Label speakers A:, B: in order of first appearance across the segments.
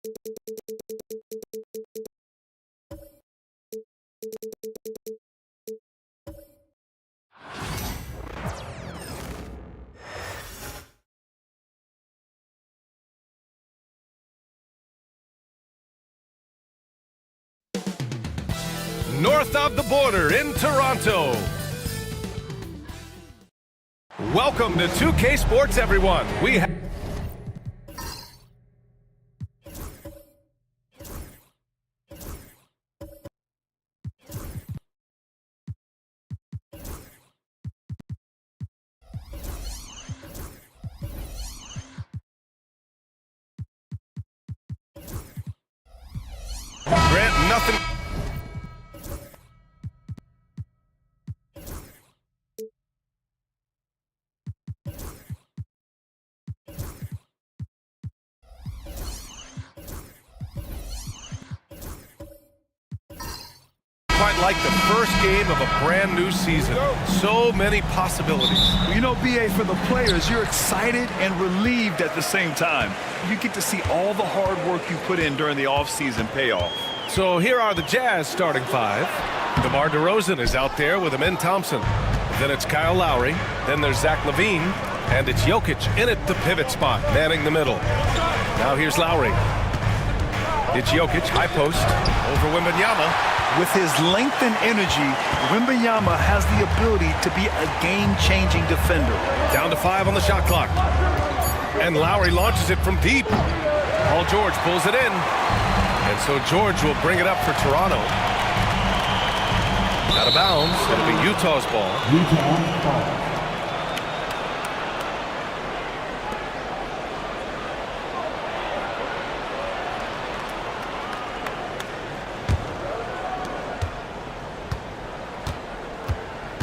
A: North of the border in Toronto. Welcome to 2K Sports, everyone. We have Grant nothing. Quite like the first game of a brand new season. So many possibilities.
B: You know, BA, for the players, you're excited and relieved at the same time. You get to see all the hard work you put in during the offseason pay off.
A: So here are the Jazz starting five. DeMar DeRozan is out there with Amen Thompson. Then it's Kyle Lowry. Then there's Zach LaVine. And it's Jokic in at the pivot spot, manning the middle. Now here's Lowry. It's Jokic, high post, over Wembanyama.
B: With his length and energy, Wembanyama has the ability to be a game-changing defender.
A: Down to 5 on the shot clock. And Lowry launches it from deep. Paul George pulls it in. And so George will bring it up for Toronto. Out of bounds. It'll be Utah's ball.
C: Utah's ball.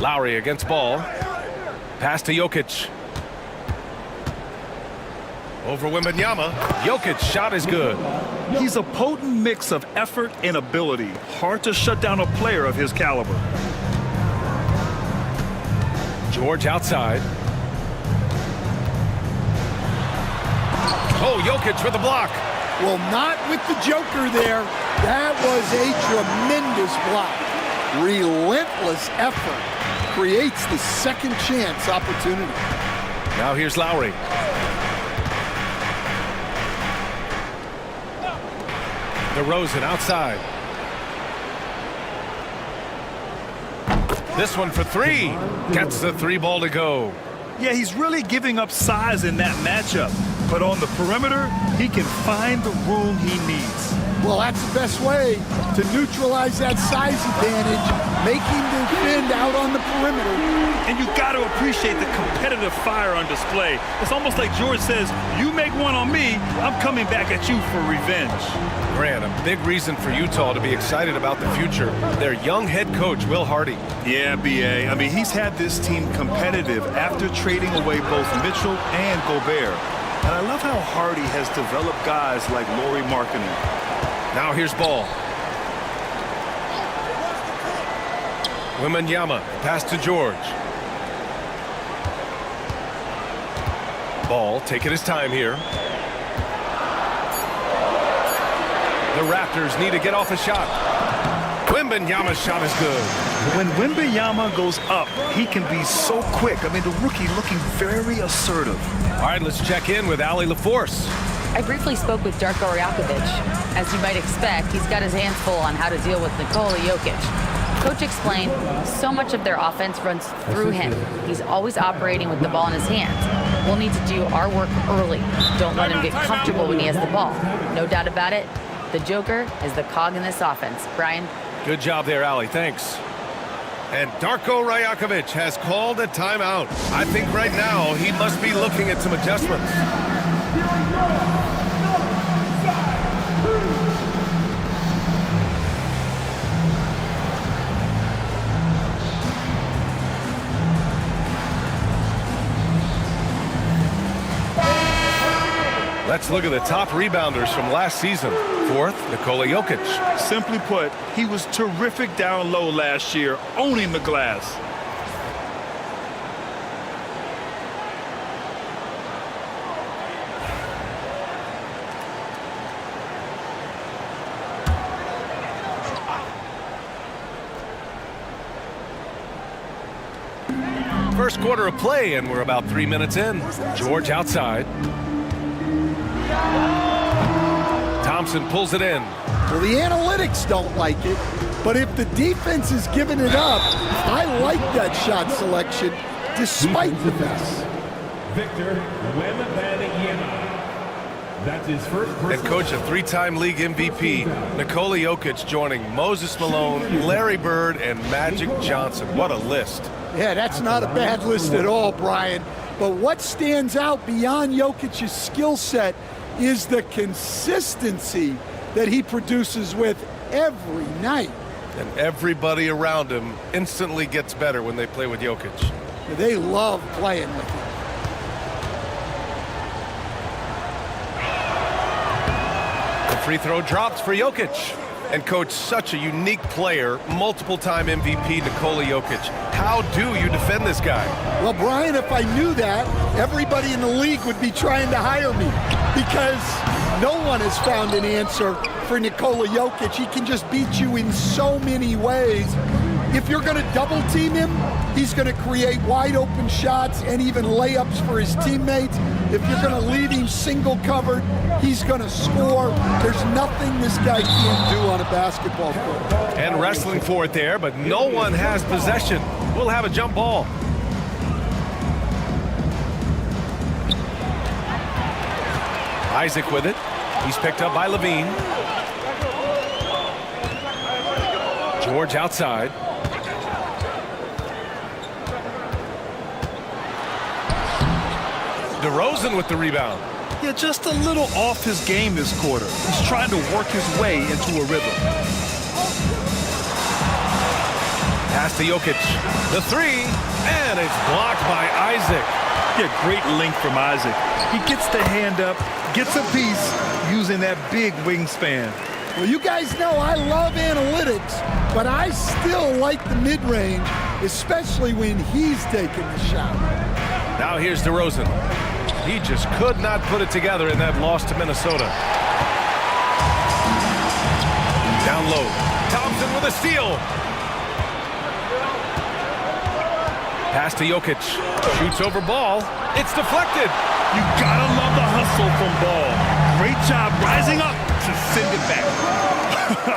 A: Lowry against ball. Pass to Jokic. Over Wembanyama. Jokic shot is good.
B: He's a potent mix of effort and ability. Hard to shut down a player of his caliber.
A: George outside. Oh, Jokic for the block.
D: Well, not with the Joker there. That was a tremendous block. Relentless effort creates the second chance opportunity.
A: Now here's Lowry. DeRozan outside. This one for three. Gets the three ball to go.
B: Yeah, he's really giving up size in that matchup. But on the perimeter, he can find the room he needs.
D: Well, that's the best way to neutralize that size advantage, making the defend out on the perimeter.
B: And you got to appreciate the competitive fire on display. It's almost like George says, you make one on me, I'm coming back at you for revenge.
A: Grant, a big reason for Utah to be excited about the future. Their young head coach, Will Hardy.
B: Yeah, BA. I mean, he's had this team competitive after trading away both Mitchell and Gobert. And I love how Hardy has developed guys like Lauri Markkanen.
A: Now here's ball. Wembanyama, pass to George. Ball taking his time here. The Raptors need to get off a shot. Wembanyama's shot is good.
B: When Wembanyama goes up, he can be so quick. I mean, the rookie looking very assertive.
A: All right, let's check in with Allie LaForce.
E: I briefly spoke with Darko Rajakovic. As you might expect, he's got his hands full on how to deal with Nikola Jokic. Coach explained so much of their offense runs through him. He's always operating with the ball in his hands. We'll need to do our work early. Don't let him get comfortable when he has the ball. No doubt about it, the Joker is the cog in this offense. Brian?
A: Good job there, Allie. Thanks. And Darko Rajakovic has called a timeout. I think right now he must be looking at some adjustments. Let's look at the top rebounders from last season. Fourth, Nikola Jokic.
B: Simply put, he was terrific down low last year, owning the glass.
A: first quarter of play, and we're about 3 minutes in. George outside. Thompson pulls it in.
D: Well, the analytics don't like it, but if the defense is giving it up, I like that shot selection despite the mess.
C: Victor Wembanyama. That's his first
A: And coach, a three-time league MVP, Nikola Jokic joining Moses Malone, Larry Bird, and Magic Johnson. What a list.
D: Yeah, that's not a bad list at all, Brian. But what stands out beyond Jokic's skill set is the consistency that he produces with every night.
A: And everybody around him instantly gets better when they play with Jokic.
D: They love playing with him.
A: The free throw drops for Jokic. And coach, such a unique player, multiple-time MVP Nikola Jokic. How do you defend this guy?
D: Well, Brian, if I knew that, everybody in the league would be trying to hire me because no one has found an answer for Nikola Jokic. He can just beat you in so many ways. If you're going to double team him, he's going to create wide open shots and even layups for his teammates. If you're going to leave him single covered, he's going to score. There's nothing this guy can't do on a basketball court.
A: And wrestling for it there, but no one has possession. We'll have a jump ball. Isaac with it. He's picked up by Levine. George outside. DeRozan with the rebound.
B: Yeah, just a little off his game this quarter. He's trying to work his way into a rhythm.
A: Pass to Jokic. The three, and it's blocked by Isaac.
B: Yeah, great length from Isaac. He gets the hand up, gets a piece using that big wingspan.
D: Well, you guys know I love analytics, but I still like the mid-range, especially when he's taking the shot.
A: Now here's DeRozan. He just could not put it together in that loss to Minnesota. Down low. Thompson with a steal. Pass to Jokic. Shoots over ball. It's deflected.
B: You gotta love the hustle from Ball. Great job rising up to send it back.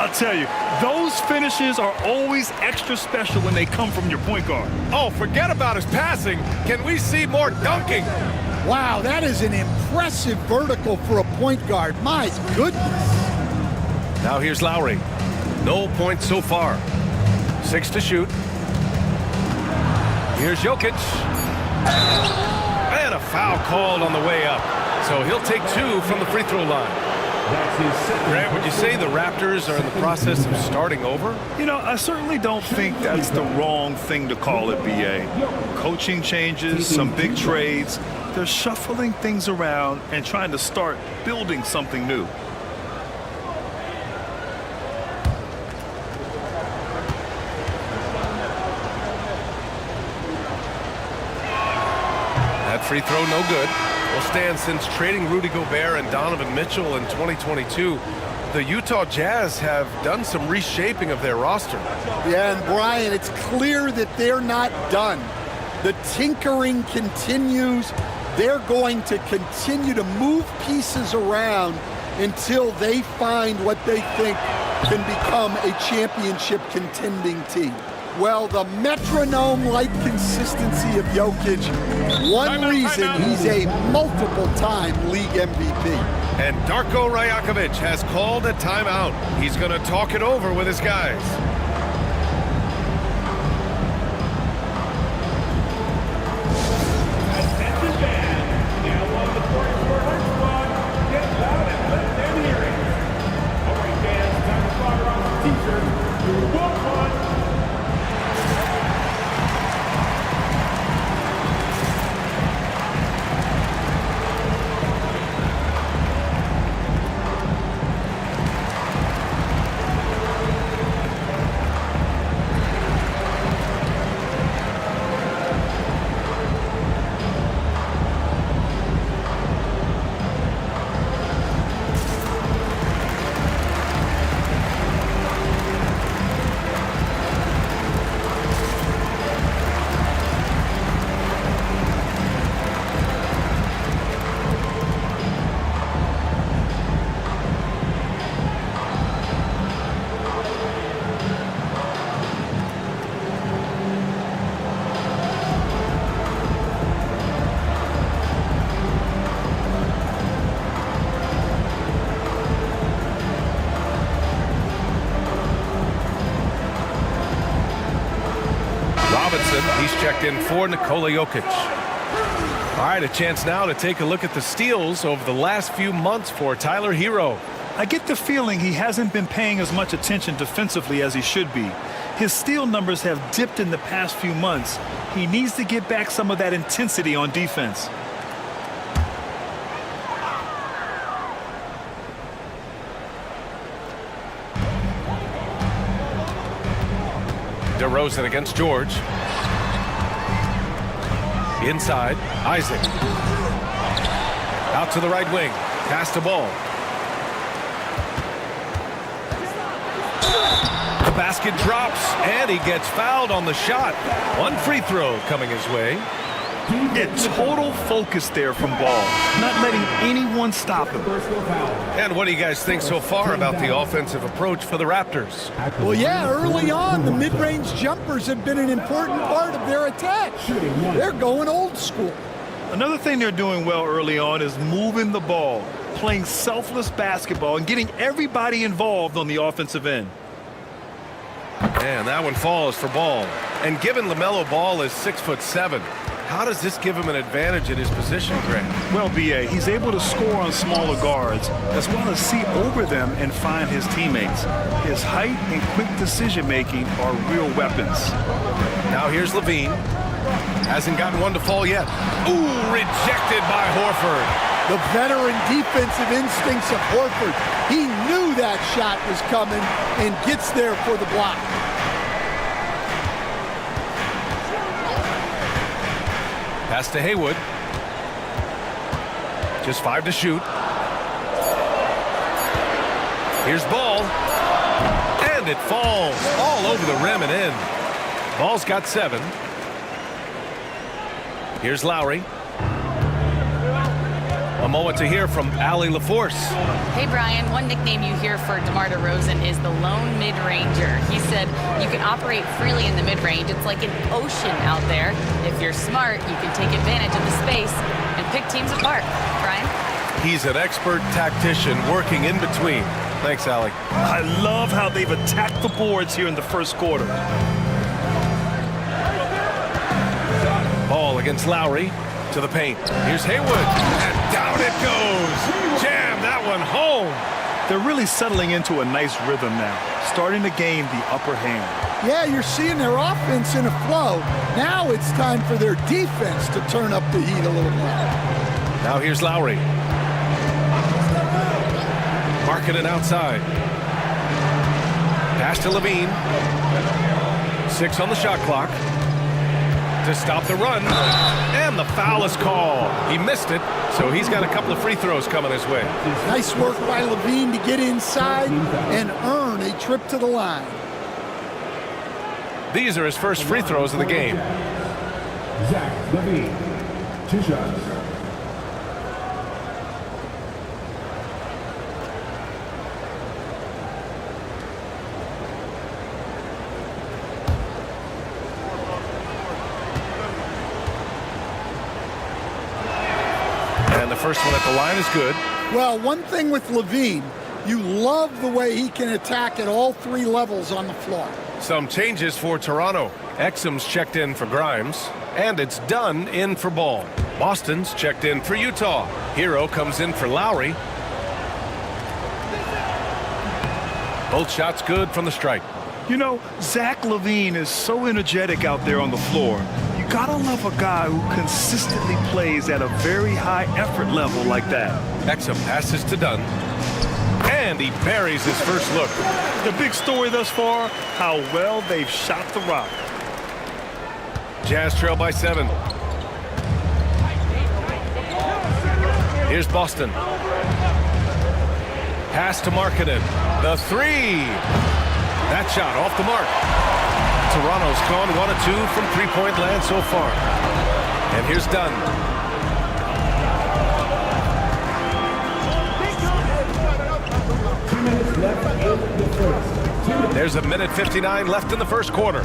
B: I'll tell you, those finishes are always extra special when they come from your point guard.
A: Oh, forget about his passing. Can we see more dunking?
D: Wow, that is an impressive vertical for a point guard. My goodness.
A: Now here's Lowry. No points so far. 6 to shoot. Here's Jokic. And a foul called on the way up. So he'll take 2 from the free throw line. Grant, would you say the Raptors are in the process of starting over?
B: You know, I certainly don't think that's the wrong thing to call it, B.A. Coaching changes, some big trades. They're shuffling things around and trying to start building something new.
A: That free throw no good. Will stand since trading Rudy Gobert and Donovan Mitchell in 2022. The Utah Jazz have done some reshaping of their roster.
D: Yeah, and Brian, it's clear that they're not done. The tinkering continues. They're going to continue to move pieces around until they find what they think can become a championship contending team. Well, the metronome-like consistency of Jokic, one reason he's a multiple-time league MVP.
A: And Darko Rajakovic has called a timeout. He's going to talk it over with his guys. Rosen. He's checked in for Nikola Jokic. All right, a chance now to take a look at the steals over the last few months for Tyler Hero.
B: I get the feeling he hasn't been paying as much attention defensively as he should be. His steal numbers have dipped in the past few months. He needs to get back some of that intensity on defense.
A: DeRozan against George. Inside, Isaac. Out to the right wing. Pass the ball. The basket drops, and he gets fouled on the shot. One free throw coming his way.
B: Total focus there from Ball, not letting anyone stop him.
A: And what do you guys think so far about the offensive approach for the Raptors?
D: Well, yeah, early on, the mid-range jumpers have been an important part of their attack. They're going old school.
B: Another thing they're doing well early on is moving the ball, playing selfless basketball, and getting everybody involved on the offensive end.
A: And that one falls for Ball. And given LaMelo Ball is 6'7", how does this give him an advantage in his position, Grant?
B: Well, B.A., he's able to score on smaller guards, as well as see over them and find his teammates. His height and quick decision-making are real weapons.
A: Now here's Levine. Hasn't gotten one to fall yet. Ooh, rejected by Horford.
D: The veteran defensive instincts of Horford. He knew that shot was coming and gets there for the block.
A: Pass to Haywood. Just 5 to shoot. Here's Ball. And it falls all over the rim and in. Ball's got 7. Here's Lowry. A moment to hear from Allie LaForce.
E: Hey, Brian, one nickname you hear for DeMar DeRozan is the lone mid-ranger. He said you can operate freely in the mid-range. It's like an ocean out there. If you're smart, you can take advantage of the space and pick teams apart. Brian?
A: He's an expert tactician working in between. Thanks, Allie.
B: I love how they've attacked the boards here in the first quarter.
A: Ball against Lowry. To the paint. Here's Haywood. And down it goes. Jam that one home.
B: They're really settling into a nice rhythm now, starting to gain the upper hand.
D: Yeah, you're seeing their offense in a flow. Now it's time for their defense to turn up the heat a little more.
A: Now here's Lowry. Markkanen outside. Pass to Levine. 6 on the shot clock. To stop the run, and the foul is called. He missed it, so he's got a couple of free throws coming his way.
D: Nice work by Levine to get inside and earn a trip to the line.
A: These are his first free throws of the game.
C: Zach Levine, 2 shots.
A: First one at the line is good.
D: Well, one thing with Levine, you love the way he can attack at all 3 levels on the floor.
A: Some changes for Toronto. Exum's checked in for Grimes, and it's Dunn in for Ball. Boston's checked in for Utah. Hero comes in for Lowry. Both shots good from the stripe.
B: You know, Zach Levine is so energetic out there on the floor. You gotta love a guy who consistently plays at a very high effort level like that.
A: Exum passes to Dunn. And he buries his first look.
B: The big story thus far, how well they've shot the rock.
A: Jazz trail by 7. Here's Boston. Pass to Markkanen. The 3. That shot off the mark. Toronto's gone 1 of 2 from three-point land so far. And here's Dunn. There's 1:59 left in the first quarter.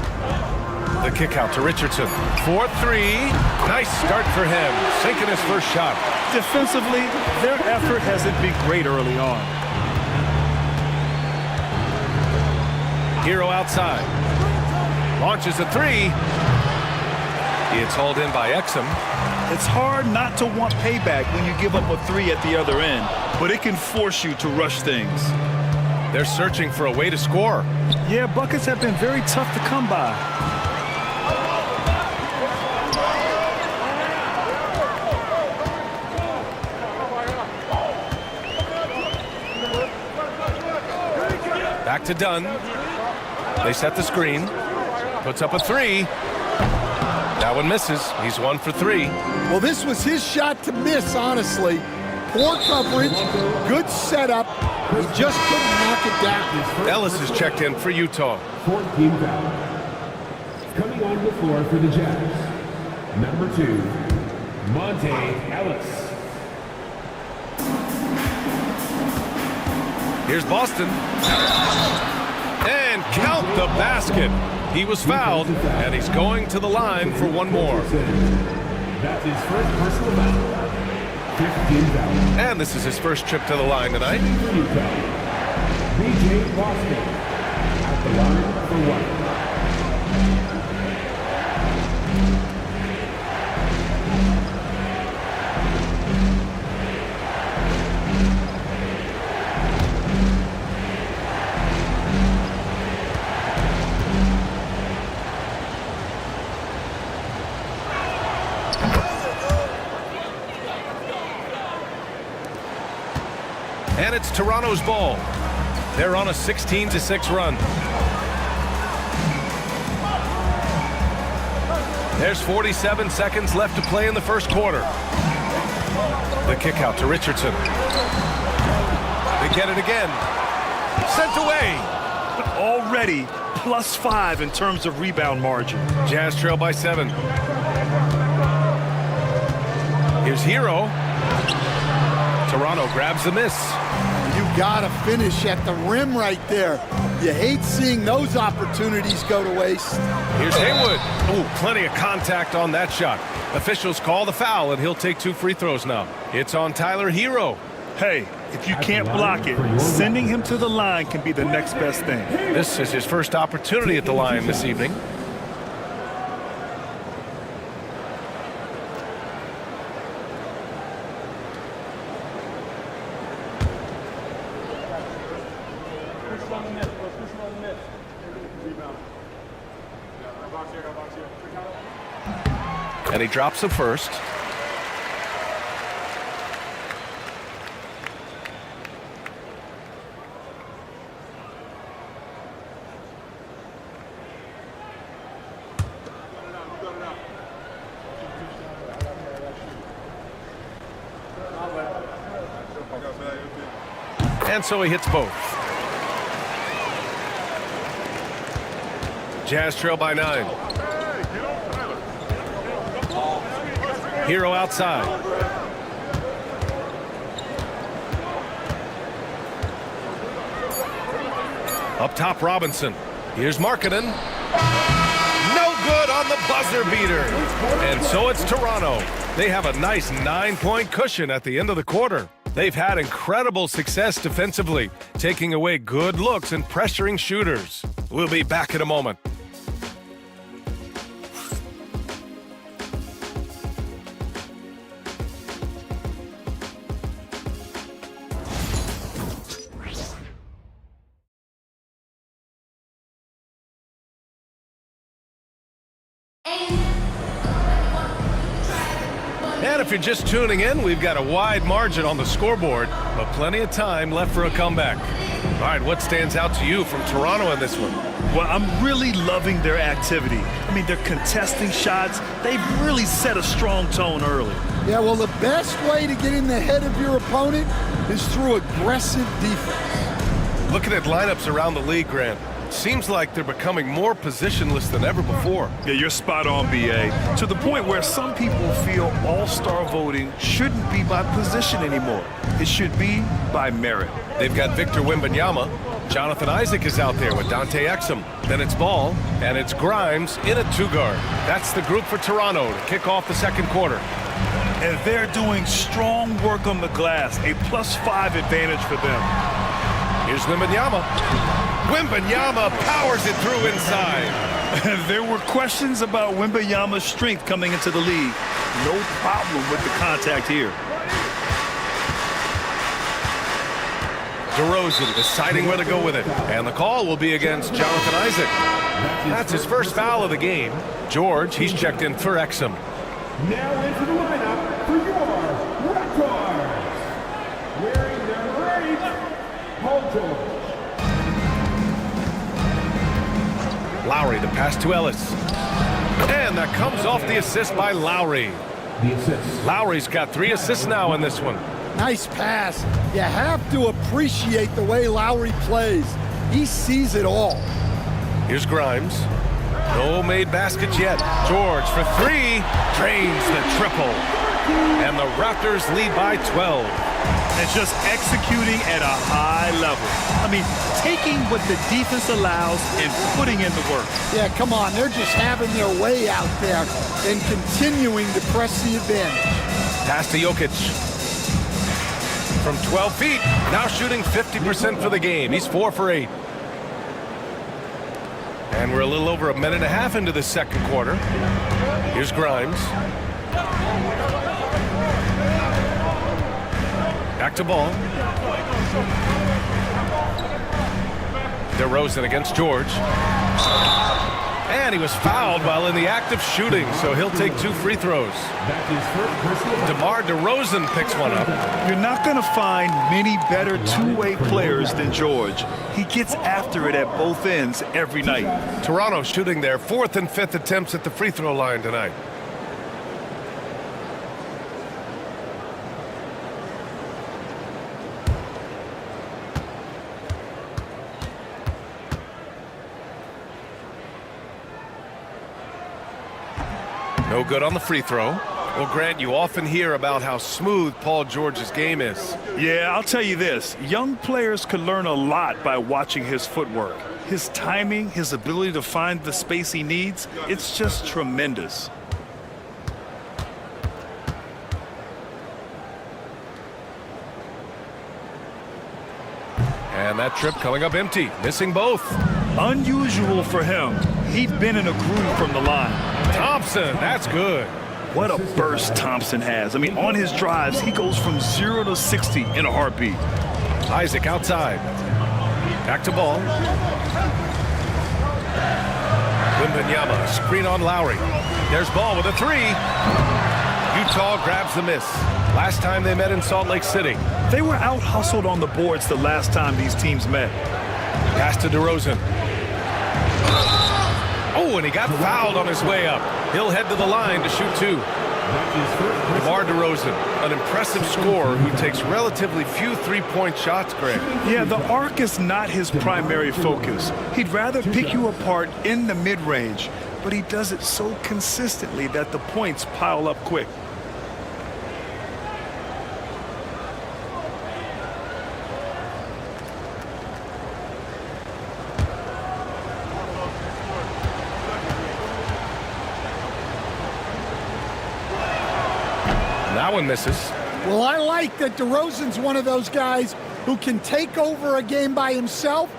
A: The kick out to Richardson. 4-3. Nice start for him. Sinking his first shot.
B: Defensively, their effort hasn't been great early on.
A: Hero outside. Launches a 3. It's hauled in by Exum.
B: It's hard not to want payback when you give up a 3 at the other end, but it can force you to rush things.
A: They're searching for a way to score.
B: Yeah, buckets have been very tough to come by.
A: Back to Dunn. They set the screen. Puts up a 3. That one misses. He's 1 for 3.
D: Well, this was his shot to miss, honestly. Poor coverage, good setup. He just couldn't knock it down.
A: Ellis is checked in for Utah.
C: 4th team foul. Coming on the floor for the Jazz, number 2, Monte Ellis.
A: Here's Boston. And count the basket. He was fouled, and he's going to the line for one more.
C: That's his first personal foul. 5th team foul.
A: And this is his first trip to the line tonight.
C: For Utah, B.J. Boston at the line for 1.
A: And it's Toronto's ball. They're on a 16-6 run. There's 47 seconds left to play in the first quarter. The kick out to Richardson. They get it again. Sent away.
B: Already +5 in terms of rebound margin.
A: Jazz trail by 7. Here's Hero. Toronto grabs the miss.
D: You gotta finish at the rim right there. You hate seeing those opportunities go to waste.
A: Here's Haywood. Oh, plenty of contact on that shot. Officials call the foul, and he'll take 2 free throws now. It's on Tyler Hero.
B: Hey, if you can't block it, sending him to the line can be the next best thing.
A: This is his first opportunity at the line this evening. And he drops the first. And so he hits both. Jazz trail by 9. Hero outside. Up top, Robinson. Here's Markkanen. No good on the buzzer beater. And so it's Toronto. They have a nice 9-point cushion at the end of the quarter. They've had incredible success defensively, taking away good looks and pressuring shooters. We'll be back in a moment. And if you're just tuning in, we've got a wide margin on the scoreboard, but plenty of time left for a comeback. All right, what stands out to you from Toronto in this one?
B: Well, I'm really loving their activity. I mean, they're contesting shots. They've really set a strong tone early.
D: Yeah, well, the best way to get in the head of your opponent is through aggressive defense.
A: Looking at lineups around the league, Grant, seems like they're becoming more positionless than ever before.
B: Yeah, you're spot on, B.A. To the point where some people feel all-star voting shouldn't be by position anymore. It should be by merit.
A: They've got Victor Wembanyama. Jonathan Isaac is out there with Dante Exum. Then it's Ball, and it's Grimes in a 2-guard. That's the group for Toronto to kick off the second quarter.
B: And they're doing strong work on the glass, a +5 advantage for them.
A: Here's Wembanyama. Wembanyama powers it through inside.
B: There were questions about Wembanyama's strength coming into the league. No problem with the contact here.
A: DeRozan deciding where to go with it. And the call will be against Jonathan Isaac. That's his first foul of the game. George, he's checked in for Exum.
C: Now into the lineup for your Raptors. Wearing number 8, Paul George.
A: Lowry to pass to Ellis. And that comes off the assist by Lowry.
C: The assist.
A: Lowry's got 3 assists now in this one.
D: Nice pass. You have to appreciate the way Lowry plays. He sees it all.
A: Here's Grimes. No made baskets yet. George for 3. Drains the triple. And the Raptors lead by 12.
B: And just executing at a high level. I mean, taking what the defense allows and putting in the work.
D: Yeah, come on. They're just having their way out there and continuing to press the advantage.
A: Pass to Jokic. From 12 feet, now shooting 50% for the game. He's 4 for 8. And we're a little over a minute and a half into the second quarter. Here's Grimes. Back to ball. DeRozan against George. And he was fouled while in the act of shooting, so he'll take 2 free throws. DeMar DeRozan picks one up.
B: You're not going to find many better two-way players than George. He gets after it at both ends every night.
A: Toronto shooting their 4th and 5th attempts at the free throw line tonight. No good on the free throw. Well, Grant, you often hear about how smooth Paul George's game is.
B: Yeah, I'll tell you this. Young players could learn a lot by watching his footwork. His timing, his ability to find the space he needs, it's just tremendous.
A: And that trip coming up empty, missing both.
B: Unusual for him. He'd been in a groove from the line.
A: Thompson, that's good.
B: What a burst Thompson has. I mean, on his drives, he goes from 0 to 60 in a heartbeat.
A: Isaac outside. Back to ball. Wembanyama, screen on Lowry. There's ball with a 3. Utah grabs the miss. Last time they met in Salt Lake City.
B: They were out-hustled on the boards the last time these teams met.
A: Pass to DeRozan. Oh, and he got fouled on his way up. He'll head to the line to shoot 2. DeMar DeRozan, an impressive scorer who takes relatively few three-point shots, Greg.
B: Yeah, the arc is not his primary focus. He'd rather pick you apart in the mid-range, but he does it so consistently that the points pile up quick.
A: That one misses.
D: Well, I like that DeRozan's one of those guys who can take over a game by himself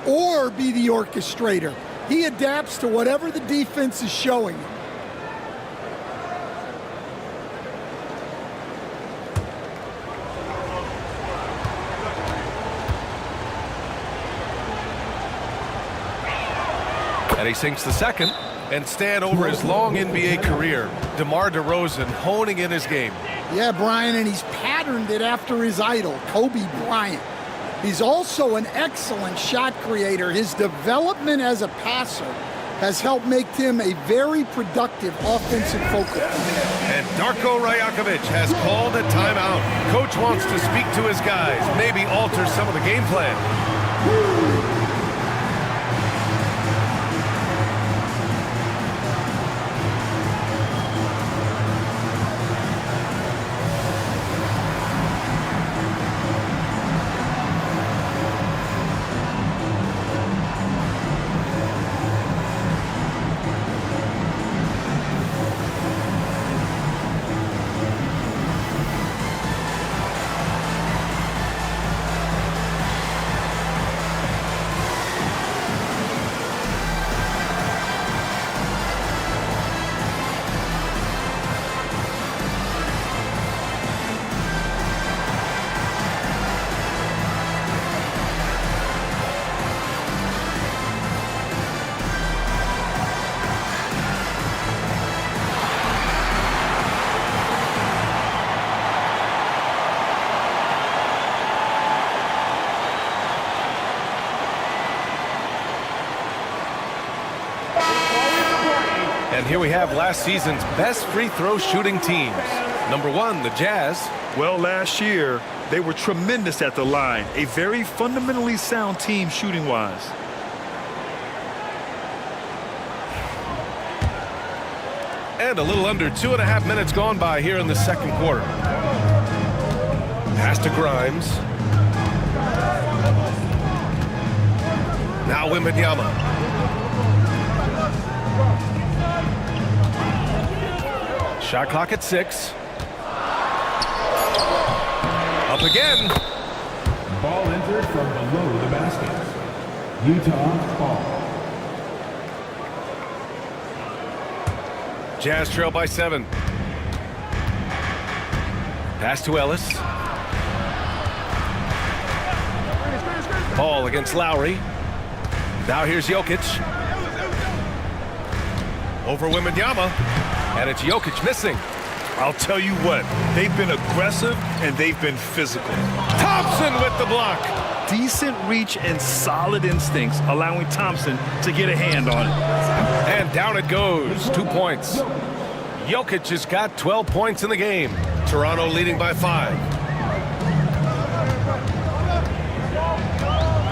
D: or be the orchestrator. He adapts to whatever the defense is showing him.
A: And he sinks the second. And Stan, over his long NBA career, DeMar DeRozan honing in his game.
D: Yeah, Brian, and he's patterned it after his idol, Kobe Bryant. He's also an excellent shot creator. His development as a passer has helped make him a very productive offensive focal.
A: And Darko Rajakovic has called a timeout. Coach wants to speak to his guys, maybe alter some of the game plan. And here we have last season's best free throw shooting teams. Number 1, the Jazz.
B: Well, last year, they were tremendous at the line. A very fundamentally sound team shooting-wise.
A: And a little under 2.5 minutes gone by here in the second quarter. Pass to Grimes. Now Wembanyama. Shot clock at 6. Up again.
C: Ball entered from below the basket. Utah ball.
A: Jazz trail by 7. Pass to Ellis. Ball against Lowry. Now here's Jokic. Over Wembanyama. And it's Jokic missing.
B: I'll tell you what, they've been aggressive and they've been physical.
A: Thompson with the block.
B: Decent reach and solid instincts, allowing Thompson to get a hand on it.
A: And down it goes. 2 points. Jokic has got 12 points in the game. Toronto leading by 5.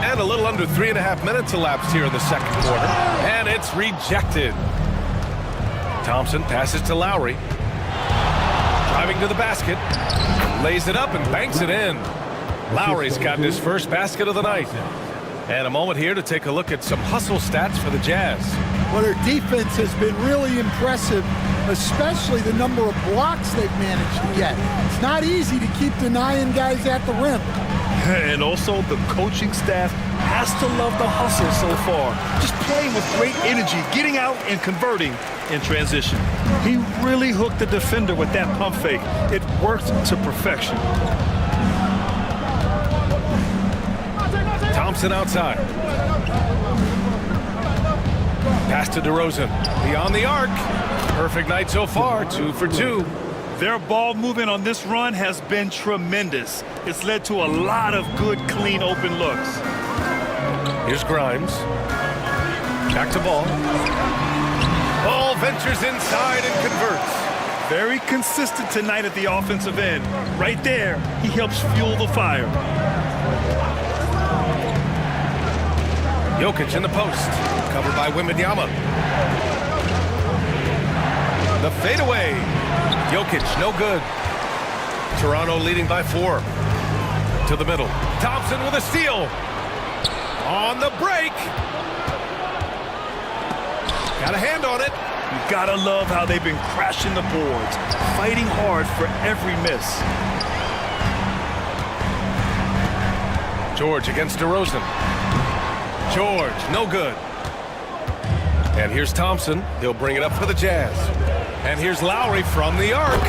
A: And a little under 3.5 minutes elapsed here in the second quarter. And it's rejected. Thompson passes to Lowry. Driving to the basket. Lays it up and banks it in. Lowry's gotten his first basket of the night. And a moment here to take a look at some hustle stats for the Jazz.
D: Well, their defense has been really impressive, especially the number of blocks they've managed to get. It's not easy to keep denying guys at the rim.
B: And also, the coaching staff has to love the hustle so far. Just playing with great energy, getting out and converting in transition. He really hooked the defender with that pump fake. It worked to perfection.
A: Thompson outside. Pass to DeRozan. Beyond the arc. Perfect night so far. 2 for 2.
B: Their ball movement on this run has been tremendous. It's led to a lot of good, clean, open looks.
A: Here's Grimes. Back to Ball. Ball ventures inside and converts.
B: Very consistent tonight at the offensive end. Right there, he helps fuel the fire.
A: Jokic in the post. Covered by Wembanyama. The fadeaway. Jokic, no good. Toronto leading by 4. To the middle. Thompson with a steal. On the break. Got a hand on it.
B: You gotta love how they've been crashing the boards, fighting hard for every miss.
A: George against DeRozan. George, no good. And here's Thompson. He'll bring it up for the Jazz. And here's Lowry from the arc.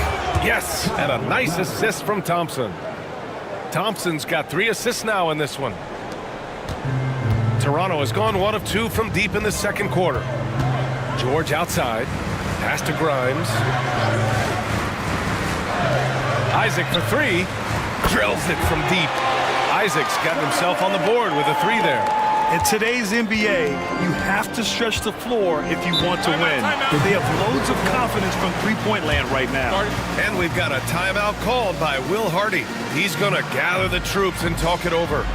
A: Yes, and a nice assist from Thompson. Thompson's got 3 assists now in this one. Toronto has gone 1 of 2 from deep in the second quarter. George outside. Pass to Grimes. Isaac for 3. Drills it from deep. Isaac's got himself on the board with a 3 there.
B: In today's NBA, you have to stretch the floor if you want to win. They have loads of confidence from three-point land right now.
A: And we've got a timeout called by Will Hardy. He's going to gather the troops and talk it over.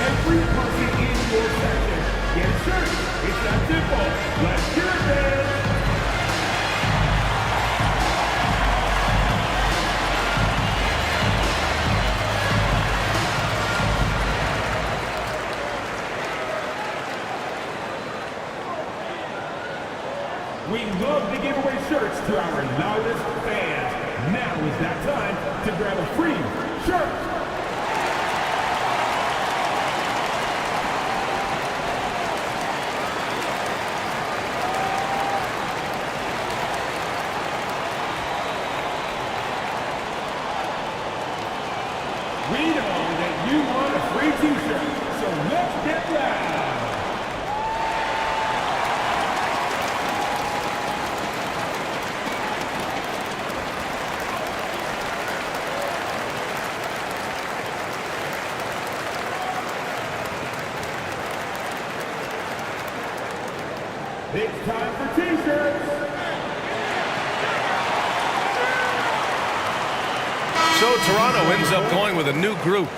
C: Every person in your section gets shirts. It's that simple. Let's hear it, man. We love to give away shirts to our loudest fans. Now is that time to grab a free shirt. We know that you want a free t-shirt, so let's get loud. It's time for T-shirts.
A: So Toronto ends up going with a new group.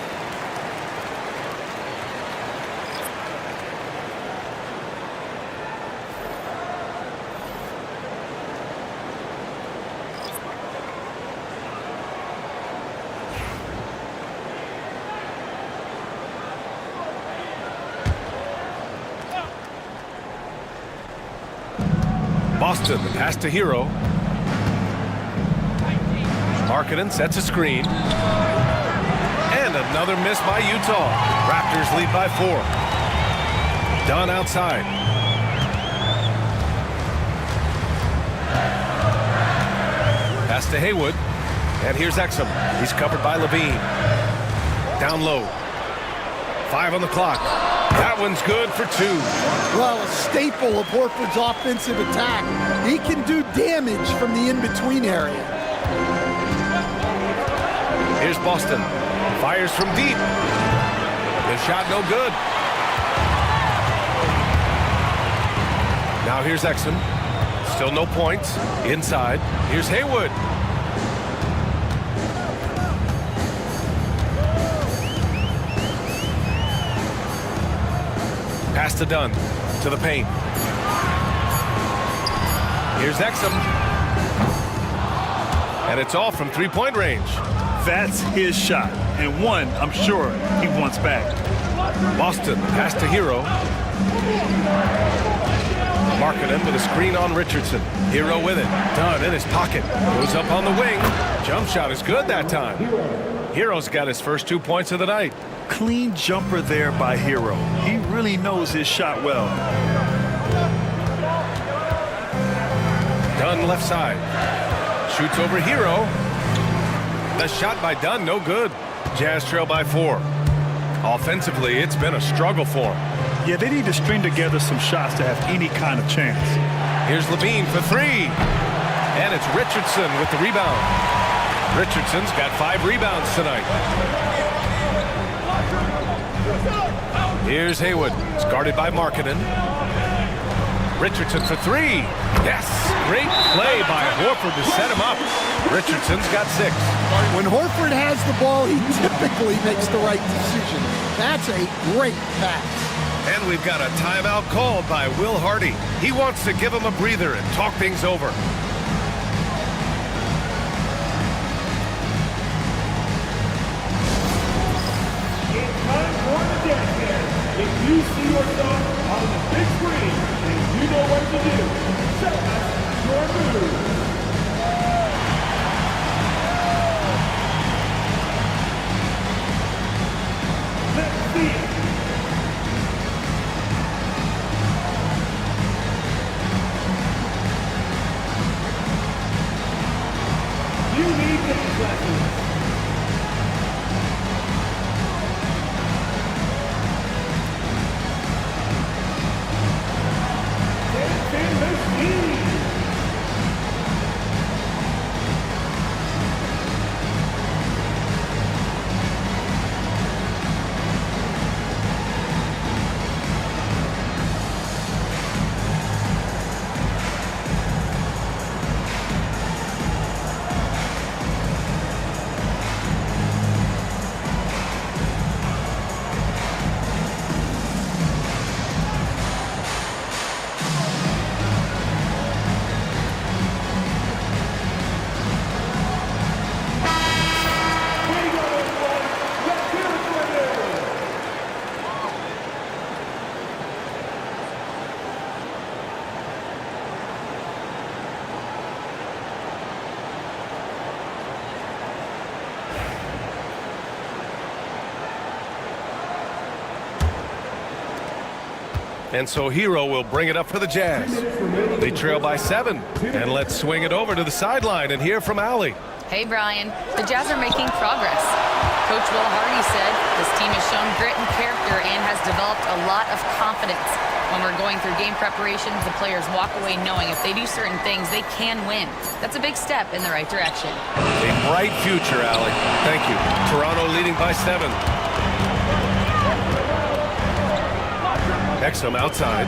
A: Boston, the pass to Hero. Markkanen sets a screen. And another miss by Utah. Raptors lead by 4. Dunn outside. Pass to Haywood. And here's Exum. He's covered by Levine. Down low. 5 on the clock. That one's good for 2.
D: Well, a staple of Horford's offensive attack. He can do damage from the in-between area.
A: Here's Boston. Fires from deep. The shot no good. Now here's Exum. Still no points. Inside. Here's Haywood. Pass to Dunn. To the paint. Here's Exum. And it's all from three-point range.
B: That's his shot, and one I'm sure he wants back.
A: Boston, pass to Hero. Markkanen with a screen on Richardson. Hero with it. Dunn in his pocket. Goes up on the wing. Jump shot is good that time. Hero's got his first 2 points of the night.
B: Clean jumper there by Hero. He really knows his shot well.
A: Dunn left side. Shoots over Hero. The shot by Dunn, no good. Jazz trail by 4. Offensively, it's been a struggle for them.
B: Yeah, they need to string together some shots to have any kind of chance.
A: Here's Levine for 3. And it's Richardson with the rebound. Richardson's got 5 rebounds tonight. Here's Haywood. It's guarded by Markkanen. Richardson for 3. Yes! Great play by Horford to set him up. Richardson's got 6.
D: When Horford has the ball, he typically makes the right decision. That's a great pass.
A: And we've got a timeout called by Will Hardy. He wants to give him a breather and talk things over.
C: It's time for the dance here. If you see yourself on the big screen and you know what to do, show us your move. Let's see it. You need dance lessons. Dancing machine.
A: And so Hero will bring it up for the Jazz. They trail by 7. And let's swing it over to the sideline and hear from Allie.
E: Hey, Brian. The Jazz are making progress. Coach Will Hardy said this team has shown grit and character and has developed a lot of confidence. When we're going through game preparations, the players walk away knowing if they do certain things, they can win. That's a big step in the right direction.
A: A bright future, Allie. Thank you. Toronto leading by 7. Exum outside.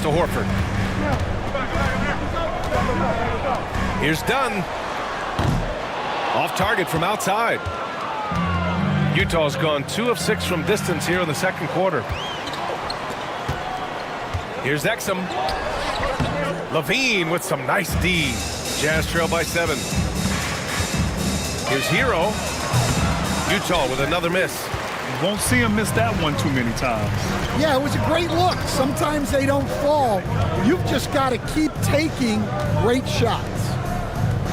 A: to Horford. Here's Dunn. Off target from outside. Utah's gone 2 of 6 from distance here in the second quarter. Here's Exum. Levine with some nice D. Jazz trail by 7. Here's Hero. Utah with another miss.
B: You won't see him miss that one too many times.
D: Yeah, it was a great look. Sometimes they don't fall. You've just got to keep taking great shots.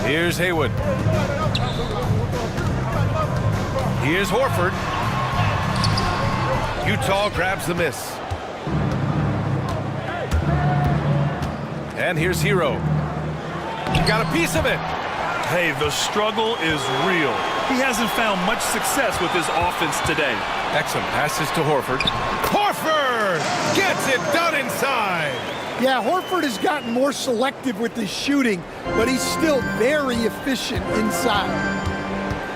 A: Here's Haywood. Here's Horford. Utah grabs the miss. And here's Hero. Got a piece of it.
B: Hey, the struggle is real. He hasn't found much success with his offense today.
A: Exum passes to Horford. Horford gets it done inside.
D: Yeah, Horford has gotten more selective with his shooting, but he's still very efficient inside.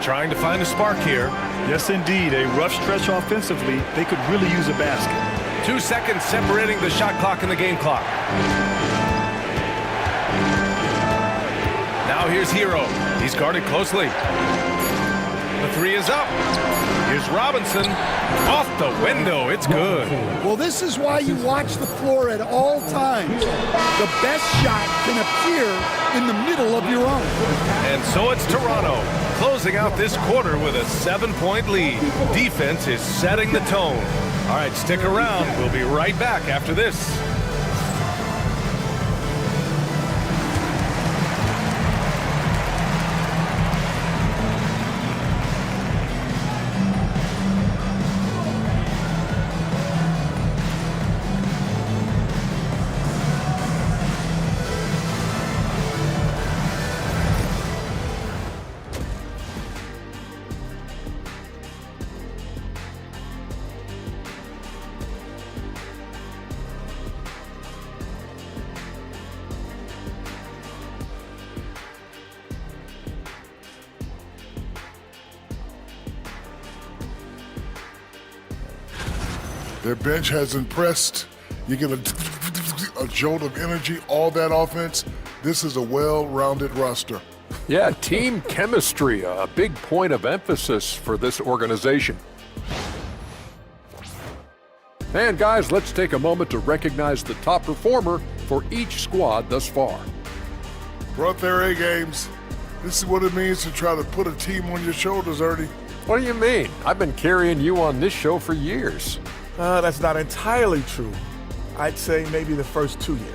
A: Trying to find a spark here.
B: Yes, indeed. A rough stretch offensively. They could really use a basket.
A: 2 seconds separating the shot clock and the game clock. Now here's Hero. He's guarded closely. The 3 is up. Here's Robinson. Off the window. It's good.
D: Well, this is why you watch the floor at all times. The best shot can appear in the middle of your own.
A: And so it's Toronto closing out this quarter with a 7-point lead. Defense is setting the tone. All right, stick around. We'll be right back after this.
F: Their bench has impressed. You get a jolt of energy, all that offense. This is a well-rounded roster.
G: Yeah, team chemistry, a big point of emphasis for this organization. And guys, let's take a moment to recognize the top performer for each squad thus far.
F: Brought their A games. This is what it means to try to put a team on your shoulders, Ernie.
G: What do you mean? I've been carrying you on this show for years.
H: That's not entirely true. I'd say maybe the first 2 years.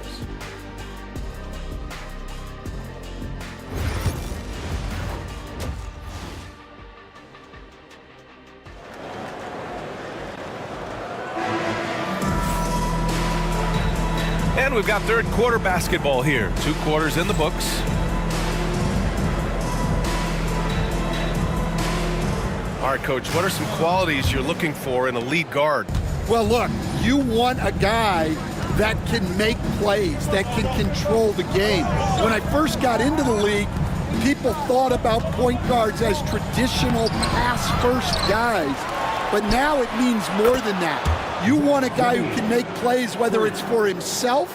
A: And we've got third quarter basketball here. 2 quarters in the books. All right, Coach, what are some qualities you're looking for in a lead guard?
D: Well, look, you want a guy that can make plays, that can control the game. When I first got into the league, people thought about point guards as traditional pass-first guys, but now it means more than that. You want a guy who can make plays, whether it's for himself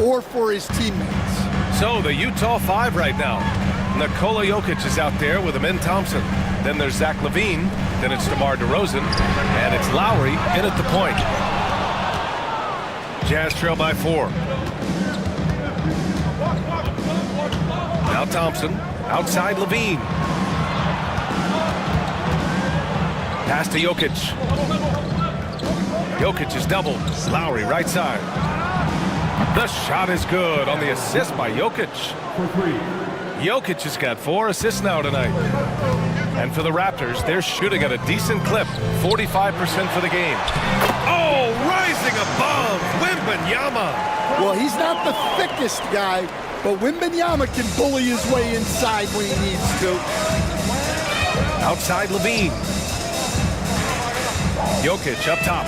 D: or for his teammates.
A: So the Utah 5 right now. Nikola Jokic is out there with Amen Thompson. Then there's Zach LaVine. Then it's DeMar DeRozan. And it's Lowry in at the point. Jazz trail by 4. Now Thompson. Outside LaVine. Pass to Jokic. Jokic is doubled. Lowry right side. The shot is good on the assist by Jokic. Jokic has got 4 assists now tonight. And for the Raptors, they're shooting at a decent clip, 45% for the game. Oh, rising above, Wembanyama.
D: Well, he's not the thickest guy, but Wembanyama can bully his way inside when he needs to.
A: Outside LaVine. Jokic up top.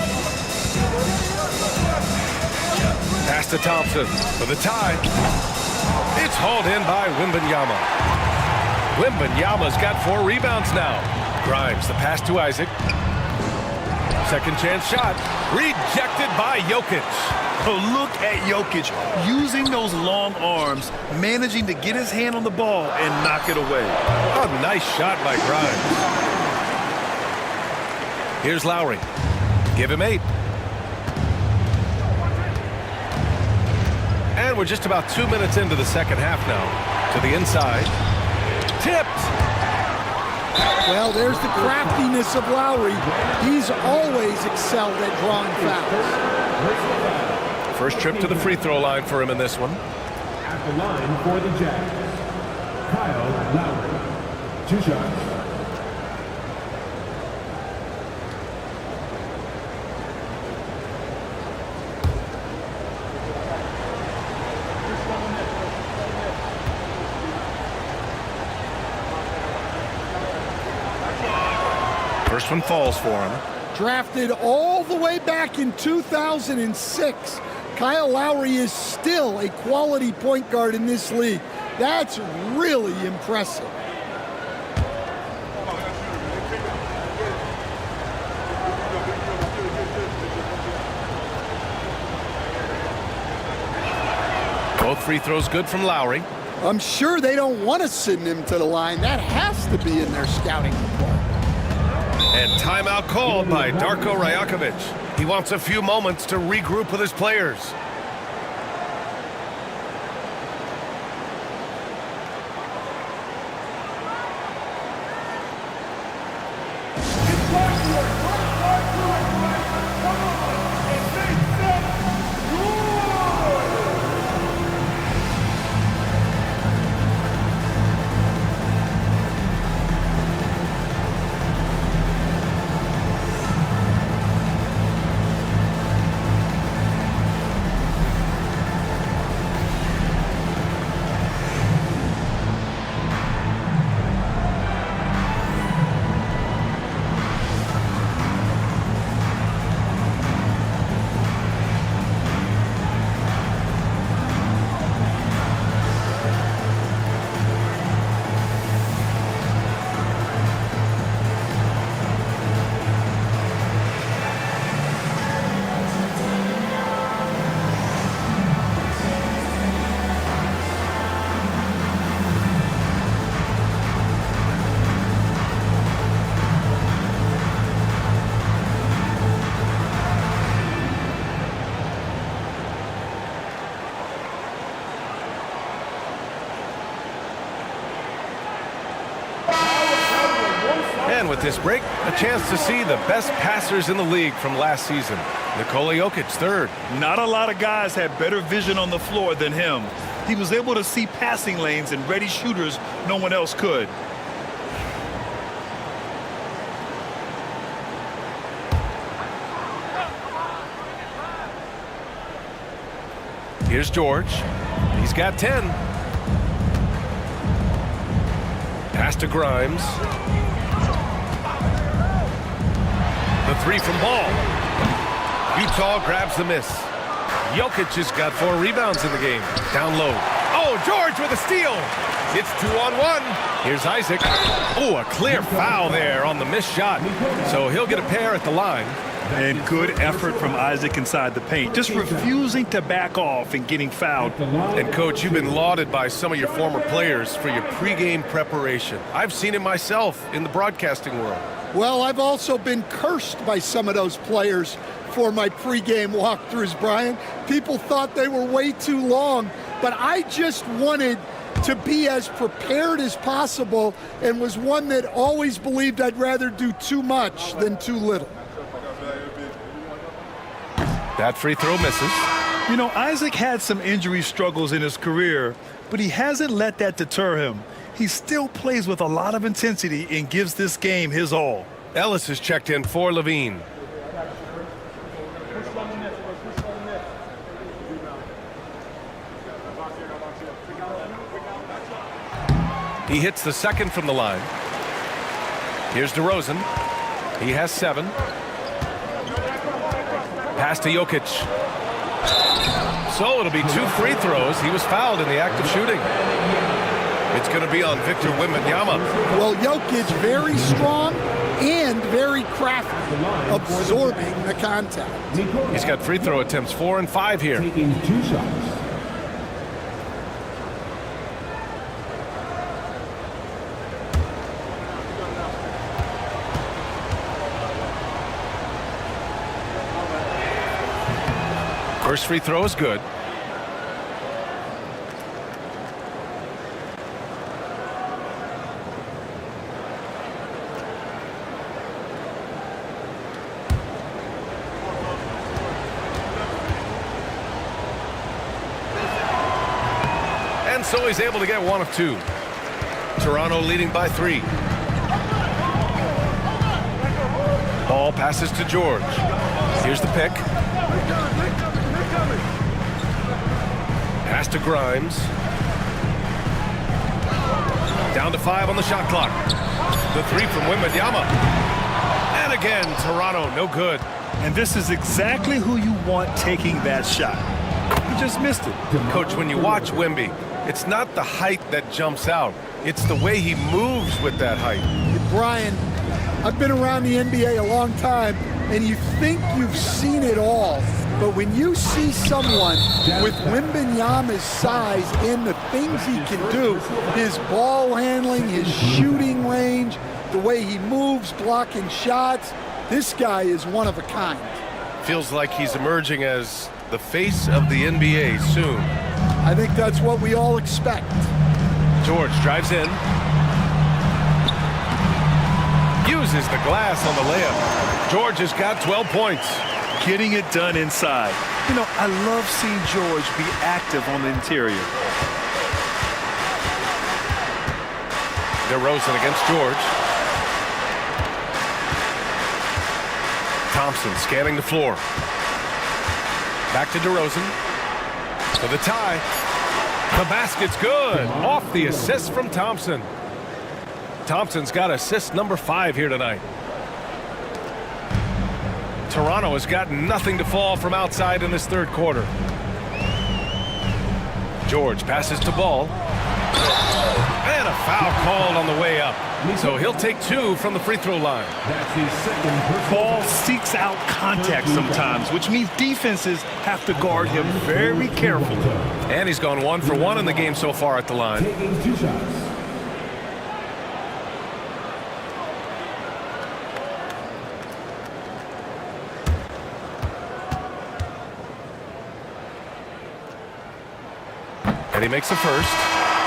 A: Pass to Thompson for the tie. It's hauled in by Wembanyama. Wembanyama's got 4 rebounds now. Grimes, the pass to Isaac. Second chance shot. Rejected by Jokic.
B: Oh, look at Jokic using those long arms, managing to get his hand on the ball and knock it away.
A: A nice shot by Grimes. Here's Lowry. Give him 8. And we're just about 2 minutes into the second half now. To the inside. Tipped.
D: Well, there's the craftiness of Lowry. He's always excelled at drawing fouls.
A: First trip to the free throw line for him in this one.
C: At the line for the Jazz, Kyle Lowry. 2 shots.
A: First one falls for him.
D: Drafted all the way back in 2006, Kyle Lowry is still a quality point guard in this league. That's really impressive.
A: Both free throws good from Lowry.
D: I'm sure they don't want to send him to the line. That has to be in their scouting report.
A: And timeout called by Darko Rajakovic. He wants a few moments to regroup with his players. And with this break, a chance to see the best passers in the league from last season. Nikola Jokic, third.
B: Not a lot of guys had better vision on the floor than him. He was able to see passing lanes and ready shooters no one else could.
A: Here's George. He's got 10. Pass to Grimes. The 3 from Ball. Utah grabs the miss. Jokic has got 4 rebounds in the game. Down low. Oh, George with a steal. It's 2-on-1. Here's Isaac. Oh, a clear foul there on the missed shot. So he'll get a pair at the line.
B: And good effort from Isaac inside the paint. Just refusing to back off and getting fouled.
A: And, Coach, you've been lauded by some of your former players for your pregame preparation. I've seen it myself in the broadcasting world.
D: Well, I've also been cursed by some of those players for my pregame walkthroughs, Brian. People thought they were way too long, but I just wanted to be as prepared as possible and was one that always believed I'd rather do too much than too little.
A: That free throw misses.
B: You know, Isaac had some injury struggles in his career, but he hasn't let that deter him. He still plays with a lot of intensity and gives this game his all.
A: Ellis has checked in for Levine. He hits the second from the line. Here's DeRozan. He has 7. Pass to Jokic. So it'll be 2 free throws. He was fouled in the act of shooting. It's going to be on Victor Wembanyama.
D: Well, Jokic very strong, and very crafty, absorbing the contact.
A: He's got free throw attempts 4 and 5 here.
C: Taking 2 shots.
A: First free throw is good. And so he's able to get 1 of 2. Toronto leading by 3. Ball passes to George. Here's the pick. Pass to Grimes. Down to 5 on the shot clock. The 3 from Wembanyama. And again, Toronto, no good.
B: And this is exactly who you want taking that shot. He just missed it.
A: Coach, when you watch Wemby, it's not the height that jumps out. It's the way he moves with that height.
D: Brian, I've been around the NBA a long time, and you think you've seen it all. But when you see someone with Wembanyama's size and the things he can do, his ball handling, his shooting range, the way he moves, blocking shots, this guy is one of a kind.
A: Feels like he's emerging as the face of the NBA soon.
D: I think that's what we all expect.
A: George drives in. Uses the glass on the layup. George has got 12 points.
B: Getting it done inside. You know, I love seeing George be active on the interior.
A: DeRozan against George. Thompson scanning the floor. Back to DeRozan. For the tie. The basket's good. Off the assist from Thompson. Thompson's got assist number 5 here tonight. Toronto has got nothing to fall from outside in this third quarter. George passes to Ball. And a foul called on the way up. So he'll take 2 from the free throw line.
C: That's his second personal
B: Ball seeks out contact sometimes, which means defenses have to guard him very carefully.
A: And he's gone 1 for 1 in the game so far at the line.
C: taking 2 shots.
A: And he makes the first.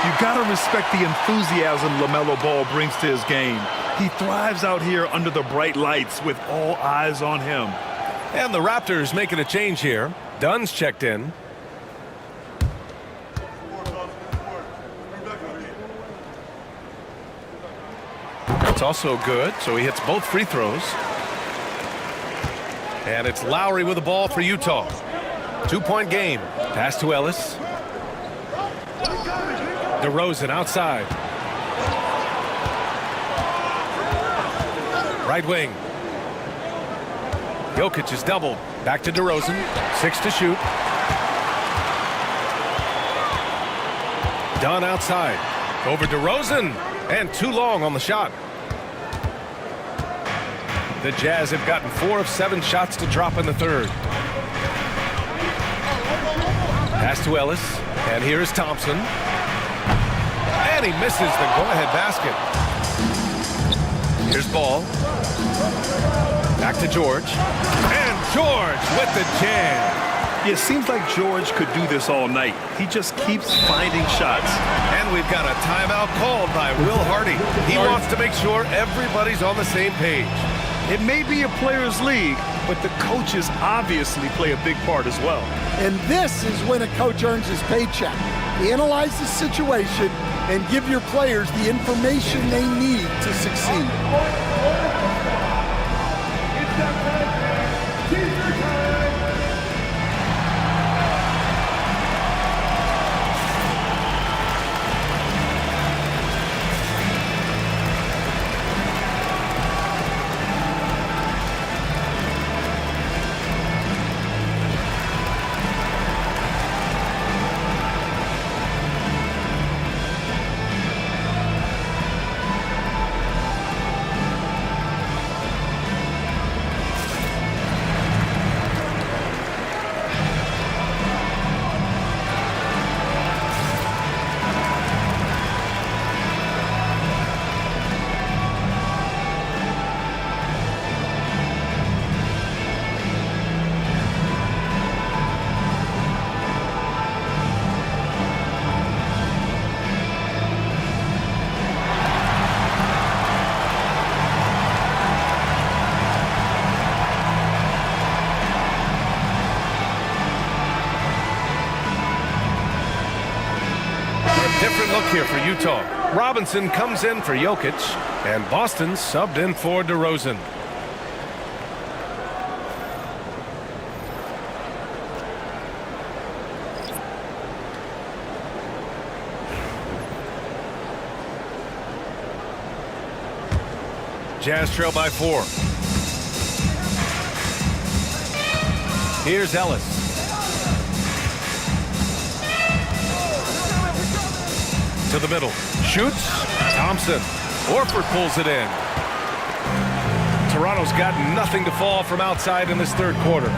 B: You gotta respect the enthusiasm LaMelo Ball brings to his game. He thrives out here under the bright lights with all eyes on him.
A: And the Raptors making a change here. Dunn's checked in. That's also good, so he hits both free throws. And it's Lowry with the ball for Utah. 2-point game. Pass to Ellis. DeRozan outside. Right wing. Jokic is doubled. Back to DeRozan. 6 to shoot. Dunn outside. Over DeRozan. And too long on the shot. The Jazz have gotten 4 of 7 shots to drop in the third. Pass to Ellis. And here is Thompson. And he misses the go-ahead basket. Here's Ball. Back to George. And George with the jam.
B: It seems like George could do this all night. He just keeps finding shots.
A: And we've got a timeout called by Will Hardy. He wants to make sure everybody's on the same page.
B: It may be a players' league, but the coaches obviously play a big part as well.
D: And this is when a coach earns his paycheck. Analyze the situation and give your players the information they need to succeed.
A: different look here for Utah. Robinson comes in for Jokic, and Boston subbed in for DeRozan. Jazz trail by 4. Here's Ellis. To the middle. Shoots. Thompson. Horford pulls it in. Toronto's got nothing to fall from outside in this third quarter.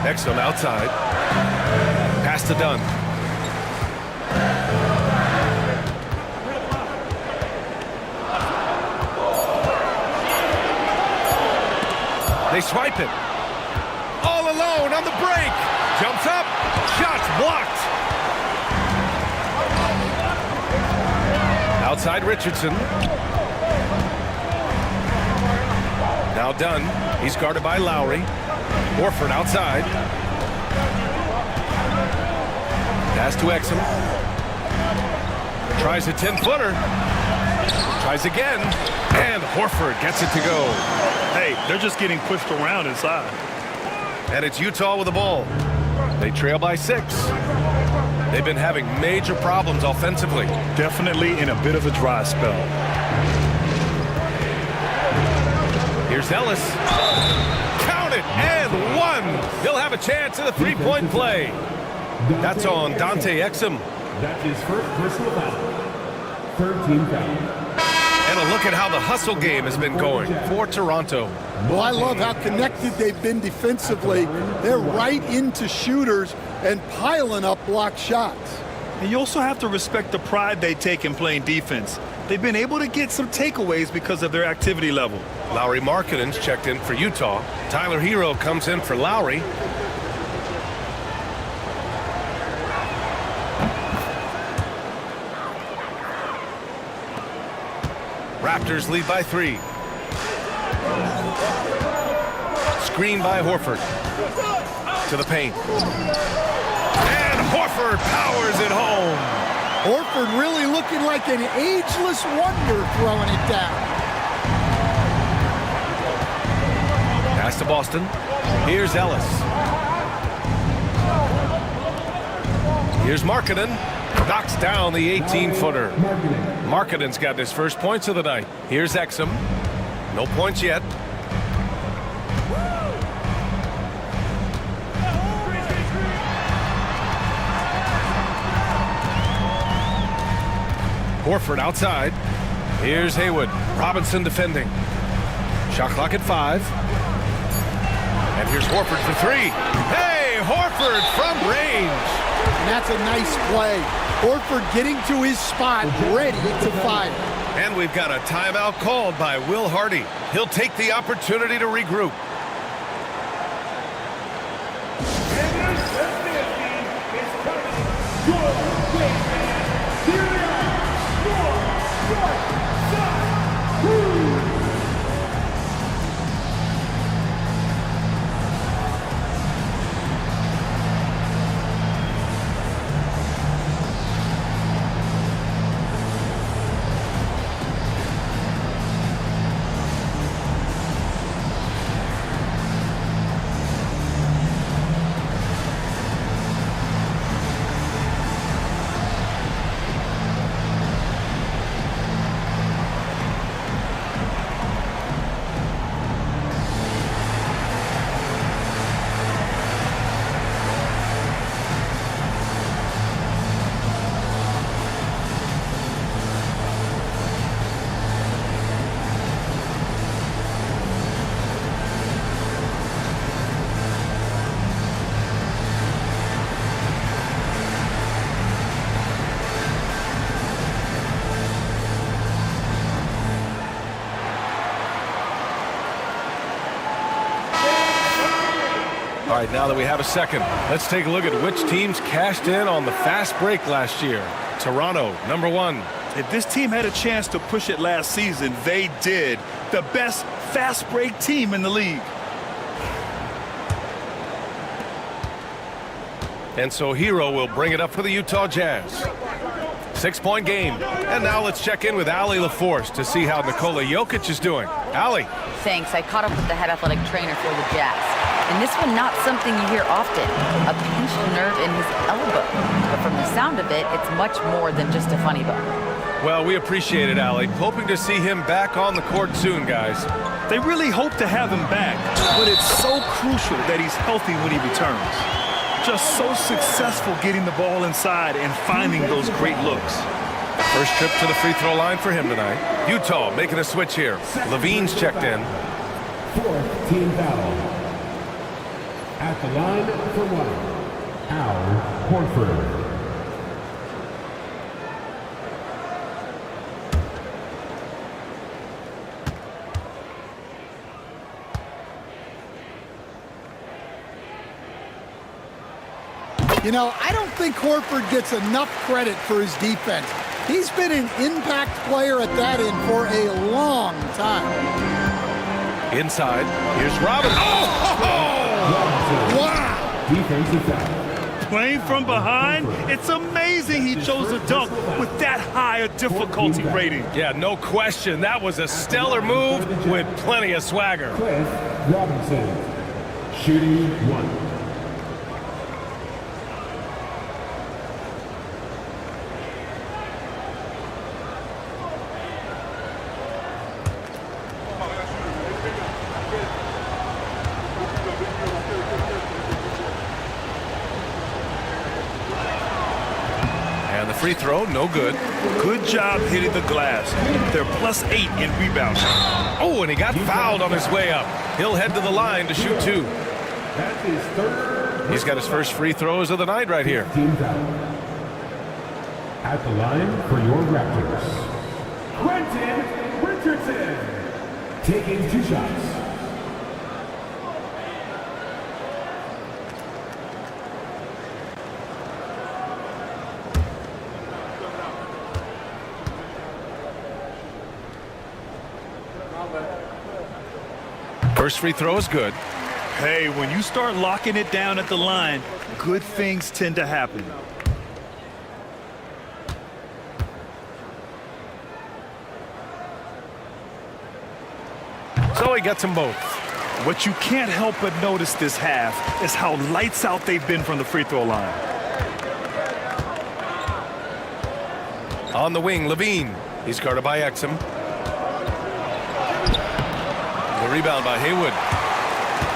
A: Exum outside. Pass to Dunn. They swipe it. All alone on the break. Jumps up. Shots blocked. Outside Richardson. Now Dunn. He's guarded by Lowry. Horford outside. Pass to Exum. Tries a 10-footer. Tries again. And Horford gets it to go.
B: Hey, they're just getting pushed around inside.
A: And it's Utah with the ball. They trail by 6. They've been having major problems offensively.
B: Definitely in a bit of a dry spell.
A: Here's Ellis. Count it, and 1. He'll have a chance at a three-point play. That's on Dante Exum.
C: That's his first personal foul. Third team foul.
A: And a look at how the hustle game has been going for Toronto.
D: Well, I love how connected they've been defensively. They're right into shooters and piling up block shots.
B: And you also have to respect the pride they take in playing defense. They've been able to get some takeaways because of their activity level.
A: Lauri Markkanen's checked in for Utah. Tyler Hero comes in for Lowry. Raptors lead by 3. Screen by Horford. To the paint. And Horford powers it home.
D: Horford really looking like an ageless wonder throwing it down.
A: Pass to Boston. Here's Ellis. Here's Markkanen. Knocks down the 18-footer. Markkanen's got his first points of the night. Here's Exum. No points yet. Horford outside. Here's Haywood. Robinson defending. Shot clock at 5. And here's Horford for 3. Hey, Horford from range.
D: And that's a nice play. Horford getting to his spot, ready to fire.
A: And we've got a timeout called by Will Hardy. He'll take the opportunity to regroup.
C: And this team is coming your way, man. Here they are. North, South, Woo!
A: All right, now that we have a second, let's take a look at which teams cashed in on the fast break last year. Toronto, number 1.
B: If this team had a chance to push it last season, they did. The best fast break team in the league.
A: And so Hero will bring it up for the Utah Jazz. 6-point game. And now let's check in with Allie LaForce to see how Nikola Jokic is doing. Allie.
E: Thanks. I caught up with the head athletic trainer for the Jazz. And this one, not something you hear often. A pinched nerve in his elbow. But from the sound of it, it's much more than just a funny bone.
A: Well, we appreciate it, Allie. Hoping to see him back on the court soon, guys.
B: They really hope to have him back, but it's so crucial that he's healthy when he returns. Just so successful getting the ball inside and finding those great looks.
A: First trip to the free throw line for him tonight. Utah making a switch here. Levine's checked in.
C: 4th team foul. At the line for one, Al Horford.
D: You know, I don't think Horford gets enough credit for his defense. He's been an impact player at that end for a long time.
A: Inside, here's Robinson. Oh!
D: Wow!
C: Defensive foul.
B: Playing from behind, it's amazing he chose to dunk with that high a difficulty rating.
A: Yeah, no question. That was a stellar move with plenty of swagger.
C: Cliff Robinson. Shooting one.
A: And the free throw, no good.
B: Good job hitting the glass. They're +8 in rebounding.
A: Oh, and he got fouled on his way up. He'll head to the line to shoot two.
C: That's his third.
A: He's got his first free throws of the night right here.
C: Team foul. At the line for your Raptors, Quentin Richardson. Taking 2 shots.
A: First free throw is good.
B: Hey, when you start locking it down at the line, good things tend to happen.
A: So he gets them both.
B: What you can't help but notice this half is how lights out they've been from the free throw line.
A: On the wing, Levine. He's guarded by Exum. The rebound by Haywood.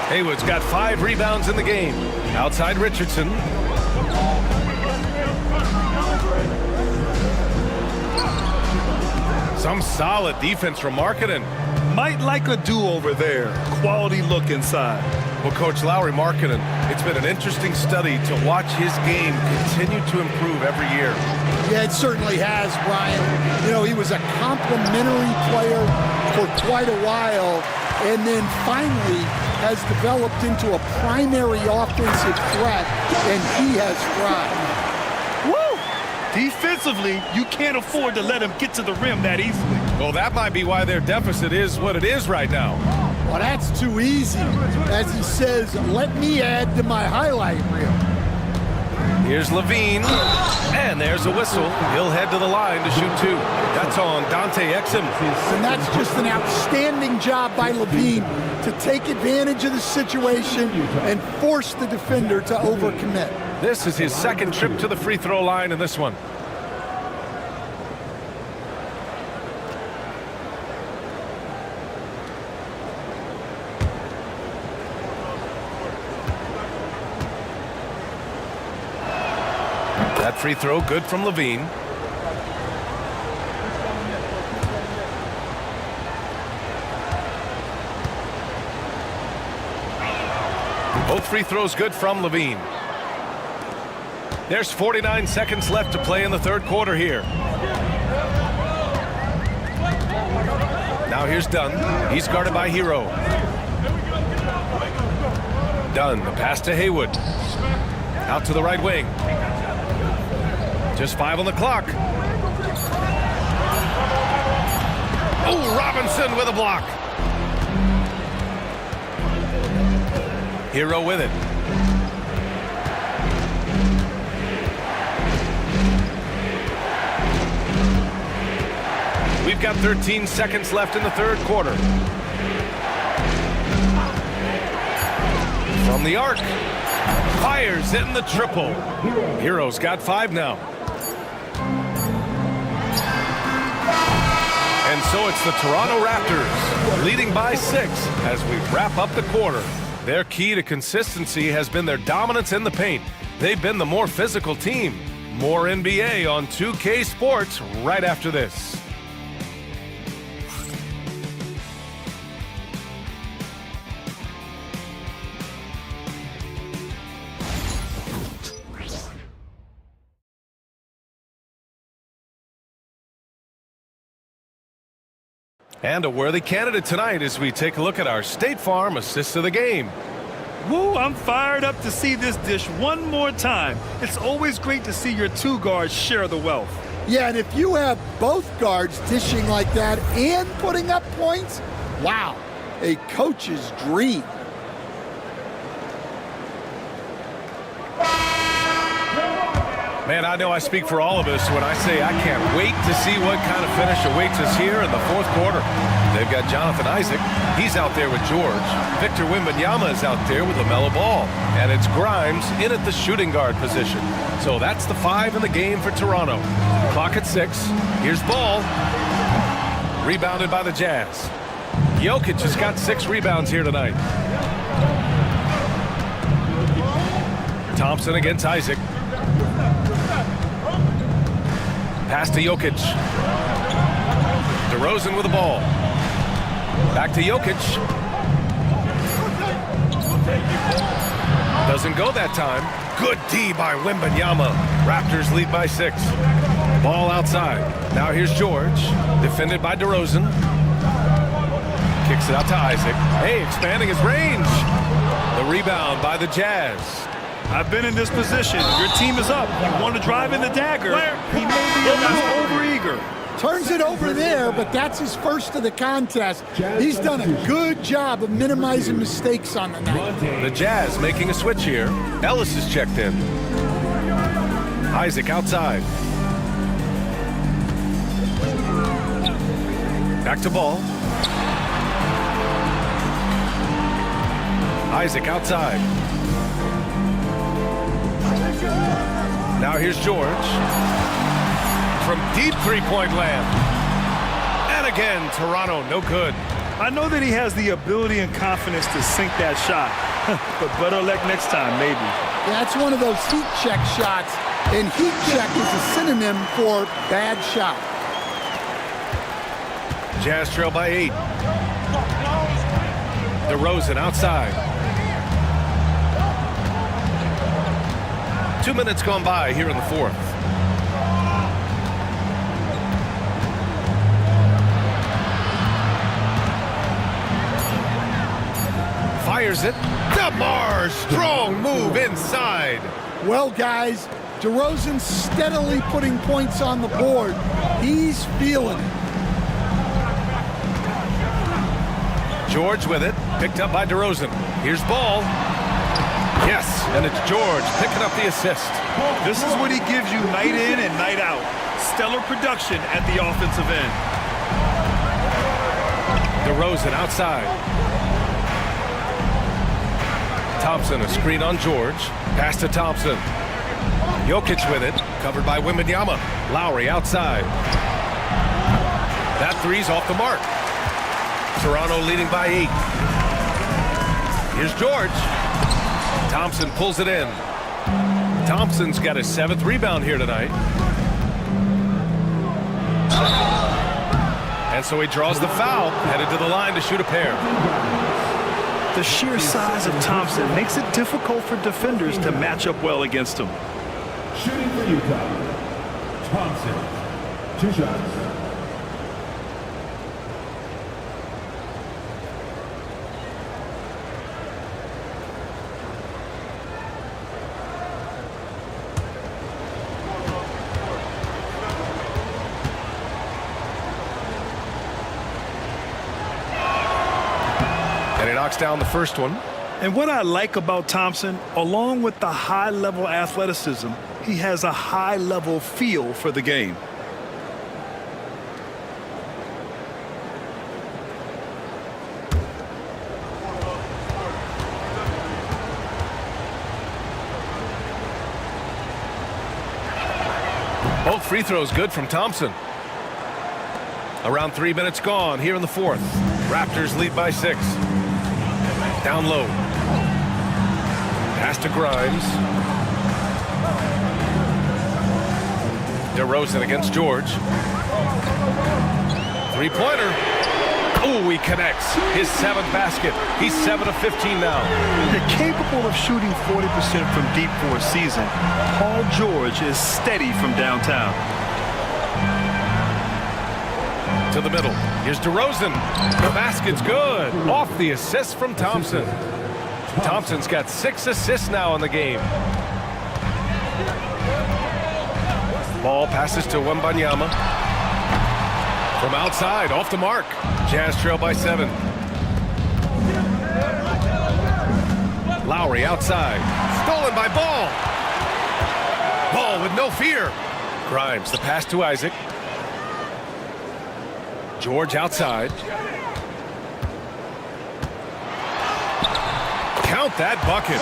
A: Haywood's got 5 rebounds in the game. Outside Richardson. Some solid defense from Markkanen.
B: Might like a do-over there. Quality look inside.
A: Well, Coach Lowry Markkanen, it's been an interesting study to watch his game continue to improve every year.
D: Yeah, it certainly has, Brian. You know, he was a complimentary player for quite a while, and then finally has developed into a primary offensive threat, and he has thrived.
B: Woo! Defensively, you can't afford to let him get to the rim that easily.
A: Well, that might be why their deficit is what it is right now.
D: Well, that's too easy. As he says, let me add to my highlight reel.
A: Here's Levine, and there's a whistle. He'll head to the line to shoot 2. That's on Dante Exum.
D: And that's just an outstanding job by Levine to take advantage of the situation and force the defender to overcommit.
A: This is his second trip to the free throw line in this one. That free throw good from Levine. Both free throws good from Levine. There's 49 seconds left to play in the third quarter here. Now here's Dunn. He's guarded by Hero. Dunn, the pass to Haywood. Out to the right wing. Just 5 on the clock. Oh, Robinson with a block. Hero with it. We've got 13 seconds left in the third quarter. From the arc. Fires in the triple. Heroes got 5 now. And so it's the Toronto Raptors leading by 6 as we wrap up the quarter. Their key to consistency has been their dominance in the paint. They've been the more physical team. More NBA on 2K Sports right after this. And a worthy candidate tonight as we take a look at our State Farm assist of the game.
B: Woo, I'm fired up to see this dish one more time. It's always great to see your 2 guards share the wealth.
D: Yeah, and if you have both guards dishing like that and putting up points, wow, a coach's dream.
A: Man, I know I speak for all of us when I say I can't wait to see what kind of finish awaits us here in the fourth quarter. They've got Jonathan Isaac. He's out there with George. Victor Wembanyama is out there with LaMelo Ball. And it's Grimes in at the shooting guard position. So that's the 5 in the game for Toronto. Clock at 6. Here's Ball. Rebounded by the Jazz. Jokic has got 6 rebounds here tonight. Thompson against Isaac. Pass to Jokic. DeRozan with the ball. Back to Jokic. Doesn't go that time. Good D by Wembanyama. Raptors lead by 6. Ball outside. Now here's George. Defended by DeRozan. Kicks it out to Isaac. Hey, expanding his range. The rebound by the Jazz.
B: I've been in this position. Your team is up. You want to drive in the dagger. He may be a little overeager.
D: Turns it over there, but that's his first of the contest. He's done a good job of minimizing mistakes on the night.
A: The Jazz making a switch here. Ellis is checked in. Isaac outside. Back to Ball. Isaac outside. Now here's George. From deep three-point land. And again, Toronto, no good.
B: I know that he has the ability and confidence to sink that shot. But better luck next time, maybe.
D: Yeah, that's one of those heat check shots. And heat check is a synonym for bad shot.
A: Jazz trail by 8. DeRozan outside. 2 minutes gone by here in the fourth. Fires it. DeMar, strong move inside.
D: Well, guys, DeRozan steadily putting points on the board. He's feeling it.
A: George with it. Picked up by DeRozan. Here's Ball. Yes, and it's George picking up the assist.
B: This is what he gives you night in and night out. Stellar production at the offensive end.
A: DeRozan outside. Thompson, a screen on George. Pass to Thompson. Jokic with it. Covered by Wembanyama. Lowry outside. That three's off the mark. Toronto leading by 8. Here's George. Thompson pulls it in. Thompson's got his 7th rebound here tonight. And so he draws the foul, headed to the line to shoot a pair.
B: The sheer size of Thompson makes it difficult for defenders to match up well against him.
C: Shooting for Utah, Thompson. 2 shots.
A: Knocks down the first one.
B: And what I like about Thompson, along with the high-level athleticism, he has a high-level feel for the game.
A: Both free throws good from Thompson. Around 3 minutes gone here in the fourth. Raptors lead by 6. Down low. Pass to Grimes. DeRozan against George. Three-pointer. Oh, he connects. His 7th basket. He's 7 of 15 now.
B: They're capable of shooting 40% from deep for a season. Paul George is steady from downtown.
A: To the middle. Here's DeRozan. The basket's good. Off the assist from Thompson. Thompson's got 6 assists now in the game. Ball passes to Wembanyama. From outside, off the mark. Jazz trail by 7. Lowry outside. Stolen by Ball. Ball with no fear. Grimes, the pass to Isaac. George outside. Count that bucket.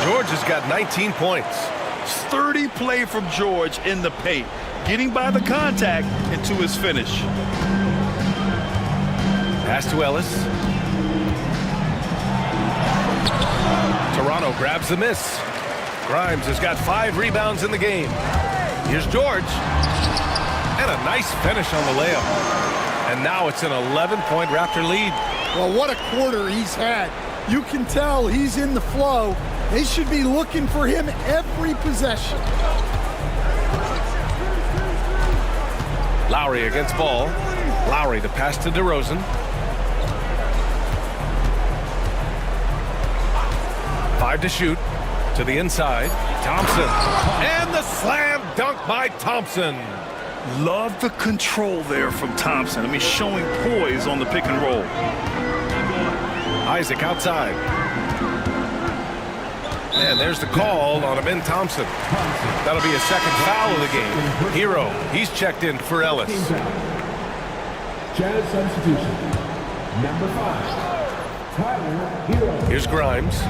A: George has got 19 points.
B: Sturdy play from George in the paint, getting by the contact into his finish.
A: Pass to Ellis. Toronto grabs the miss. Grimes has got 5 rebounds in the game. Here's George. And a nice finish on the layup. And now it's an 11-point Raptor lead.
D: Well, what a quarter he's had. You can tell he's in the flow. They should be looking for him every possession.
A: Lowry against Ball. Lowry the pass to DeRozan. 5 to shoot. To the inside. Thompson. And the slam dunk by Thompson.
B: Love the control there from Thompson. I mean, showing poise on the pick and roll.
A: Isaac outside. And there's the call on Ben Thompson. That'll be a second foul of the game. Hero, he's checked in for Ellis.
C: Jazz substitution. Number 5. Tyler Hero.
A: Here's Grimes.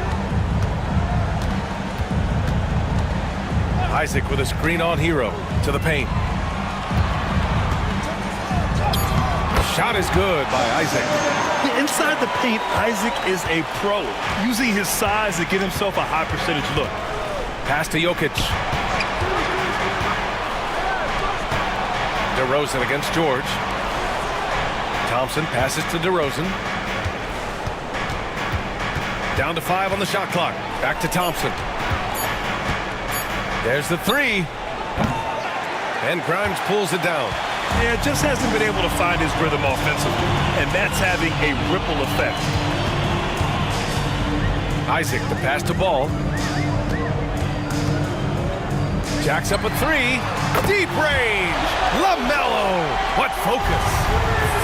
A: Isaac with a screen on Hero to the paint. Shot is good by Isaac.
B: Inside the paint, Isaac is a pro, using his size to get himself a high percentage look.
A: Pass to Jokic. DeRozan against George. Thompson passes to DeRozan. Down to 5 on the shot clock. Back to Thompson. There's the 3. And Grimes pulls it down.
B: Yeah, just hasn't been able to find his rhythm offensively, and that's having a ripple effect.
A: Isaac, the pass to Ball. Jacks up a 3. Deep range. LaMelo. What focus.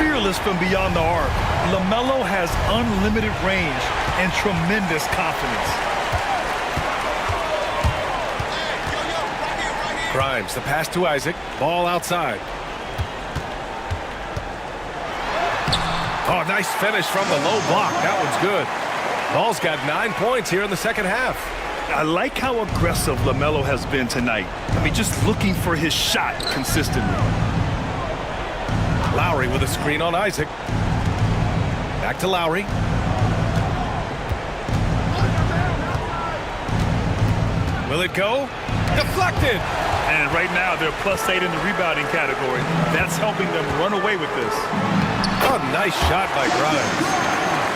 B: Fearless from beyond the arc, LaMelo has unlimited range and tremendous confidence.
A: Grimes, the pass to Isaac. Ball outside. Oh, nice finish from the low block. That one's good. Ball's got 9 points here in the second half.
B: I like how aggressive LaMelo has been tonight. I mean, just looking for his shot consistently.
A: Lowry with a screen on Isaac. Back to Lowry. Will it go? Deflected.
B: And right now, they're +8 in the rebounding category. That's helping them run away with this.
A: Oh, nice shot by Grimes.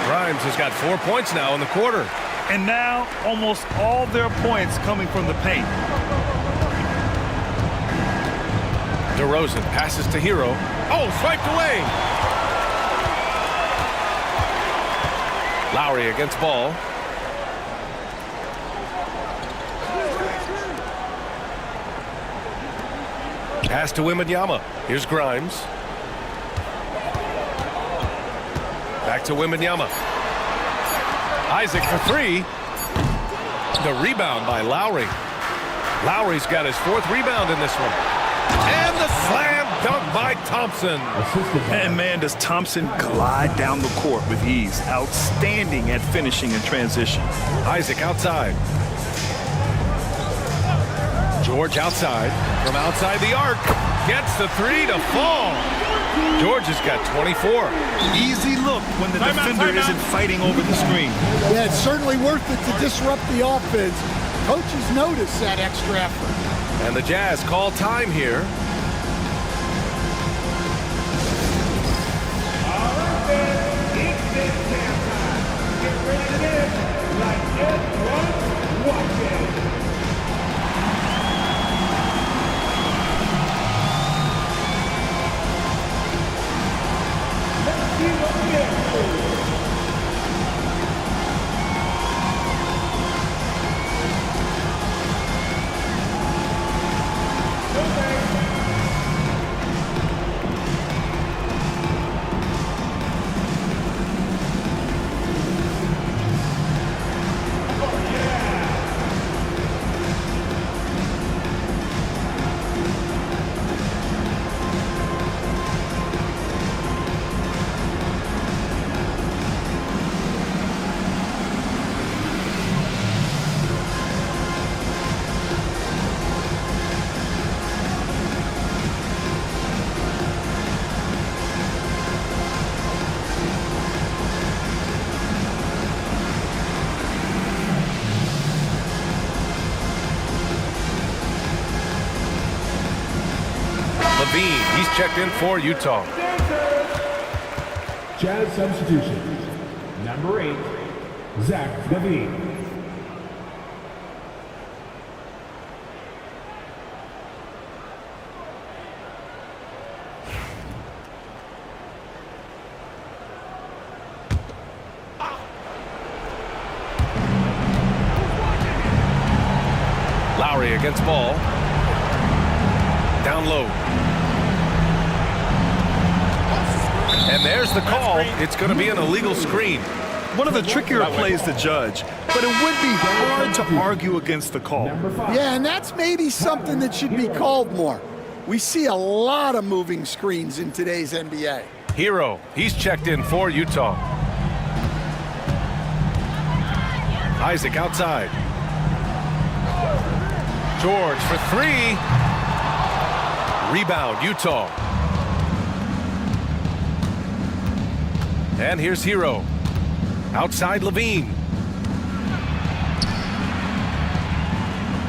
A: Grimes has got 4 points now in the quarter.
B: And now, almost all their points coming from the paint.
A: DeRozan passes to Hero. Oh, swiped away. Lowry against Ball. Pass to Wembanyama. Here's Grimes. Back to Wembanyama. Isaac for 3. The rebound by Lowry. Lowry's got his 4th rebound in this one. And the slam dunk by Thompson.
B: And man, does Thompson glide down the court with ease. Outstanding at finishing in transition.
A: Isaac outside. George outside. From outside the arc. Gets the three to fall. George has got 24.
B: Easy look when the defender isn't fighting over the screen.
D: Yeah, it's certainly worth it to disrupt the offense. Coaches notice that extra effort.
A: And the Jazz call time here.
C: All right, then. It's this damn time. Get ready to dance like everyone's watching. Let's see what we have.
A: Levine, he's checked in for Utah.
C: Jazz substitutions. Number 8, Zach Levine.
A: Lowry against ball. Down low. And there's the call. It's going to be an illegal screen.
B: One of the trickier plays to judge, but it would be hard to argue against the call.
D: Yeah, and that's maybe something that should be called more. We see a lot of moving screens in today's NBA.
A: Hero, he's checked in for Utah. Isaac outside. George for three. Rebound, Utah. And here's Hero. Outside Levine.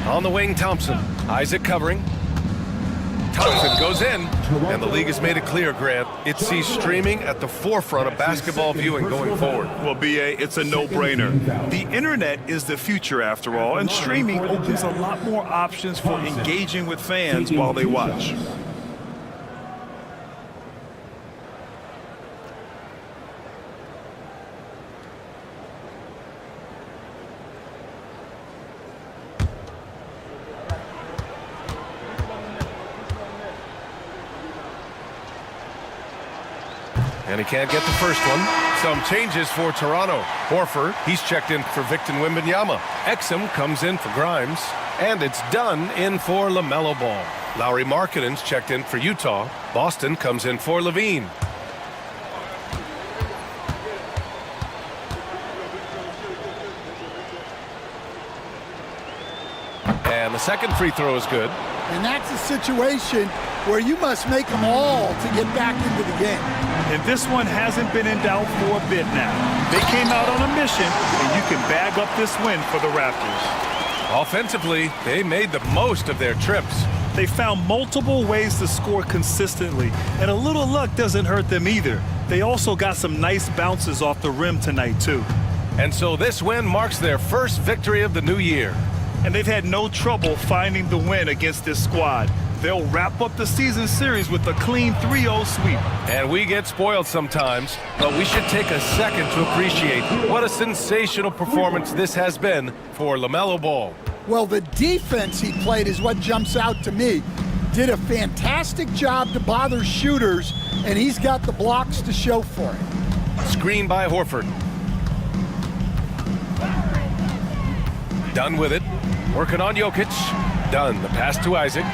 A: On the wing, Thompson. Isaac covering. Thompson goes in, and the league has made it clear, Grant. It sees streaming at the forefront of basketball viewing going forward.
B: Well, B.A., it's a no-brainer. The internet is the future, after all, and streaming opens a lot more options for engaging with fans while they watch.
A: And he can't get the first one. Some changes for Toronto. Horford, he's checked in for Victor Wembanyama. Exum comes in for Grimes. And it's done in for LaMelo Ball. Lauri Markkanen's checked in for Utah. Boston comes in for Levine. And the second free throw is good.
D: And that's a situation where you must make them all to get back into the game.
B: And this one hasn't been in doubt for a bit now. They came out on a mission, and you can bag up this win for the Raptors.
A: Offensively, they made the most of their trips.
B: They found multiple ways to score consistently, and a little luck doesn't hurt them either. They also got some nice bounces off the rim tonight, too.
A: And so this win marks their first victory of the new year.
B: And they've had no trouble finding the win against this squad. They'll wrap up the season series with a clean 3-0 sweep.
A: And we get spoiled sometimes, but we should take a second to appreciate what a sensational performance this has been for LaMelo Ball.
D: Well, the defense he played is what jumps out to me. Did a fantastic job to bother shooters, and he's got the blocks to show for it.
A: Screen by Horford. Done with it. Working on Jokic. Done. The pass to Isaac.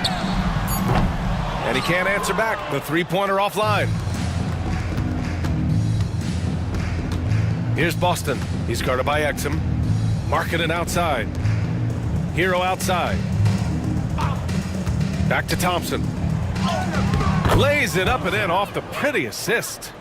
A: And he can't answer back. The three-pointer offline. Here's Boston. He's guarded by Exum. Markkanen outside. Hero outside. Back to Thompson. Lays it up and in off the pretty assist.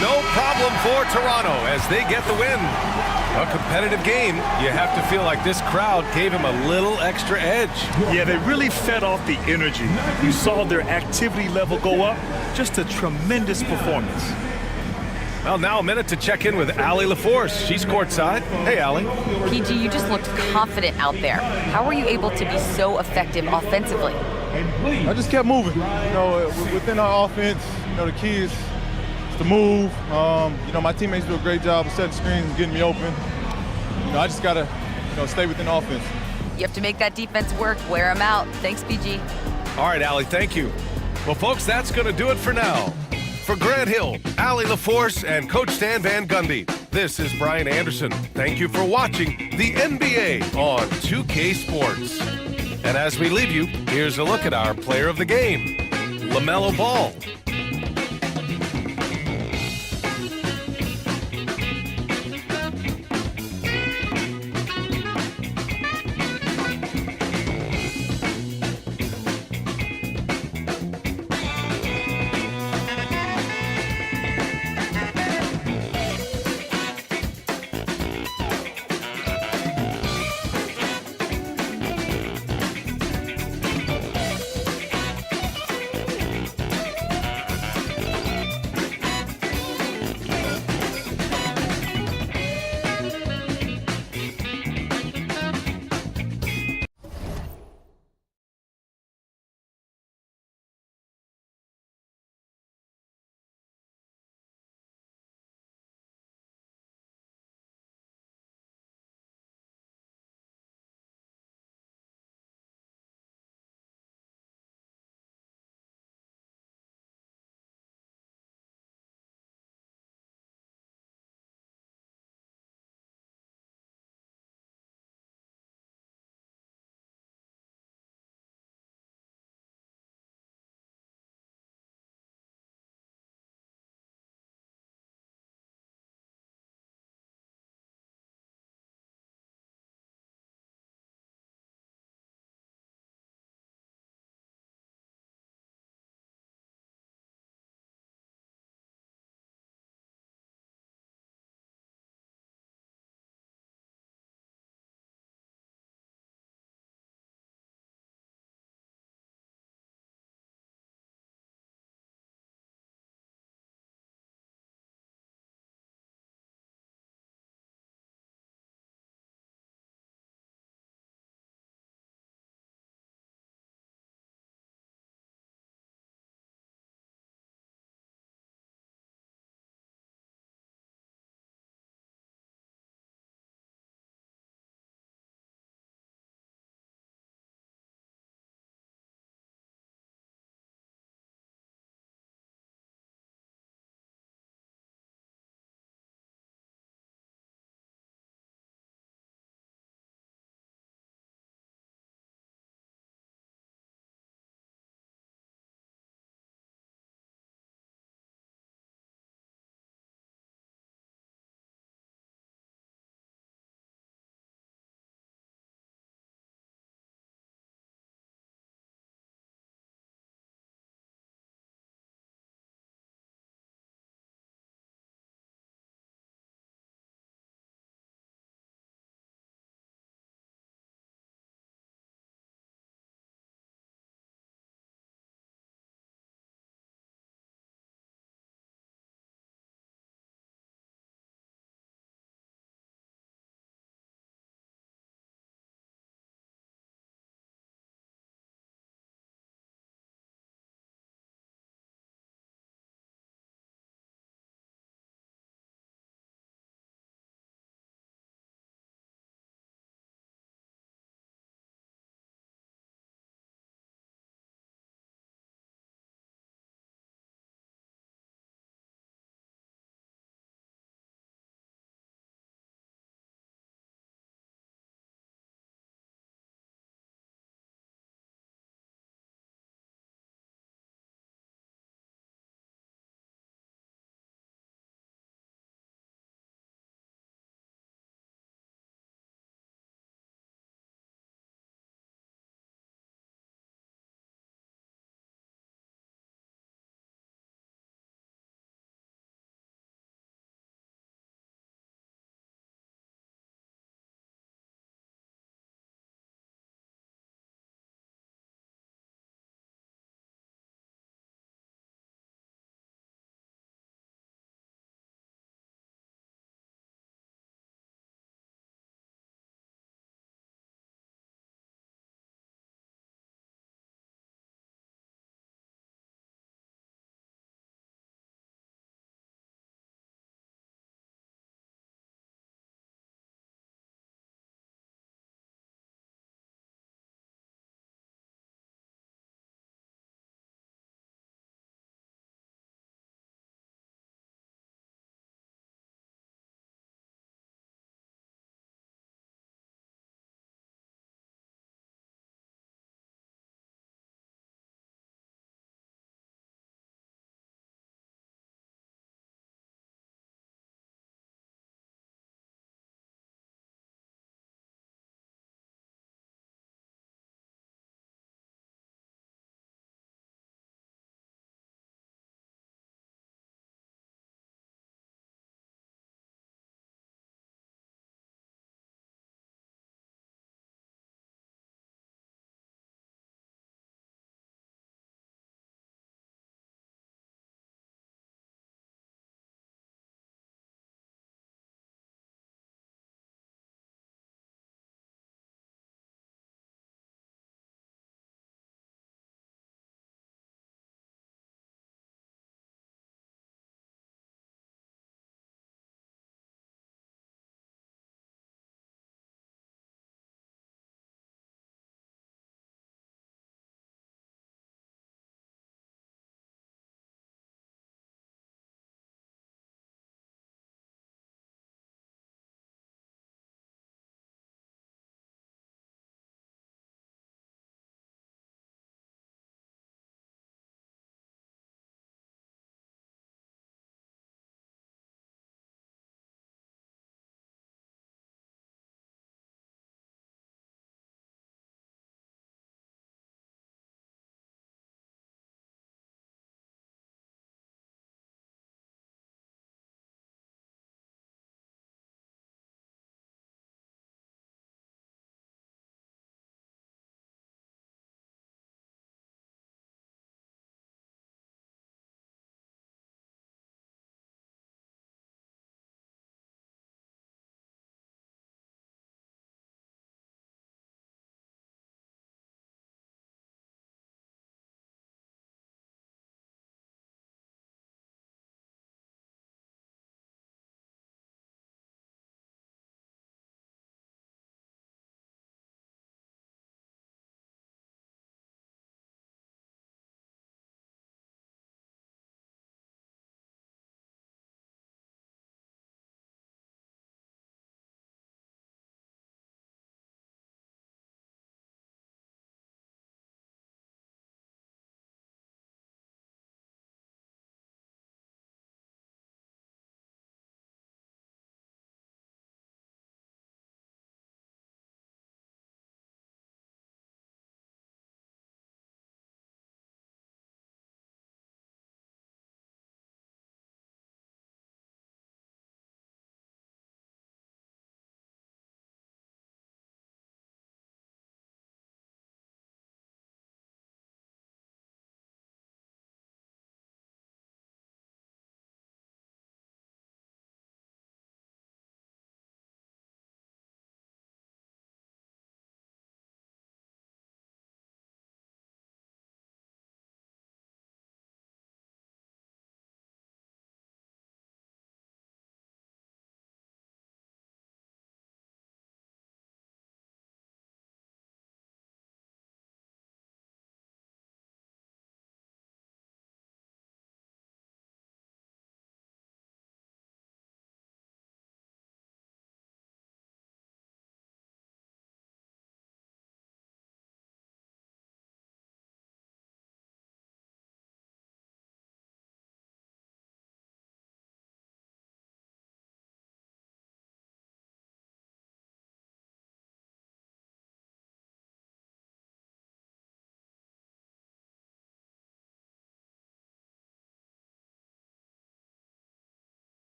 A: No problem for Toronto as they get the win. A competitive game. You have to feel like this crowd gave him a little extra edge.
B: Yeah, they really fed off the energy. You saw their activity level go up. Just a tremendous performance.
A: Well, now a minute to check in with Allie LaForce. She's courtside. Hey, Allie.
E: PG, you just looked confident out there. How were you able to be so effective offensively?
I: I just kept moving. Within our offense, the key is to move. My teammates do a great job of setting screens and getting me open. I just gotta, stay within offense.
E: You have to make that defense work. Wear them out. Thanks, PG.
A: All right, Allie, thank you. Well, folks, that's going to do it for now. For Grant Hill, Allie LaForce, and Coach Stan Van Gundy, this is Brian Anderson. Thank you for watching the NBA on 2K Sports. And as we leave you, here's a look at our player of the game, LaMelo Ball.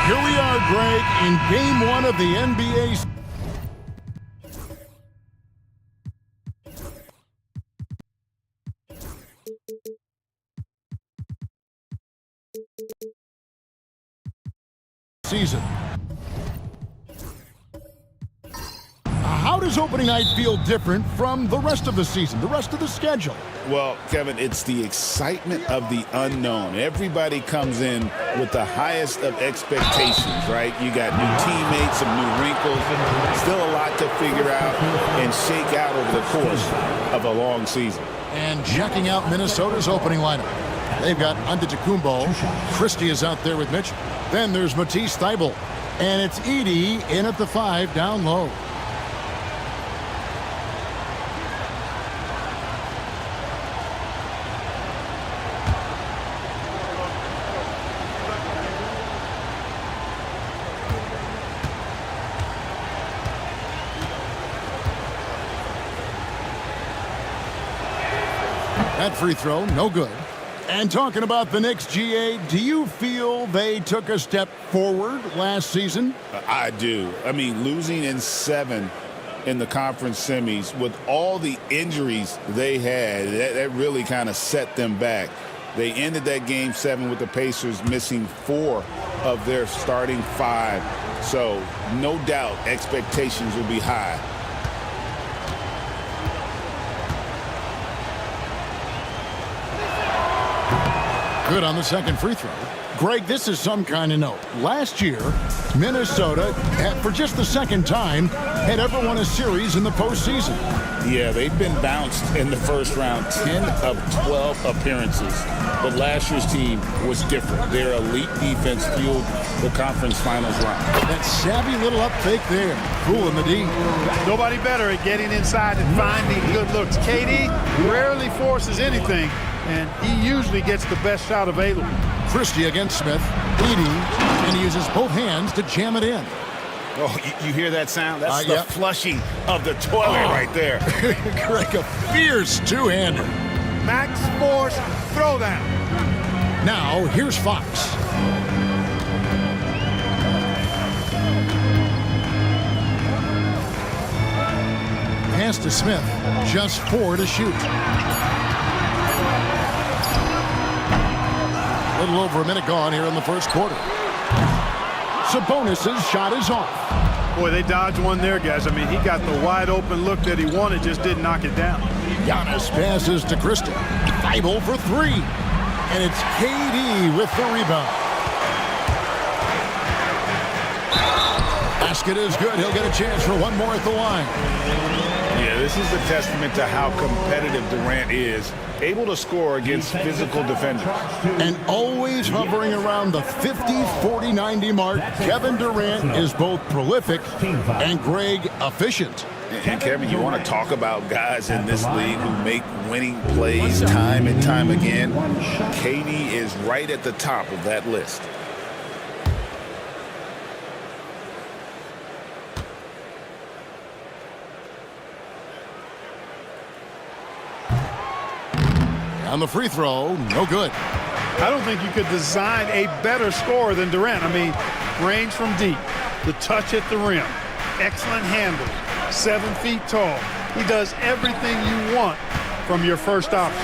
J: Here we are, Greg, in Game 1 of the NBA season. How does opening night feel different from the rest of the season, the rest of the schedule?
K: Well, Kevin, it's the excitement of the unknown. Everybody comes in with the highest of expectations, right? You got new teammates, some new wrinkles, still a lot to figure out and shake out over the course of a long season.
J: And checking out Minnesota's opening lineup. They've got Antetokounmpo. Christie is out there with Mitch. Then there's Matisse Thybulle. And it's Edey in at the 5 down low. That free throw, no good. And talking about the Knicks, GA, do you feel they took a step forward last season?
K: I do. I mean, losing in 7 in the conference semis with all the injuries they had, that really kind of set them back. They ended that game 7 with the Pacers missing 4 of their starting 5. So no doubt expectations will be high.
J: Good on the second free throw. Greg, this is some kind of note. Last year, Minnesota, for just the second time, had ever won a series in the postseason.
K: Yeah, they've been bounced in the first round, 10 of 12 appearances. But last year's team was different. Their elite defense fueled the conference finals run.
J: That savvy little up fake there, fooling the D.
L: Nobody better at getting inside and finding good looks. KD rarely forces anything, and he usually gets the best shot available.
J: Christie against Smith, Edey, and he uses both hands to jam it in.
K: Oh, you hear that sound? That's the
J: yep.
K: flushing of the toilet right there.
J: Greg, a fierce two-hander.
L: Max Force throwdown.
J: Now, here's Fox. Pass to Smith, just 4 to shoot. A little over a minute gone here in the first quarter. Sabonis' shot is off.
L: Boy, they dodged one there, guys. I mean, he got the wide open look that he wanted, just didn't knock it down.
J: Giannis passes to Christie. Thibault for 3. And it's KD with the rebound. Basket is good. He'll get a chance for one more at the line.
K: Yeah, this is a testament to how competitive Durant is. Able to score against physical defenders.
J: And always hovering around the 50, 40, 90 mark, Kevin Durant is both prolific and Greg efficient.
K: And Kevin, you want to talk about guys in this league who make winning plays time and time again? KD is right at the top of that list.
J: On the free throw, no good.
L: I don't think you could design a better scorer than Durant. I mean, range from deep, the touch at the rim, excellent handle, 7 feet tall. He does everything you want from your first option.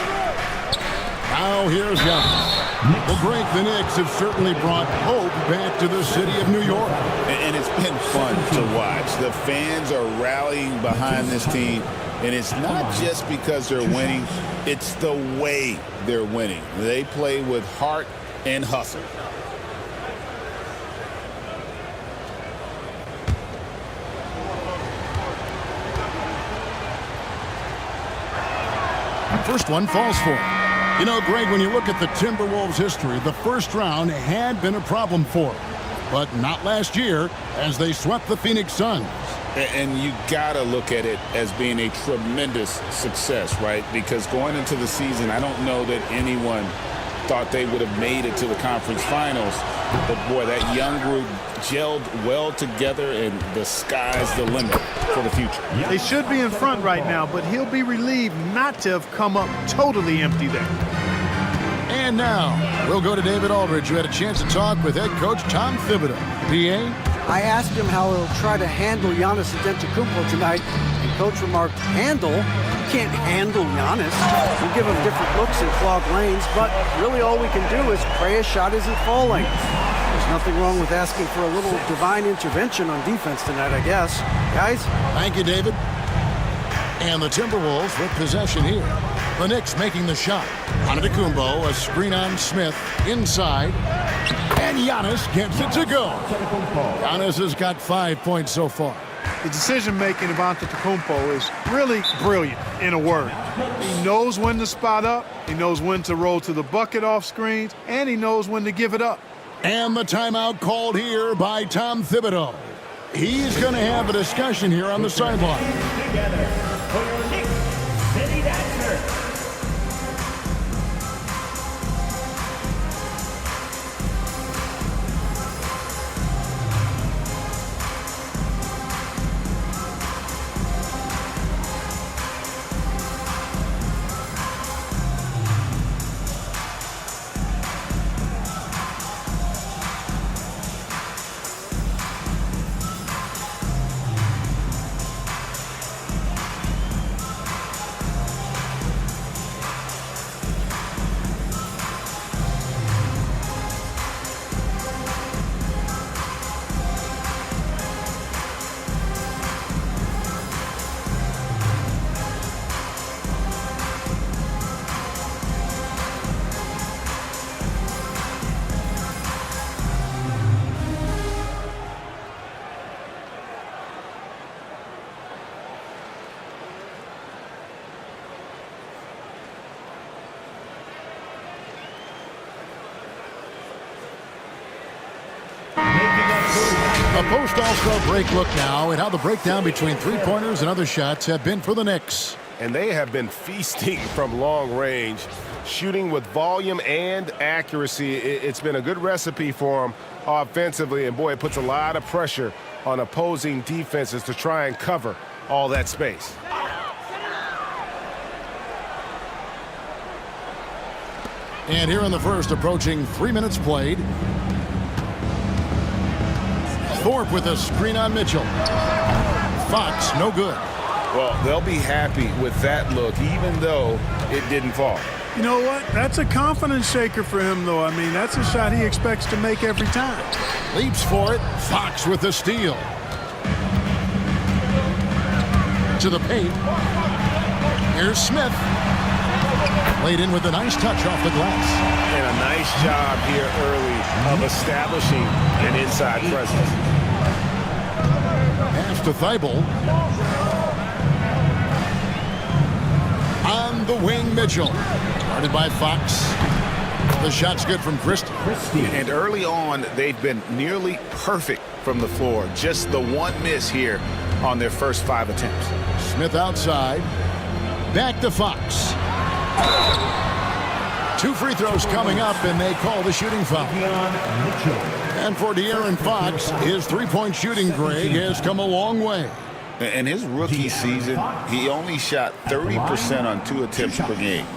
J: Now here's Giannis. Well, Greg, the Knicks have certainly brought hope back to the city of New York.
K: And it's been fun to watch. The fans are rallying behind this team. And it's not just because they're winning, it's the way they're winning. They play with heart and hustle.
J: First one falls for him. You know, Greg, when you look at the Timberwolves' history, the first round had been a problem for them. But not last year, as they swept the Phoenix Suns.
K: And you got to look at it as being a tremendous success, right? Because going into the season, I don't know that anyone thought they would have made it to the conference finals. But, boy, that young group gelled well together, and the sky's the limit for the future.
L: They should be in front right now, but he'll be relieved not to have come up totally empty there.
J: And now, we'll go to David Aldridge, who had a chance to talk with head coach Tom Thibodeau. PA?
M: I asked him how he'll try to handle Giannis Antetokounmpo tonight, and Coach remarked, handle? You can't handle Giannis. We give him different looks and clog lanes, but really all we can do is pray a shot isn't falling. There's nothing wrong with asking for a little divine intervention on defense tonight, I guess. Guys?
J: Thank you, David. And the Timberwolves with possession here. The Knicks making the shot. Antetokounmpo, a screen on Smith, inside. And Giannis gets it to go. Giannis has got 5 points so far.
L: The decision-making of Antetokounmpo is really brilliant, in a word. He knows when to spot up, he knows when to roll to the bucket off screens, and he knows when to give it up.
J: And the timeout called here by Tom Thibodeau. He's going to have a discussion here on the sideline.
C: Together for your Knicks City Dancer.
J: A post-All-Star break look now at how the breakdown between three-pointers and other shots have been for the Knicks.
A: And they have been feasting from long range, shooting with volume and accuracy. It's been a good recipe for them offensively, and boy, it puts a lot of pressure on opposing defenses to try and cover all that space.
J: And here in the first, approaching 3 minutes played. Thorpe with a screen on Mitchell. Fox, no good.
K: Well, they'll be happy with that look, even though it didn't fall.
L: You know what? That's a confidence shaker for him, though. I mean, that's a shot he expects to make every time.
J: Leaps for it. Fox with the steal. To the paint. Here's Smith. Laid in with a nice touch off the glass.
A: And a nice job here early of establishing an inside presence.
J: Pass to Thibault. On the wing, Mitchell. Guarded by Fox. The shot's good from Christie.
K: And early on, they've been nearly perfect from the floor. Just the one miss here on their first 5 attempts.
J: Smith outside. Back to Fox. 2 free throws coming up, and they call the shooting foul. And for De'Aaron Fox, his three-point shooting, Greg, has come a long way.
K: In his rookie season, he only shot 30% on 2 attempts per game.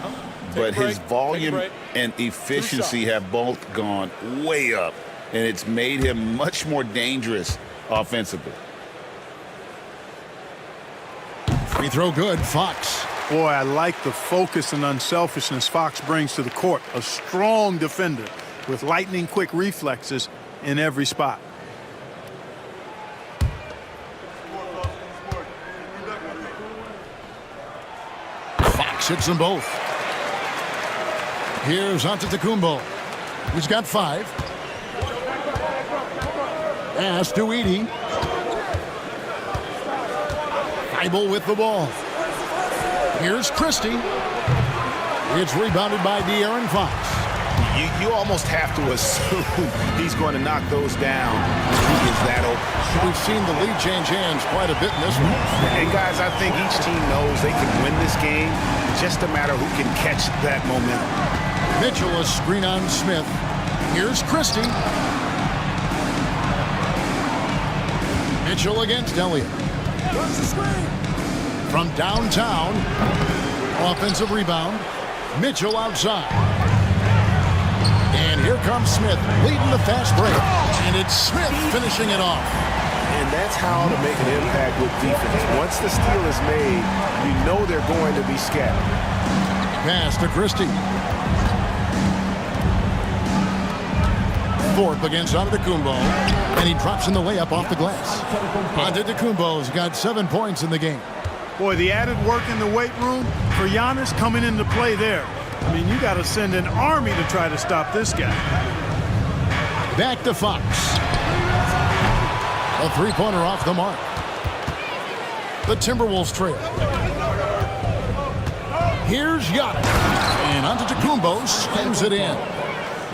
K: But his volume and efficiency have both gone way up, and it's made him much more dangerous offensively.
J: Free throw good, Fox.
L: Boy, I like the focus and unselfishness Fox brings to the court. A strong defender with lightning-quick reflexes in every spot.
J: Fox hits them both. Here's Antetokounmpo. He's got 5. Pass to Edey. Thibault with the ball. Here's Christie. It's rebounded by De'Aaron Fox.
K: You almost have to assume he's going to knock those down when he is that open.
J: We've seen the lead change hands quite a bit in this one.
K: And guys, I think each team knows they can win this game. Just a matter who can catch that momentum.
J: Mitchell, a screen on Smith. Here's Christie. Mitchell against Elliott. From downtown, offensive rebound. Mitchell outside. And here comes Smith, leading the fast break. And it's Smith finishing it off.
A: And that's how to make an impact with defense. Once the steal is made, you know they're going to be scattered.
J: Pass to Christie. Thorpe against Antetokounmpo, and he drops in the layup off the glass. Antetokounmpo's got 7 points in the game.
L: Boy, the added work in the weight room for Giannis coming into play there. I mean, you got to send an army to try to stop this guy.
J: Back to Fox. A three-pointer off the mark. The Timberwolves trail. Here's Giannis. And Antetokounmpo slams it in.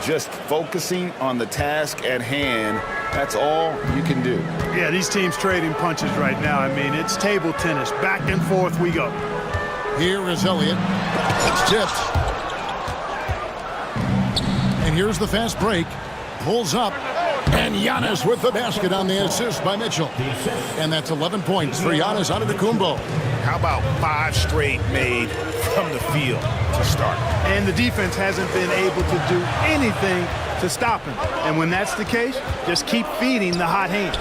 K: Just focusing on the task at hand, that's all you can do.
L: Yeah, these teams trading punches right now. I mean, it's table tennis. Back and forth we go.
J: Here is Elliott. It's tipped. And here's the fast break. Pulls up. And Giannis with the basket on the assist by Mitchell. And that's 11 points for Giannis Antetokounmpo.
K: How about 5 straight made from the field to start?
L: And the defense hasn't been able to do anything to stop him. And when that's the case, just keep feeding the hot hand.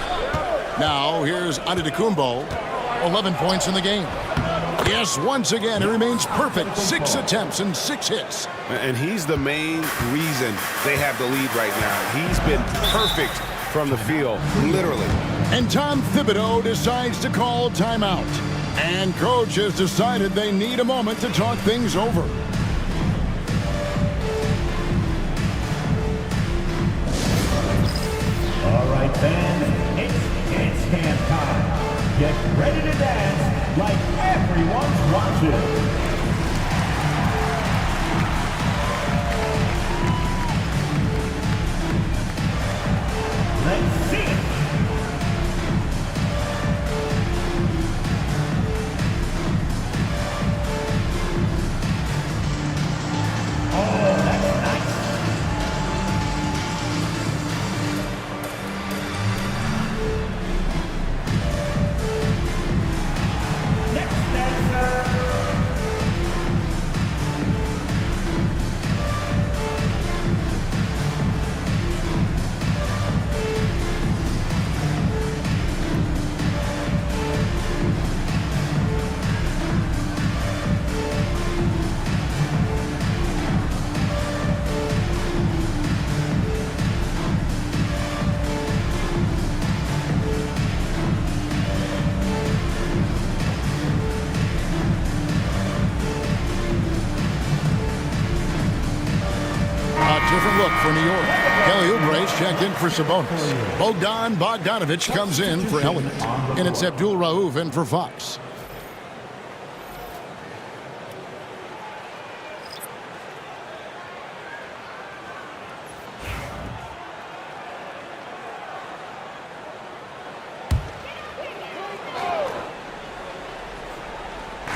J: Now here's Antetokounmpo. 11 points in the game. Yes, once again, he remains perfect. 6 attempts and 6 hits.
A: And he's the main reason they have the lead right now. He's been perfect from the field, literally.
J: And Tom Thibodeau decides to call timeout. And coach has decided they need a moment to talk things over.
C: All right, fans, it's dance camp time. Get ready to dance like everyone's watching. Let's see it.
J: for New York. Kelly Oubre's checked in for Sabonis. Bogdan Bogdanovic comes in for Elliott. And it's Abdul Rauf in for Fox.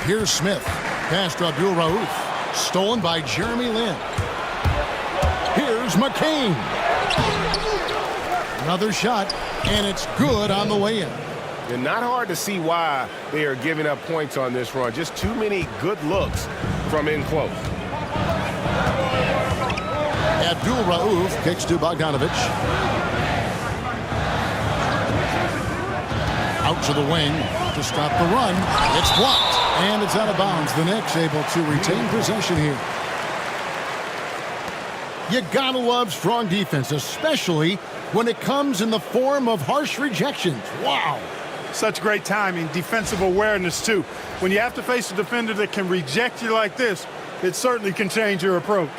J: Here's Smith. Pass to Abdul Rauf. Stolen by Jeremy Lin. Here's McCain. Another shot, and it's good on the way in.
A: And not hard to see why they are giving up points on this run. Just too many good looks from in close.
J: Abdul Rauf kicks to Bogdanovic. Out to the wing to stop the run. It's blocked, and it's out of bounds. The Knicks able to retain possession here. You gotta love strong defense, especially when it comes in the form of harsh rejections. Wow.
L: Such great timing, defensive awareness, too. When you have to face a defender that can reject you like this, it certainly can change your approach.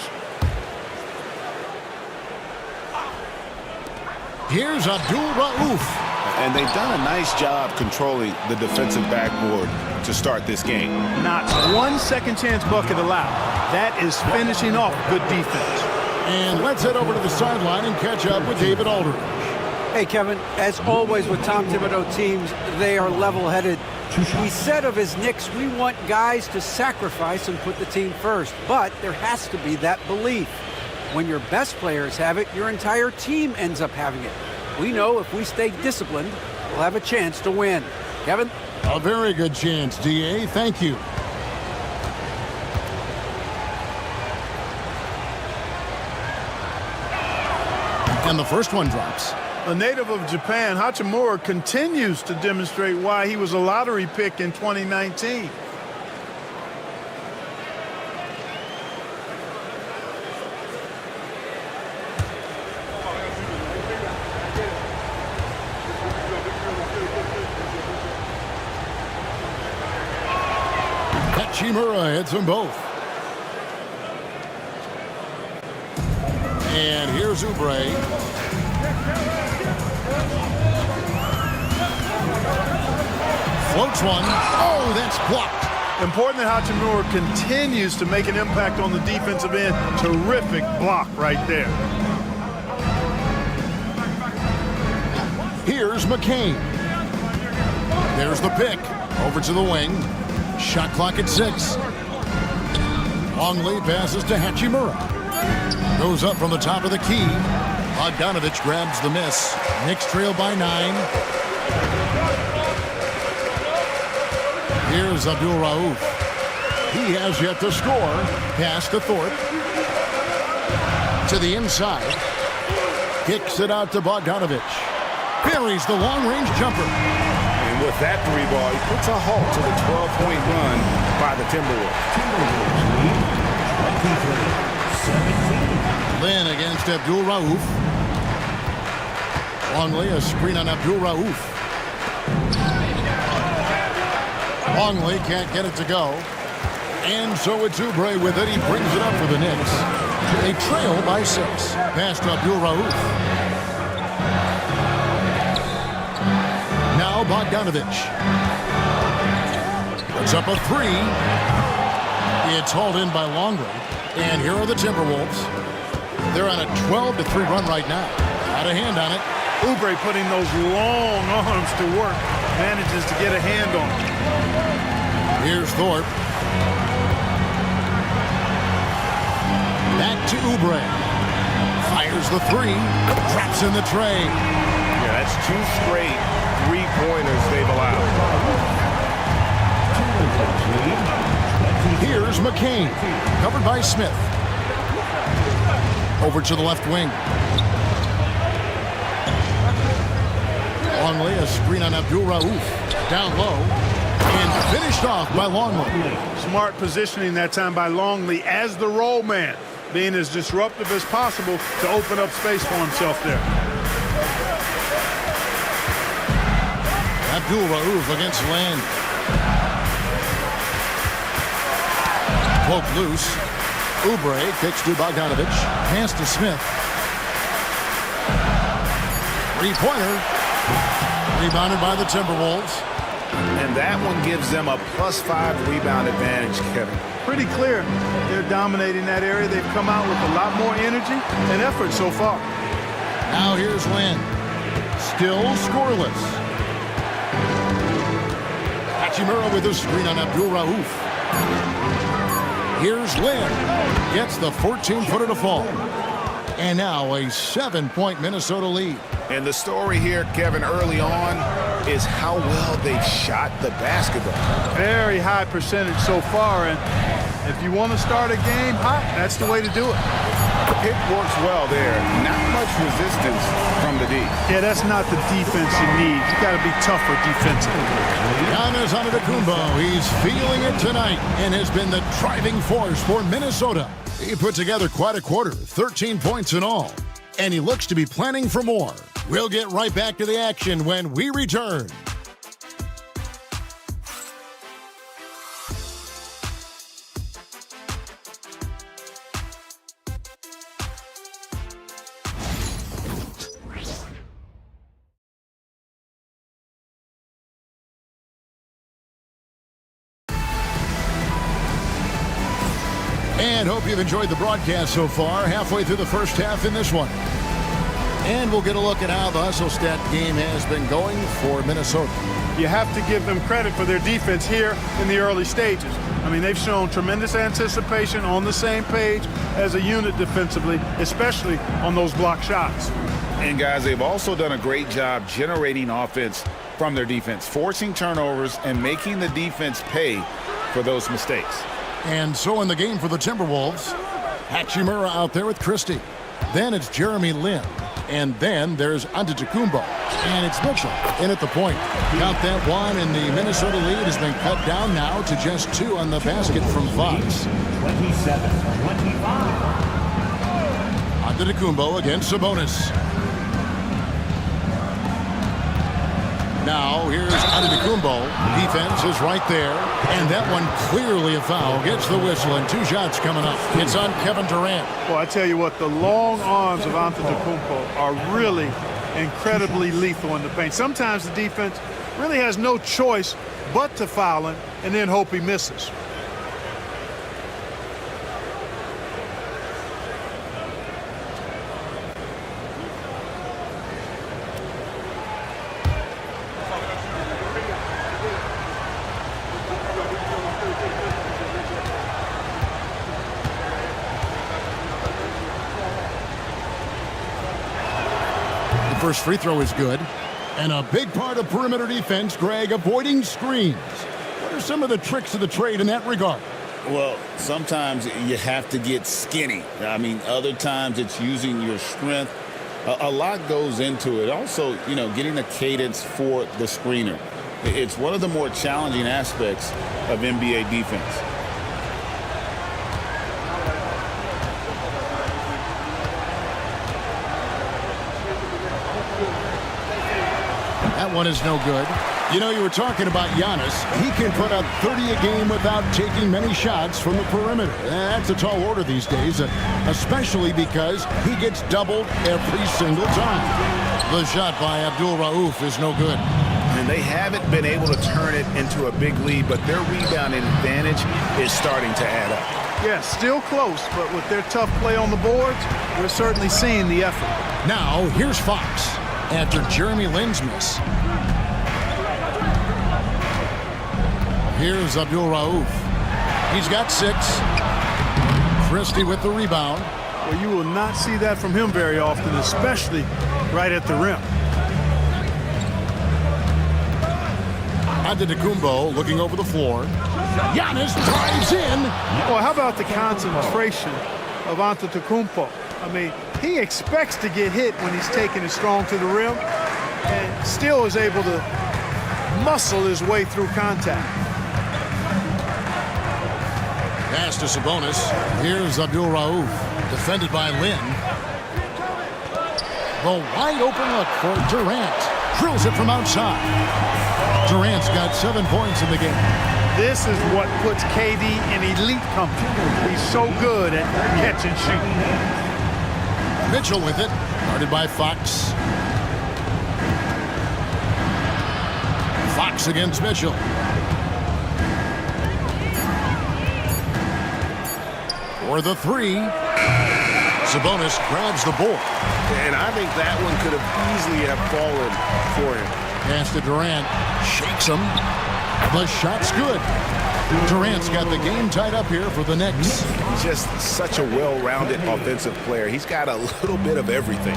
J: Here's Abdul Rauf.
K: And they've done a nice job controlling the defensive backboard to start this game.
L: Not one second chance bucket allowed. That is finishing off good defense.
J: And let's head over to the sideline and catch up with David Aldridge.
M: Hey, Kevin, as always with Tom Thibodeau teams, they are level-headed. He said of his Knicks, we want guys to sacrifice and put the team first. But there has to be that belief. When your best players have it, your entire team ends up having it. We know if we stay disciplined, we'll have a chance to win. Kevin?
J: A very good chance, D.A. Thank you. And the first one drops.
L: A native of Japan, Hachimura continues to demonstrate why he was a lottery pick in 2019.
J: Hachimura hits them both. And here's Oubre. Floats one. Oh, that's blocked.
L: Important that Hachimura continues to make an impact on the defensive end. Terrific block right there.
J: Here's McCain. There's the pick. Over to the wing. Shot clock at 6. Longley passes to Hachimura. Goes up from the top of the key. Bogdanovic grabs the miss. Knicks trail by 9. Here's Abdul Rauf. He has yet to score. Pass to Thorpe. To the inside. Kicks it out to Bogdanovic. Buries the long-range jumper.
K: And with that 3-ball, he puts a halt to the 12-point run by the Timberwolves.
J: Lin against Abdul Rauf. Longley, a screen on Abdul Rauf. Longley can't get it to go. And so it's Oubre with it. He brings it up for the Knicks. They trail by 6. Pass to Abdul Rauf. Now Bogdanovic. Puts up a 3. It's hauled in by Longley. And here are the Timberwolves. They're on a 12-3 run right now. Got a hand on it.
L: Oubre putting those long arms to work. Manages to get a hand on it.
J: Here's Thorpe. Back to Oubre. Fires the 3. Traps in the tray.
A: Yeah, that's 2 straight 3-pointers they've allowed.
J: Here's McCain. Covered by Smith. Over to the left wing. Longley, a screen on Abdul Rauf. Down low. And finished off by Longley.
L: Smart positioning that time by Longley as the roll man. Being as disruptive as possible to open up space for himself there.
J: Abdul Rauf against Land. Poke loose. Oubre kicks to Bogdanovic. Pass to Smith. Three-pointer. Rebounded by the Timberwolves.
K: And that one gives them a +5 rebound advantage, Kevin.
L: Pretty clear. They're dominating that area. They've come out with a lot more energy and effort so far.
J: Now here's Lin. Still scoreless. Hachimura with a screen on Abdul Rauf. Here's Lin. Gets the 14-footer to fall. And now a 7-point Minnesota lead.
K: And the story here, Kevin, early on is how well they've shot the basketball.
L: Very high percentage so far, and if you want to start a game hot, that's the way to do it.
K: Pick works well there. Not much resistance from the D.
L: Yeah, that's not the defense you need. You got to be tougher defensively.
J: Giannis Antetokounmpo, he's feeling it tonight and has been the driving force for Minnesota. He put together quite a quarter, 13 points in all, and he looks to be planning for more. We'll get right back to the action when we return. And hope you've enjoyed the broadcast so far. Halfway through the first half in this one. And we'll get a look at how the hustle stat game has been going for Minnesota.
L: You have to give them credit for their defense here in the early stages. I mean, they've shown tremendous anticipation, on the same page as a unit defensively, especially on those block shots.
K: And guys, they've also done a great job generating offense from their defense, forcing turnovers and making the defense pay for those mistakes.
J: And so in the game for the Timberwolves, Hachimura out there with Christie. Then it's Jeremy Lin. And then there's Antetokounmpo. And it's Mitchell in at the point. Count that one, and the Minnesota lead has been cut down now to just 2 on the basket from Fox. 27-25. Antetokounmpo against Sabonis. Now here's Antetokounmpo. Defense is right there. And that one clearly a foul. Gets the whistle, and 2 shots coming up. It's on Kevin Durant.
L: Well, I tell you what, the long arms of Antetokounmpo are really incredibly lethal in the paint. Sometimes the defense really has no choice but to foul him and then hope he misses.
J: First free throw is good. And a big part of perimeter defense, Greg, avoiding screens. What are some of the tricks of the trade in that regard?
K: Well, sometimes you have to get skinny. I mean, other times it's using your strength. A lot goes into it. Also, you know, getting a cadence for the screener. It's one of the more challenging aspects of NBA defense.
J: That one is no good. You know, you were talking about Giannis. He can put up 30 a game without taking many shots from the perimeter. That's a tall order these days, especially because he gets doubled every single time. The shot by Abdul Rauf is no good.
K: And they haven't been able to turn it into a big lead, but their rebounding advantage is starting to add up.
L: Yeah, still close, but with their tough play on the boards, we're certainly seeing the effort.
J: Now, here's Fox after Jeremy Lin's miss. Here's Abdul Rauf. He's got 6. Christie with the rebound.
L: Well, you will not see that from him very often, especially right at the rim.
J: Antetokounmpo looking over the floor. Giannis drives in.
L: Well, how about the concentration of Antetokounmpo? I mean, he expects to get hit when he's taking it strong to the rim and still is able to muscle his way through contact.
J: Pass to Sabonis. Here's Abdul Rauf, defended by Lin. The wide open look for Durant. Drills it from outside. Durant's got 7 points in the game.
L: This is what puts KD in elite company. He's so good at catch and shoot.
J: Mitchell with it, guarded by Fox. Fox against Mitchell. For the three. Sabonis grabs the board.
N: And I think that one could have easily have fallen for him.
J: Pass to Durant. Shakes him. The shot's good. Durant's got the game tied up here for the Knicks.
N: Just such a well-rounded offensive player. He's got a little bit of everything.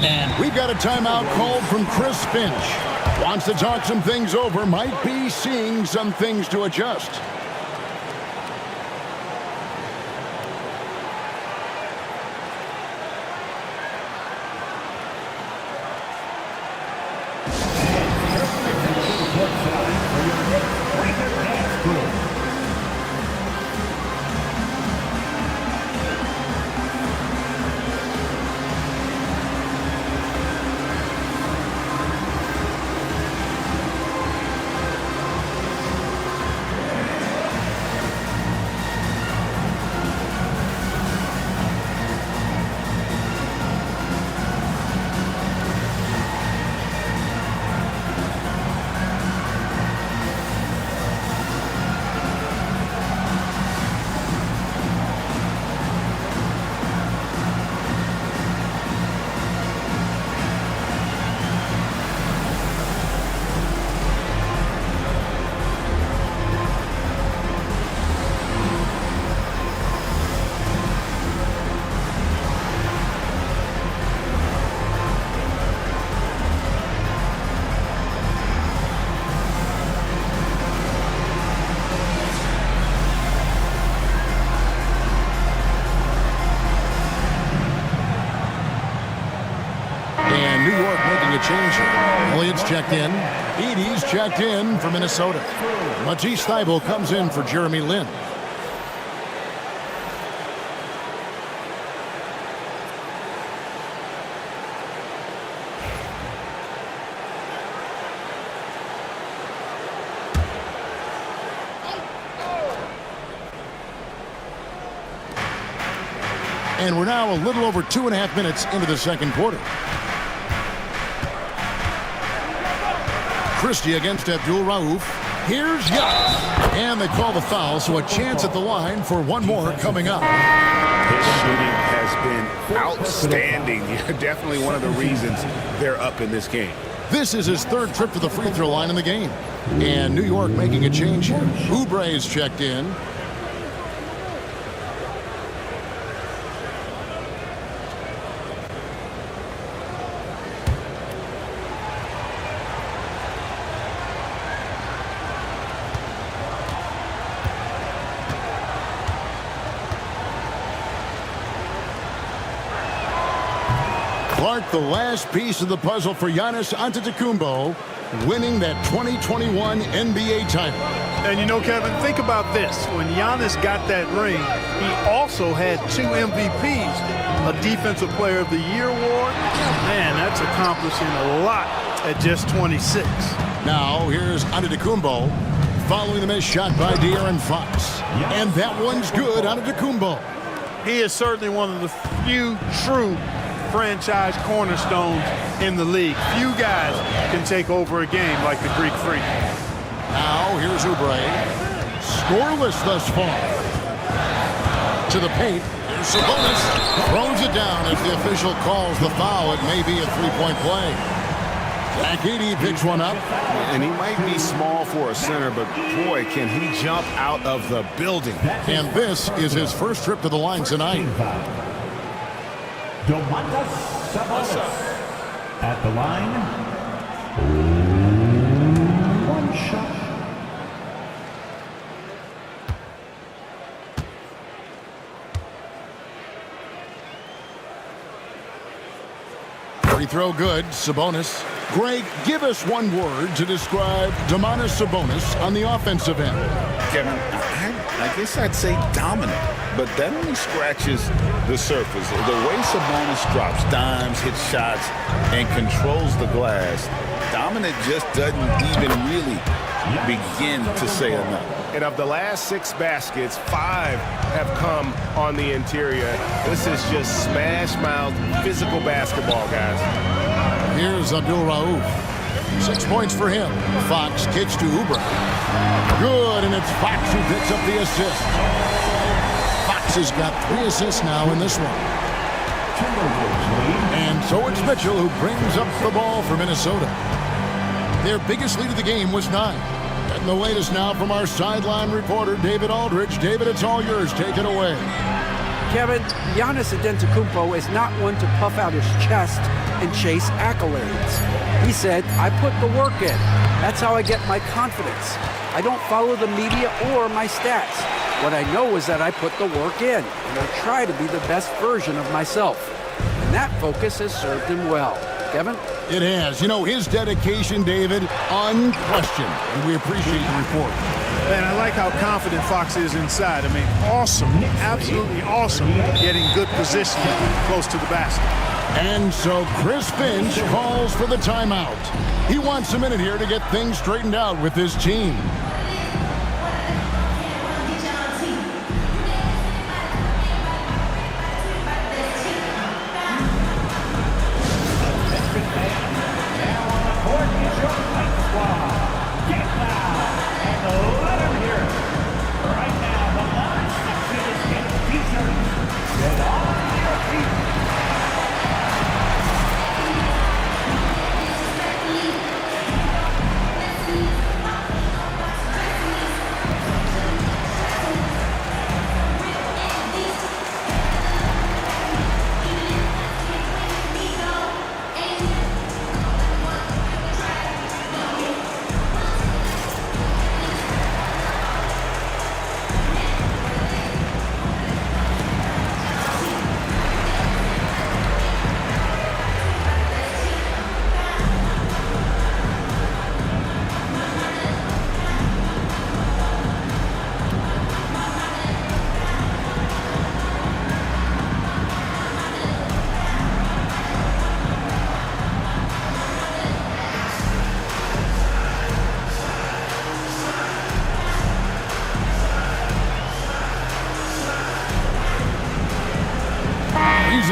J: And we've got a timeout called from Chris Finch. Wants to talk some things over. Might be seeing some things to adjust. Change here. Elliott's checked in. Edey's checked in for Minnesota. Matisse Thybulle comes in for Jeremy Lin. And we're now a little over 2.5 minutes into the second quarter. Christie against Abdul Rauf. Here's Giannis. And they call the foul, so a chance at the line for one more coming up.
N: His shooting has been outstanding. Definitely one of the reasons they're up in this game.
J: This is his third trip to the free throw line in the game. And New York making a change here. Oubre is checked in. Clark, the last piece of the puzzle for Giannis Antetokounmpo, winning that 2021 NBA title.
L: And you know, Kevin, think about this. When Giannis got that ring, he also had 2 MVPs, a Defensive Player of the Year award. Man, that's accomplishing a lot at just 26.
J: Now, here's Antetokounmpo following the missed shot by De'Aaron Fox. And that one's good, Antetokounmpo.
L: He is certainly one of the few true franchise cornerstones in the league. Few guys can take over a game like the Greek Freak.
J: Now, here's Oubre. Scoreless thus far. To the paint. Here's Sabonis. Throws it down as the official calls the foul. It may be a three-point play. Zach Edey picks one up.
N: And he might be small for a center, but boy, can he jump out of the building.
J: And this is his first trip to the line tonight.
C: Domantas Sabonis at the line. One shot.
J: Free throw good, Sabonis. Greg, give us one word to describe Domantas Sabonis on the offensive end.
K: Kevin, I guess I'd say dominant, but that only scratches the surface. The way Sabonis drops dimes, hits shots, and controls the glass, dominant just doesn't even really begin to say enough.
A: And of the last 6 baskets, 5 have come on the interior. This is just smash mouth, physical basketball, guys.
J: Here's Abdul Rauf. 6 points for him. Fox kicks to Oubre. Good, and it's Fox who picks up the assist. Fox has got 3 assists now in this one. And so it's Mitchell who brings up the ball for Minnesota. Their biggest lead of the game was 9. And the latest now from our sideline reporter, David Aldridge. David, it's all yours. Take it away.
M: Kevin, Giannis Antetokounmpo is not one to puff out his chest and chase accolades. He said, I put the work in. That's how I get my confidence. I don't follow the media or my stats. What I know is that I put the work in, and I try to be the best version of myself. And that focus has served him well. Kevin?
J: It has. You know, his dedication, David, unquestioned. And we appreciate the report.
L: Man, I like how confident Fox is inside. I mean, awesome, absolutely awesome getting good position close to the basket.
J: And so Chris Finch calls for the timeout. He wants a minute here to get things straightened out with his team.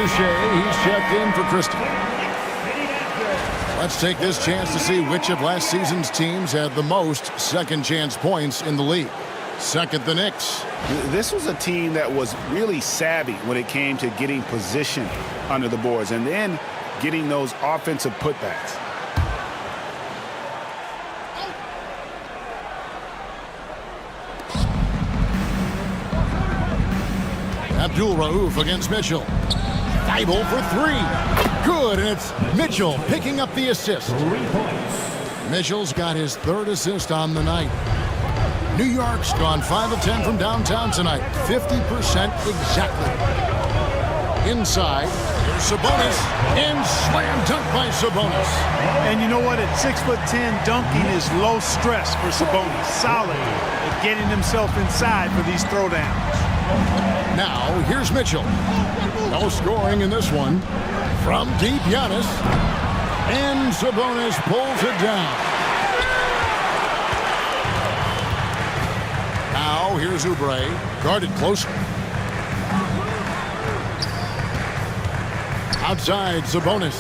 J: He's checked in for Christie. Let's take this chance to see which of last season's teams had the most second chance points in the league. Second, the Knicks.
N: This was a team that was really savvy when it came to getting position under the boards and then getting those offensive putbacks.
J: Abdul Rauf against Mitchell. Thibault for 3. Good, and it's Mitchell picking up the assist.
C: 3 points.
J: Mitchell's got his 3rd assist on the night. New York's gone 5 of 10 from downtown tonight. 50% exactly. Inside, here's Sabonis, and slam dunk by Sabonis.
L: And you know what? At 6'10", dunking is low stress for Sabonis. Solid at getting himself inside for these throwdowns.
J: Now, here's Mitchell. No scoring in this one. From deep, Giannis. And Sabonis pulls it down. Now, here's Oubre. Guarded closely. Outside, Sabonis.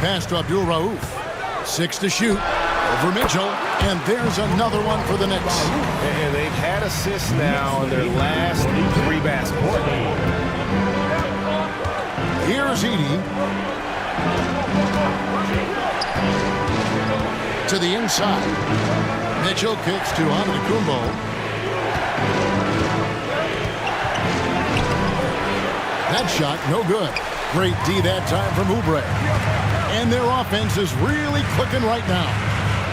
J: Pass to Abdul Rauf. 6 to shoot. Over Mitchell. And there's another one for the Knicks.
A: And they've had assists now in their last 3 baskets.
J: Here's Edey. To the inside. Mitchell kicks to Antetokounmpo. That shot, no good. Great D that time from Oubre. And their offense is really clicking right now.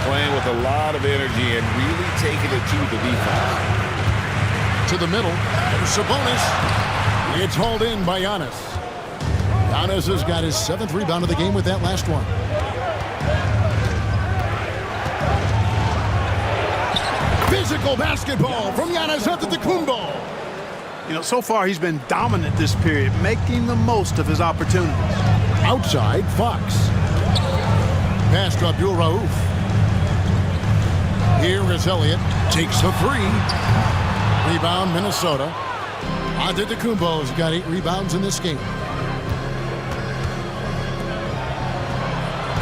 A: Playing with a lot of energy and really taking it to the defense.
J: To the middle. There's Sabonis. It's hauled in by Giannis. Giannis has got his 7th rebound of the game with that last one. Physical basketball from Giannis Antetokounmpo.
L: You know, so far he's been dominant this period, making the most of his opportunities.
J: Outside, Fox. Pass to Abdul Rauf. Here is Elliott. Takes the 3. Rebound, Minnesota. Antetokounmpo's got 8 rebounds in this game.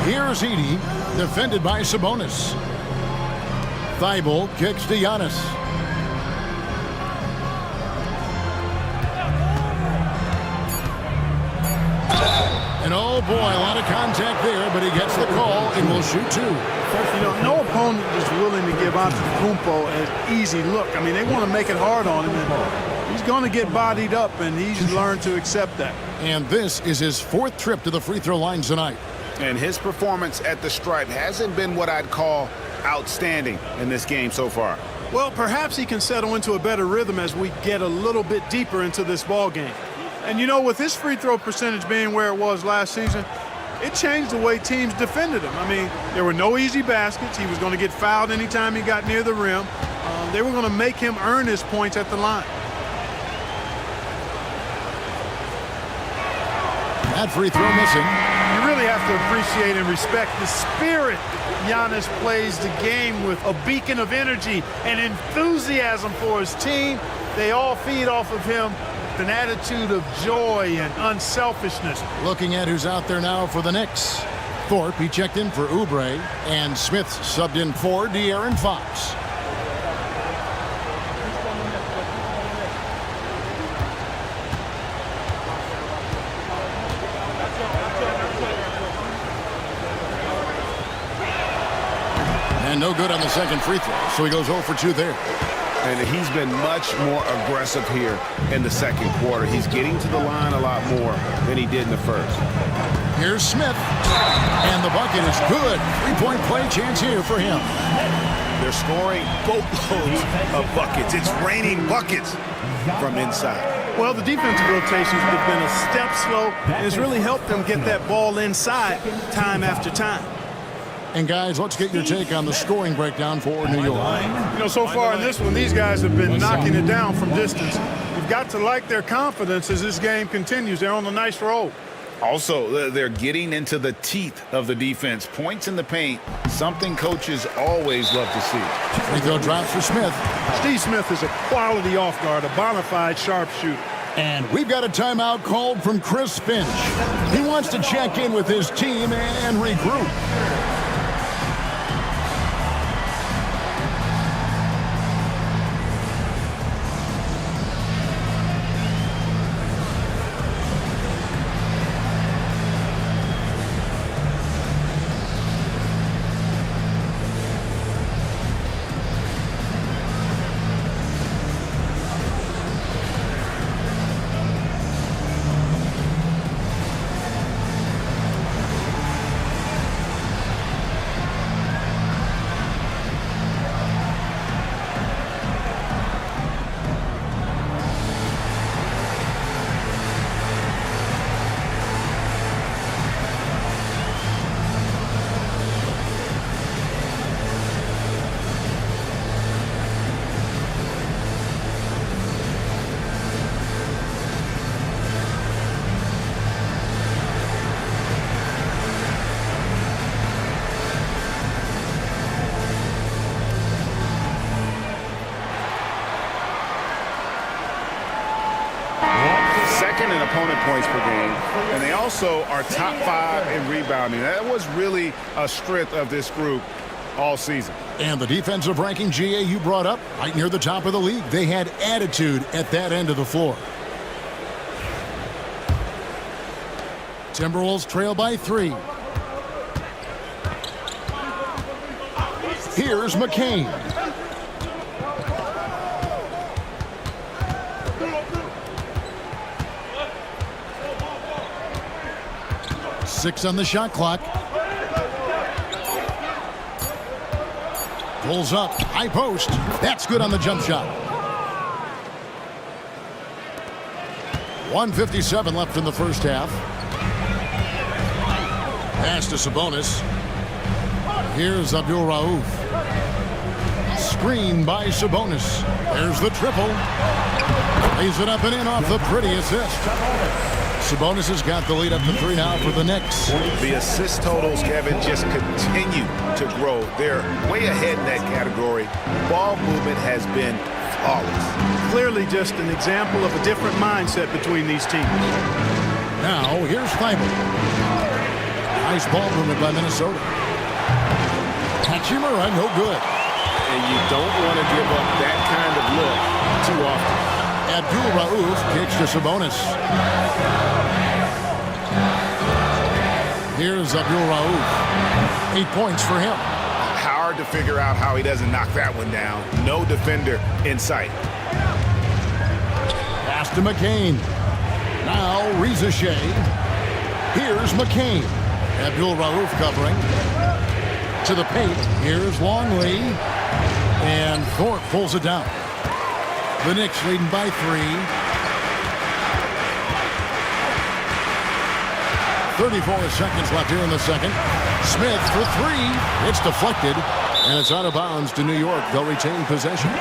J: Here's Edey, defended by Sabonis. Thibault kicks to Giannis. And oh boy, a lot of contact there, but he gets the call and will shoot two.
L: You know, no opponent is willing to give Antetokounmpo an easy look. I mean, they want to make it hard on him, and he's going to get bodied up, and he's learned to accept that.
J: And this is his 4th trip to the free throw line tonight.
N: And his performance at the stripe hasn't been what I'd call outstanding in this game so far.
L: Well, perhaps he can settle into a better rhythm as we get a little bit deeper into this ball game. And you know, with his free throw percentage being where it was last season, it changed the way teams defended him. I mean, there were no easy baskets. He was going to get fouled anytime he got near the rim. They were going to make him earn his points at the line.
J: That free throw missing.
L: You really have to appreciate and respect the spirit Giannis plays the game with, a beacon of energy and enthusiasm for his team. They all feed off of him, an attitude of joy and unselfishness.
J: Looking at who's out there now for the Knicks. Thorpe, he checked in for Oubre, and Smith subbed in for De'Aaron Fox. And no good on the second free throw, so he goes 0 for 2 there.
N: And he's been much more aggressive here in the second quarter. He's getting to the line a lot more than he did in the first.
J: Here's Smith, and the bucket is good. 3-point play chance here for him.
N: They're scoring boatloads of buckets. It's raining buckets from inside.
L: Well, the defensive rotations have been a step slow, and it's really helped them get that ball inside time after time.
J: And guys, let's get your take on the scoring breakdown for New York.
L: You know, so far in this one, these guys have been knocking it down from distance. You've got to like their confidence as this game continues. They're on a nice roll.
K: Also, they're getting into the teeth of the defense. Points in the paint, something coaches always love to see.
J: Free throw drops for Smith.
L: Steve Smith is a quality off guard, a bona fide sharpshooter.
J: And we've got a timeout called from Chris Finch. He wants to check in with his team and regroup.
N: Opponent points per game, and they also are top 5 in rebounding. That was really a strength of this group all season.
J: And the defensive ranking, GA, you brought up, right near the top of the league. They had attitude at that end of the floor. Timberwolves trail by 3. Here's McCain. Six on the shot clock. Pulls up, high post. That's good on the jump shot. 1:57 left in the first half. Pass to Sabonis. Here's Abdul Rauf. Screen by Sabonis. There's the triple. Lays it up and in off the pretty assist. Sabonis has got the lead up to 3 now for the Knicks.
N: The assist totals, Kevin, just continue to grow. They're way ahead in that category. Ball movement has been flawless.
L: Clearly just an example of a different mindset between these teams.
J: Now, here's Thibault. Nice ball movement by Minnesota. Hachimura, no good.
N: And you don't want to give up that kind of look too often.
J: Abdul Rauf kicks to Sabonis. Here's Abdul Rauf. 8 points for him.
N: Hard to figure out how he doesn't knock that one down. No defender in sight.
J: Pass to McCain. Now Reza Shea. Here's McCain. Abdul Rauf covering. To the paint. Here's Longley. And Thorpe pulls it down. The Knicks leading by 3. 34 seconds left here in the second. Smith for 3. It's deflected. And it's out of bounds to New York. They'll retain possession.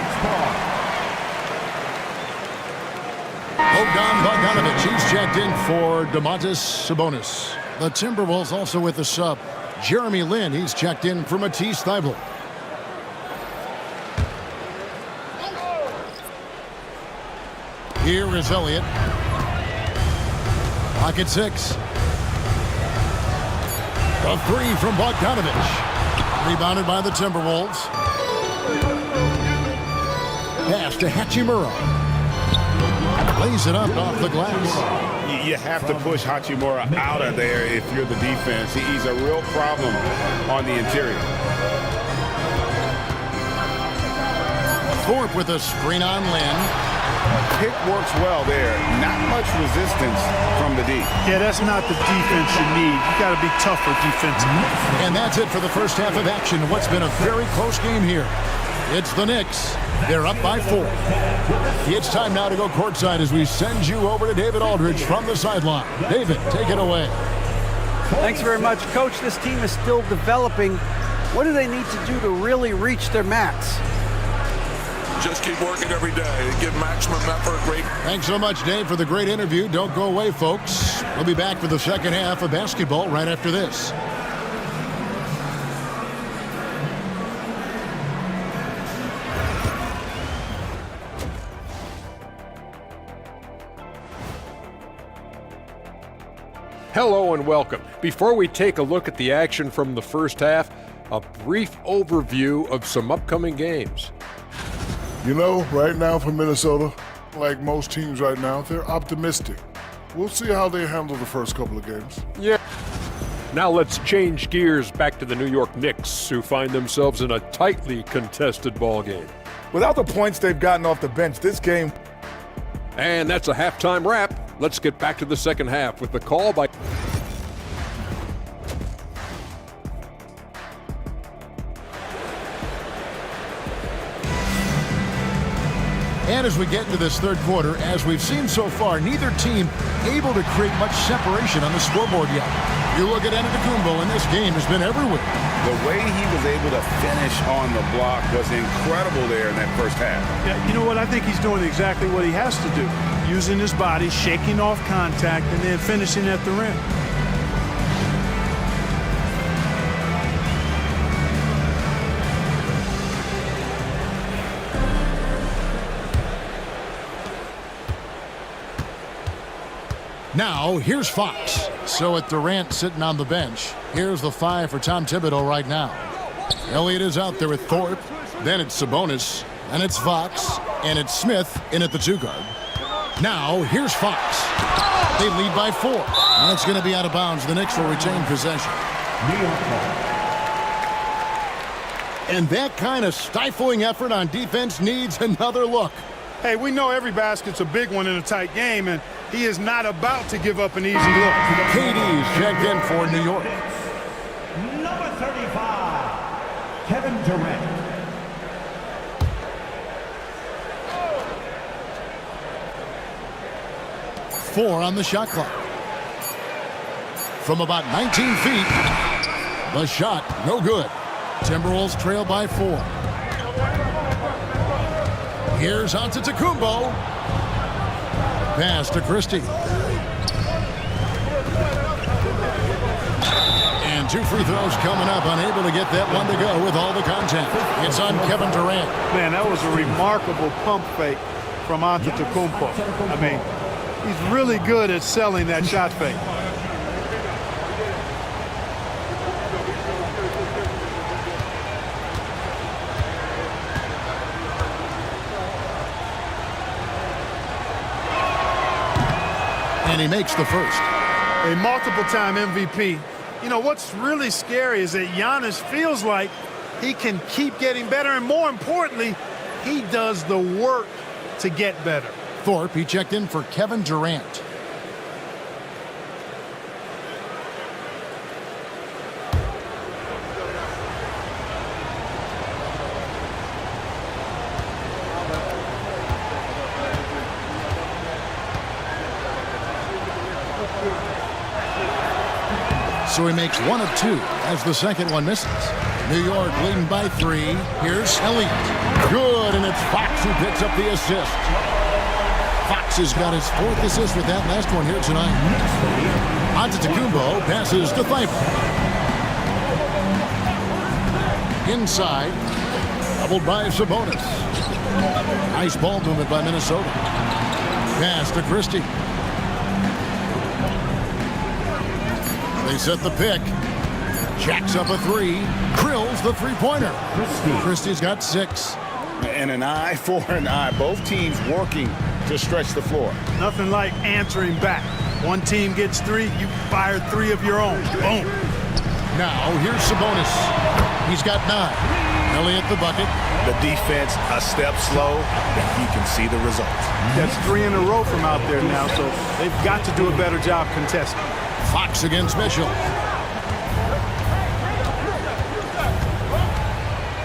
J: Bogdan Bogdanovic, he's checked in for Domantas Sabonis. The Timberwolves also with the sub. Jeremy Lin, he's checked in for Matisse Thybulle. Here is Elliott. Pocket 6. A 3 from Bogdanovic. Rebounded by the Timberwolves. Pass to Hachimura. Lays it up off the glass.
N: You have to push Hachimura out of there if you're the defense. He's a real problem on the interior.
J: Thorpe with a screen on Lin.
N: Pick works well there. Not much resistance from the D.
L: Yeah, that's not the defense you need. You got to be tougher defensively.
J: And that's it for the first half of action. What's been a very close game here. It's the Knicks. They're up by 4. It's time now to go courtside as we send you over to David Aldridge from the sideline. David, take it away.
M: Thanks very much, Coach. This team is still developing. What do they need to do to really reach their max?
O: Just keep working every day. Give maximum effort. Great.
J: Thanks so much, Dave, for the great interview. Don't go away, folks. We'll be back for the second half of basketball right after this.
G: Hello and welcome. Before we take a look at the action from the first half, a brief overview of some upcoming games.
F: You know, right now for Minnesota, like most teams right now, they're optimistic. We'll see how they handle the first couple of games.
G: Yeah. Now let's change gears back to the New York Knicks, who find themselves in a tightly contested ball game.
H: Without the points they've gotten off the bench, this game...
G: And that's a halftime wrap. Let's get back to the second half with the call by...
J: And as we get into this third quarter, as we've seen so far, neither team able to create much separation on the scoreboard yet. You look at Antetokounmpo, and this game has been everywhere.
N: The way he was able to finish on the block was incredible there in that first half.
L: Yeah, you know what? I think he's doing exactly what he has to do. Using his body, shaking off contact, and then finishing at the rim.
J: Now, here's Fox. So with Durant sitting on the bench, here's the 5 for Tom Thibodeau right now. Elliott is out there with Thorpe. Then it's Sabonis. And it's Fox. And it's Smith in at the 2 guard. Now, here's Fox. They lead by 4. And it's going to be out of bounds. The Knicks will retain possession. And that kind of stifling effort on defense needs another look.
L: Hey, we know every basket's a big one in a tight game, and he is not about to give up an easy look.
J: KD's checked in for New York.
C: Number 35, Kevin Durant.
J: Four on the shot clock. From about 19 feet, the shot no good. Timberwolves trail by 4. Here's Antetokounmpo. Pass to Christie. And 2 free throws coming up, unable to get that one to go with all the contact. It's on Kevin Durant.
L: Man, that was a remarkable pump fake from Antetokounmpo. I mean, he's really good at selling that shot fake.
J: he makes the first.
L: A multiple-time MVP. You know, what's really scary is that Giannis feels like he can keep getting better, and more importantly, he does the work to get better.
J: Thorpe, he checked in for Kevin Durant. So he makes 1 of 2 as the second one misses. New York leading by 3. Here's Elliott. Good, and it's Fox who picks up the assist. Fox has got his 4th assist with that last one here tonight. Antetokounmpo passes to Thibault. Inside, doubled by Sabonis. Nice ball movement by Minnesota. Pass to Christie. They set the pick. Jacks up a 3. Drills the three-pointer. Christie's got 6.
N: And an eye for an eye. Both teams working to stretch the floor.
L: Nothing like answering back. One team gets 3, you fire 3 of your own. Boom.
J: Now, here's Sabonis. He's got 9. Elliott the bucket.
A: The defense a step slow, you can see the results.
L: That's 3 in a row from out there now, so they've got to do a better job contesting.
J: Fox against Mitchell.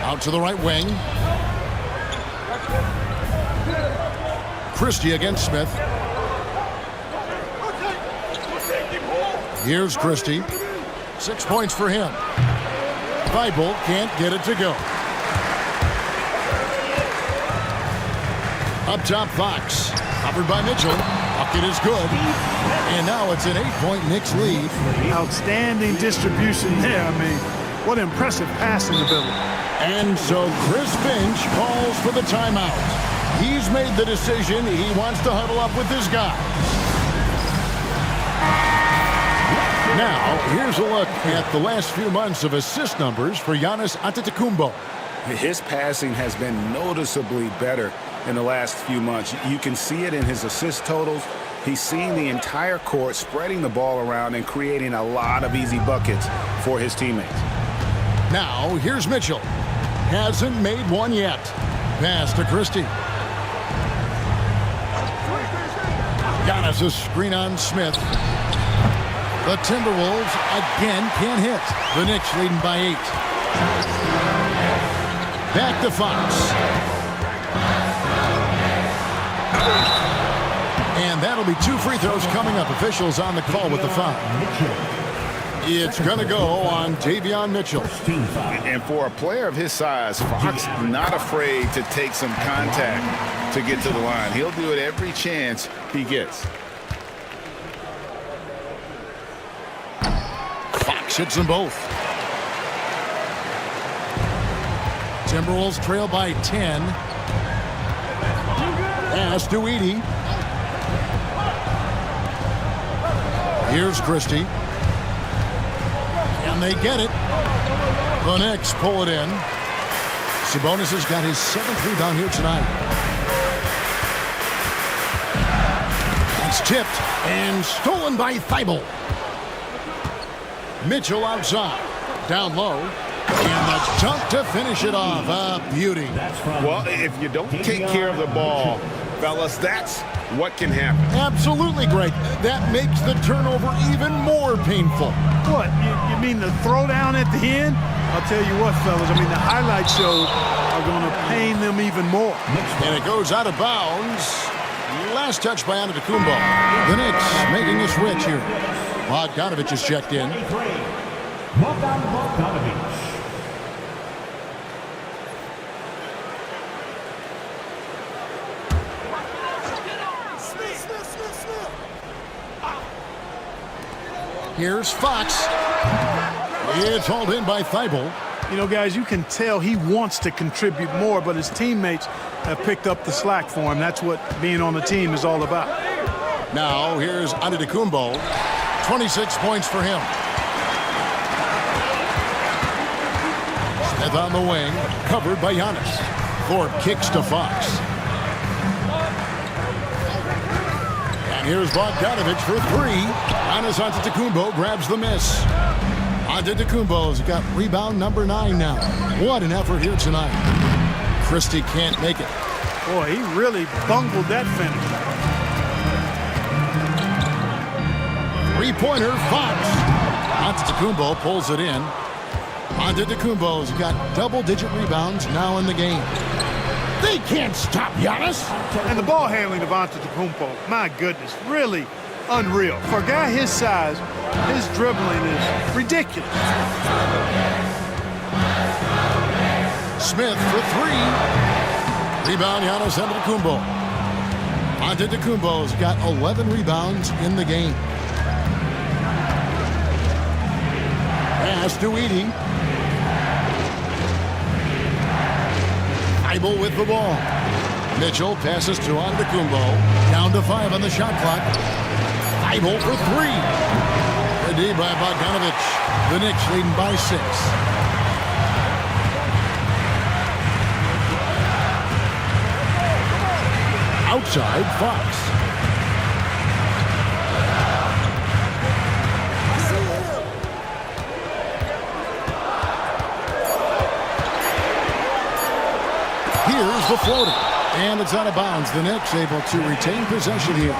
J: Out to the right wing. Christie against Smith. Here's Christie. 6 points for him. Thibault can't get it to go. Up top, Fox. Covered by Mitchell. Bucket is good. And now it's an 8-point Knicks lead.
L: Outstanding distribution there. I mean, what impressive passing ability.
J: And so Chris Finch calls for the timeout. He's made the decision. He wants to huddle up with his guys. Now, here's a look at the last few months of assist numbers for Giannis Antetokounmpo.
K: His passing has been noticeably better in the last few months. You can see it in his assist totals. He's seeing the entire court, spreading the ball around and creating a lot of easy buckets for his teammates.
J: Now, here's Mitchell. Hasn't made one yet. Pass to Christie. Giannis a screen on Smith. The Timberwolves again can't hit. The Knicks leading by 8. Back to Fox. And that'll be 2 free throws coming up. Officials on the call with the foul. It's going to go on Davion Mitchell.
K: And for a player of his size, Fox not afraid to take some contact to get to the line. He'll do it every chance he gets.
J: Fox hits them both. Timberwolves trail by 10. Pass to Edey. Here's Christie. And they get it. The Knicks pull it in. Sabonis has got his 7th rebound here tonight. It's tipped and stolen by Thibault. Mitchell outside. Down low. And the dunk to finish it off. A beauty.
N: Well, if you don't take care of the ball, fellas, that's what can happen.
J: Absolutely great. That makes the turnover even more painful.
L: What? You mean the throwdown at the end? I'll tell you what, fellas. I mean, the highlight shows are going to pain them even more.
J: And it goes out of bounds. Last touch by Antetokounmpo. The Knicks making a switch here. Bogdanovich is checked in. Here's Fox. It's hauled in by Thibault.
L: You know, guys, you can tell he wants to contribute more, but his teammates have picked up the slack for him. That's what being on the team is all about.
J: Now, here's Antetokounmpo. 26 points for him. Smith on the wing, covered by Giannis. Thorpe kicks to Fox. And Here's Bogdanovic for three. Giannis Antetokounmpo grabs the miss. Antetokounmpo's got rebound number 9 now. What an effort here tonight. Christie can't make it.
L: Boy, he really bungled that finish.
J: Three-pointer, Fox. Antetokounmpo pulls it in. Antetokounmpo's got double-digit rebounds now in the game. They can't stop Giannis.
L: And the ball handling of Antetokounmpo, my goodness, really unreal. For a guy his size, his dribbling is ridiculous.
J: Smith for three. Rebound, Giannis Antetokounmpo. Antetokounmpo's got 11 rebounds in the game. Pass to Edey. Thybulle with the ball. Mitchell passes to Antetokounmpo. Down to 5 on the shot clock. Thybulle for three. The D by Bogdanovic. The Knicks leading by 6. Outside, Fox. Here's the floater. And it's out of bounds. The Knicks able to retain possession here.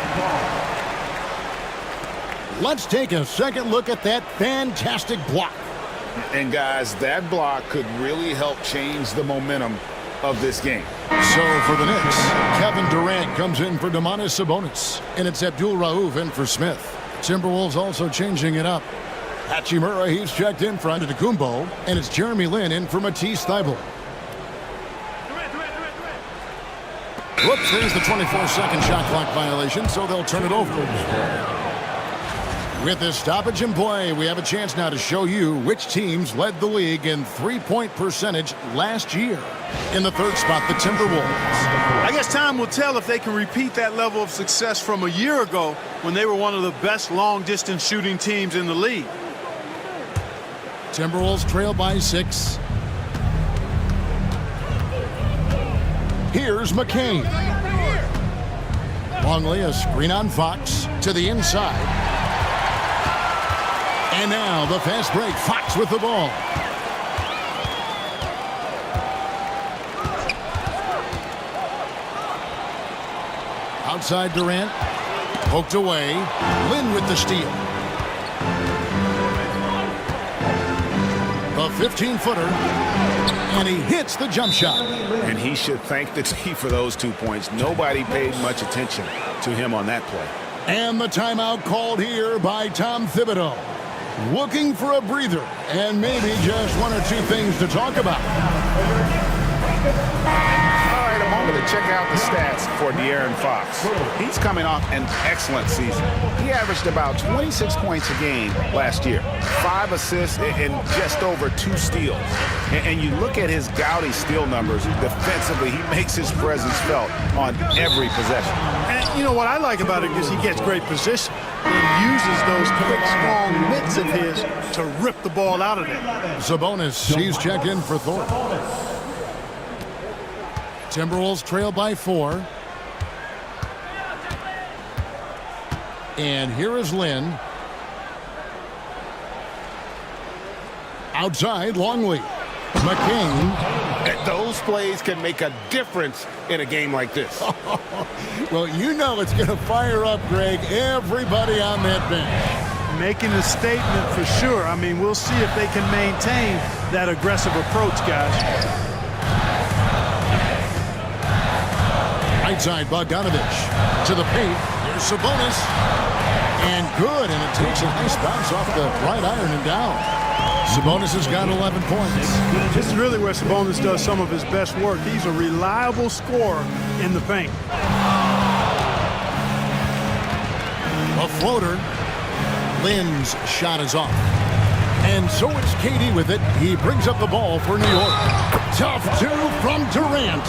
J: Let's take a second look at that fantastic block.
K: And guys, that block could really help change the momentum of this game.
J: So for the Knicks, Kevin Durant comes in for Domantas Sabonis. And it's Abdul Rauf in for Smith. Timberwolves also changing it up. Hachimura, he's checked in for Antetokounmpo. And it's Jeremy Lin in for Matisse Thybulle. Whoops, there's the 24-second shot clock violation, so they'll turn it over. With this stoppage in play, we have a chance now to show you which teams led the league in three-point percentage last year. In the third spot, the Timberwolves.
L: I guess time will tell if they can repeat that level of success from a year ago when they were one of the best long-distance shooting teams in the league.
J: Timberwolves trail by 6. Here's McCain. Longley, a screen on Fox to the inside. And now the fast break. Fox with the ball. Outside Durant. Poked away. Lin with the steal. A 15-footer. And he hits the jump shot.
K: And he should thank the team for those 2 points. Nobody paid much attention to him on that play.
J: And the timeout called here by Tom Thibodeau. Looking for a breather and maybe just 1 or 2 things to talk about.
K: All right, a moment to check out the stats for De'Aaron Fox. He's coming off an excellent season. He averaged about 26 points a game last year, 5 assists and just over 2 steals. And you look at his gaudy steal numbers defensively, he makes his presence felt on every possession.
L: And you know what I like about it is he gets great position and uses those quick, strong mitts of his to rip the ball out of there.
J: Sabonis, he's checked in for Thorpe. Timberwolves trail by 4. And here is Lin. Outside, Longley. McCain.
K: Those plays can make a difference in a game like this.
J: Well, you know it's going to fire up, Greg, everybody on that bench.
L: Making a statement for sure. I mean, we'll see if they can maintain that aggressive approach, guys.
J: Right side, Bogdanovic to the paint. Here's Sabonis. And good, and it takes a nice bounce off the right iron and down. Sabonis has got 11 points.
L: This is really where Sabonis does some of his best work. He's a reliable scorer in the paint.
J: A floater. Lin's shot is off. And so it's KD with it. He brings up the ball for New York. Tough 2 from Durant.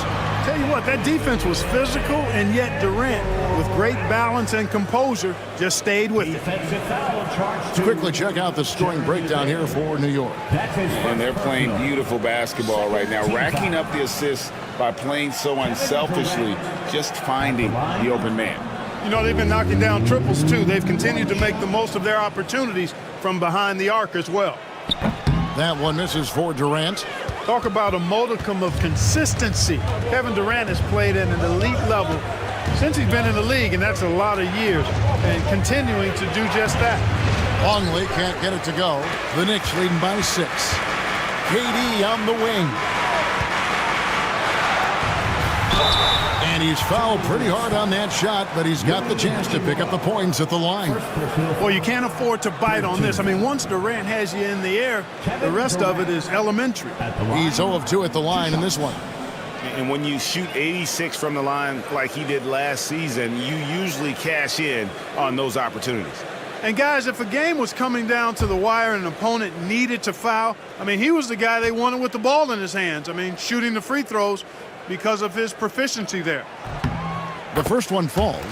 L: Tell you what, that defense was physical, and yet Durant, with great balance and composure, just stayed with it.
J: Let's quickly check out the scoring breakdown here for New York.
K: And they're playing beautiful basketball right now, racking up the assists by playing so unselfishly, just finding the open man.
L: You know, they've been knocking down triples, too. They've continued to make the most of their opportunities from behind the arc as well.
J: That one misses for Durant.
L: Talk about a modicum of consistency. Kevin Durant has played at an elite level since he's been in the league, and that's a lot of years, and continuing to do just that.
J: Longley can't get it to go. The Knicks leading by 6. KD on the wing. And he's fouled pretty hard on that shot, but he's got the chance to pick up the points at the line.
L: Well, you can't afford to bite on this. I mean, once Durant has you in the air, the rest of it is elementary.
J: He's 0 of 2 at the line in this one.
N: And when you shoot 86 from the line like he did last season, you usually cash in on those opportunities.
L: And guys, if a game was coming down to the wire and an opponent needed to foul, I mean, he was the guy they wanted with the ball in his hands. I mean, shooting the free throws because of his proficiency there.
J: The first one falls.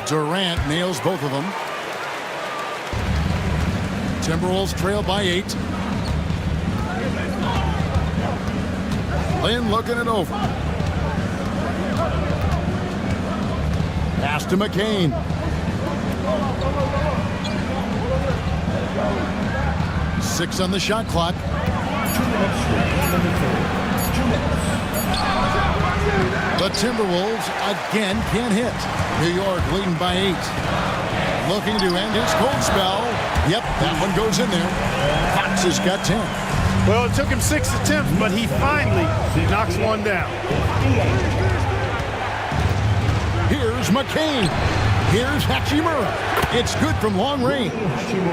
J: Durant nails both of them. Timberwolves trail by 8. Lynn looking it over. Pass to McCain. Six on the shot clock. The Timberwolves again can't hit. New York leading by 8. Looking to end his cold spell. Yep, that one goes in there. Fox has got 10.
L: Well, it took him 6 attempts, but he finally knocks one down.
J: Here's McCain. Here's Hachimura. It's good from long range.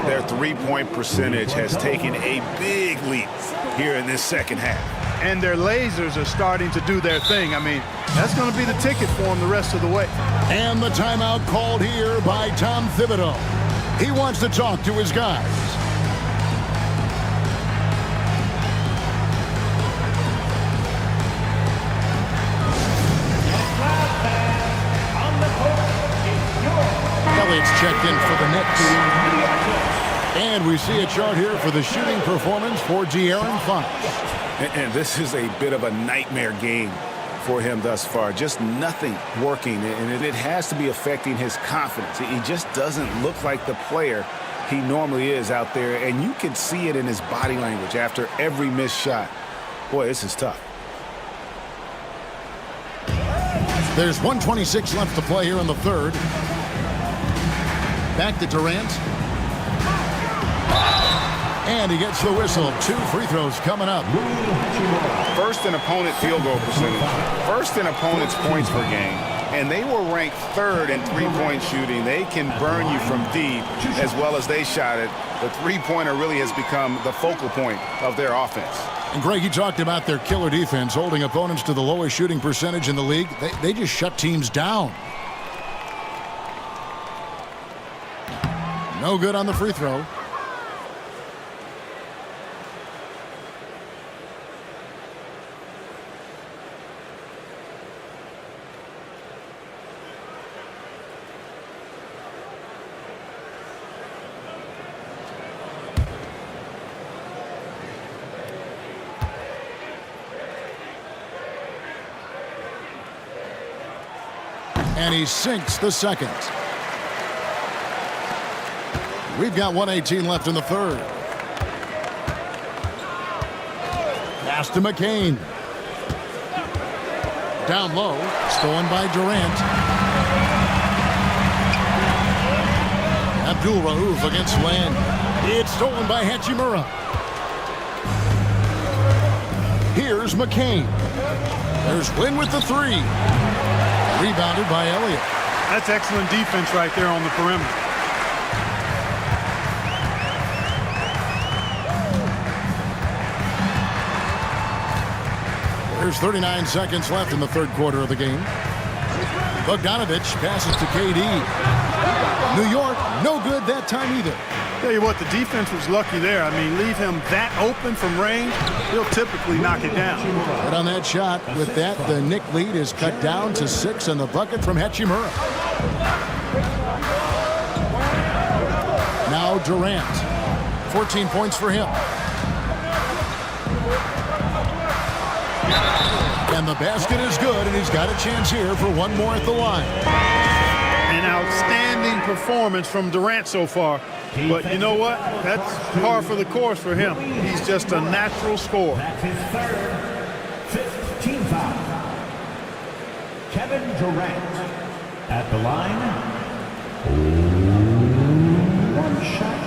N: Their three-point percentage has taken a big leap here in this second half.
L: And their lasers are starting to do their thing. I mean, that's going to be the ticket for them the rest of the way.
J: And the timeout called here by Tom Thibodeau. He wants to talk to his guys. Elliott's checked in for the Knicks. And we see a chart here for the shooting performance for De'Aaron Fox.
N: And this is a bit of a nightmare game for him thus far. Just nothing working, and it has to be affecting his confidence. He just doesn't look like the player he normally is out there, and you can see it in his body language after every missed shot. Boy, this is tough.
J: There's 1:26 left to play here in the third. Back to Durant. And he gets the whistle. 2 free throws coming up.
N: First in opponent field goal percentage, first in opponent's points per game, and they were ranked 3rd in three-point shooting. They can burn you from deep as well as they shot it. The three-pointer really has become the focal point of their offense.
J: And Greg, you talked about their killer defense, holding opponents to the lowest shooting percentage in the league. They just shut teams down. No good on the free throw. And he sinks the second. We've got 1:18 left in the third. Pass to McCain. Down low. Stolen by Durant. Abdul Rauf against Land. It's stolen by Hachimura. Here's McCain. There's Lynn with the 3. Rebounded by Elliott.
L: That's excellent defense right there on the perimeter.
J: There's 39 seconds left in the third quarter of the game. Bogdanovich passes to KD. New York, no good that time either.
L: Tell you what, the defense was lucky there. I mean, leave him that open from range, he'll typically knock it down.
J: But on that shot, with that, the Knick lead is cut down to 6 and the bucket from Hachimura. Now Durant. 14 points for him. And the basket is good, and he's got a chance here for one more at the line.
L: An outstanding performance from Durant so far. But you know what? That's par for the course for him. He's just a natural scorer.
C: That's his third, 5th team foul. Kevin Durant at the line. One shot.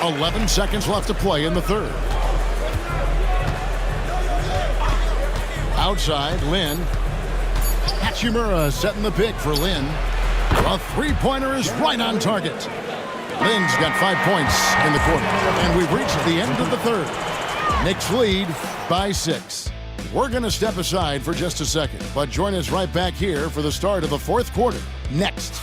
J: .11 seconds left to play in the third. Outside, Lin. Hachimura setting the pick for Lin. A three-pointer is right on target. Lin's got 5 points in the quarter. And we've reached the end of the third. Knicks lead by 6. We're going to step aside for just a second, but join us right back here for the start of the fourth quarter. Next.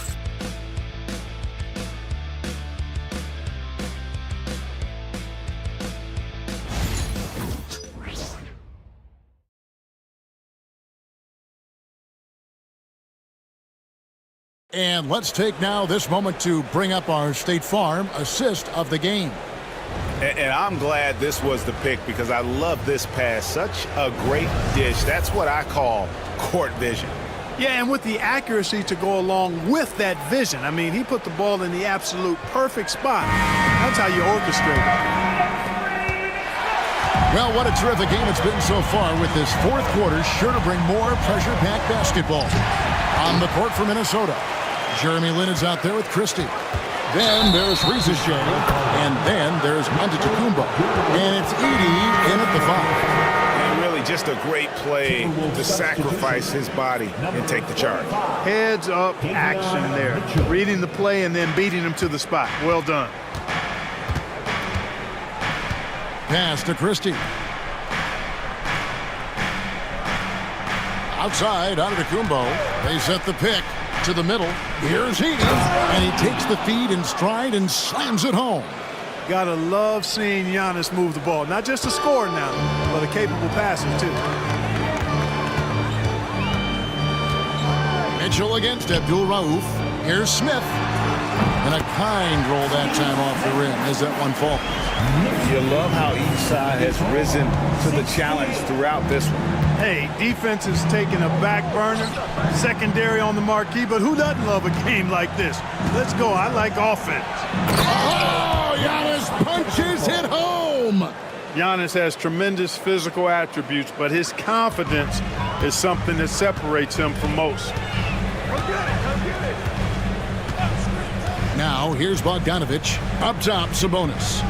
J: And let's take now this moment to bring up our State Farm assist of the game.
N: And I'm glad this was the pick because I love this pass. Such a great dish. That's what I call court vision.
L: Yeah, and with the accuracy to go along with that vision. I mean, he put the ball in the absolute perfect spot. That's how you orchestrate it.
J: Well, what a terrific game it's been so far, with this fourth quarter sure to bring more pressure-packed basketball. On the court for Minnesota, Jeremy Lin is out there with Christie. Then there's Risacher, and then there's Antetokounmpo. And it's Edey in at the 5.
N: And really just a great play to sacrifice his body and take the charge.
L: Heads up action there. Reading the play and then beating him to the spot. Well done.
J: Pass to Christie. Outside, Antetokounmpo. They set the pick to the middle. Here's Edey, and he takes the feed in stride and slams it home.
L: Gotta love seeing Giannis move the ball. Not just a scorer now, but a capable passer, too.
J: Mitchell against Abdul Rauf. Here's Smith. And a kind roll that time off the rim as that one falls.
N: You love how each side has risen to the challenge throughout this one.
L: Hey, defense is taking a back burner, secondary on the marquee, but who doesn't love a game like this? Let's go. I like offense.
J: Oh, Giannis punches it home.
L: Giannis has tremendous physical attributes, but his confidence is something that separates him from most.
J: Now, here's Bogdanovich. Up top, Sabonis.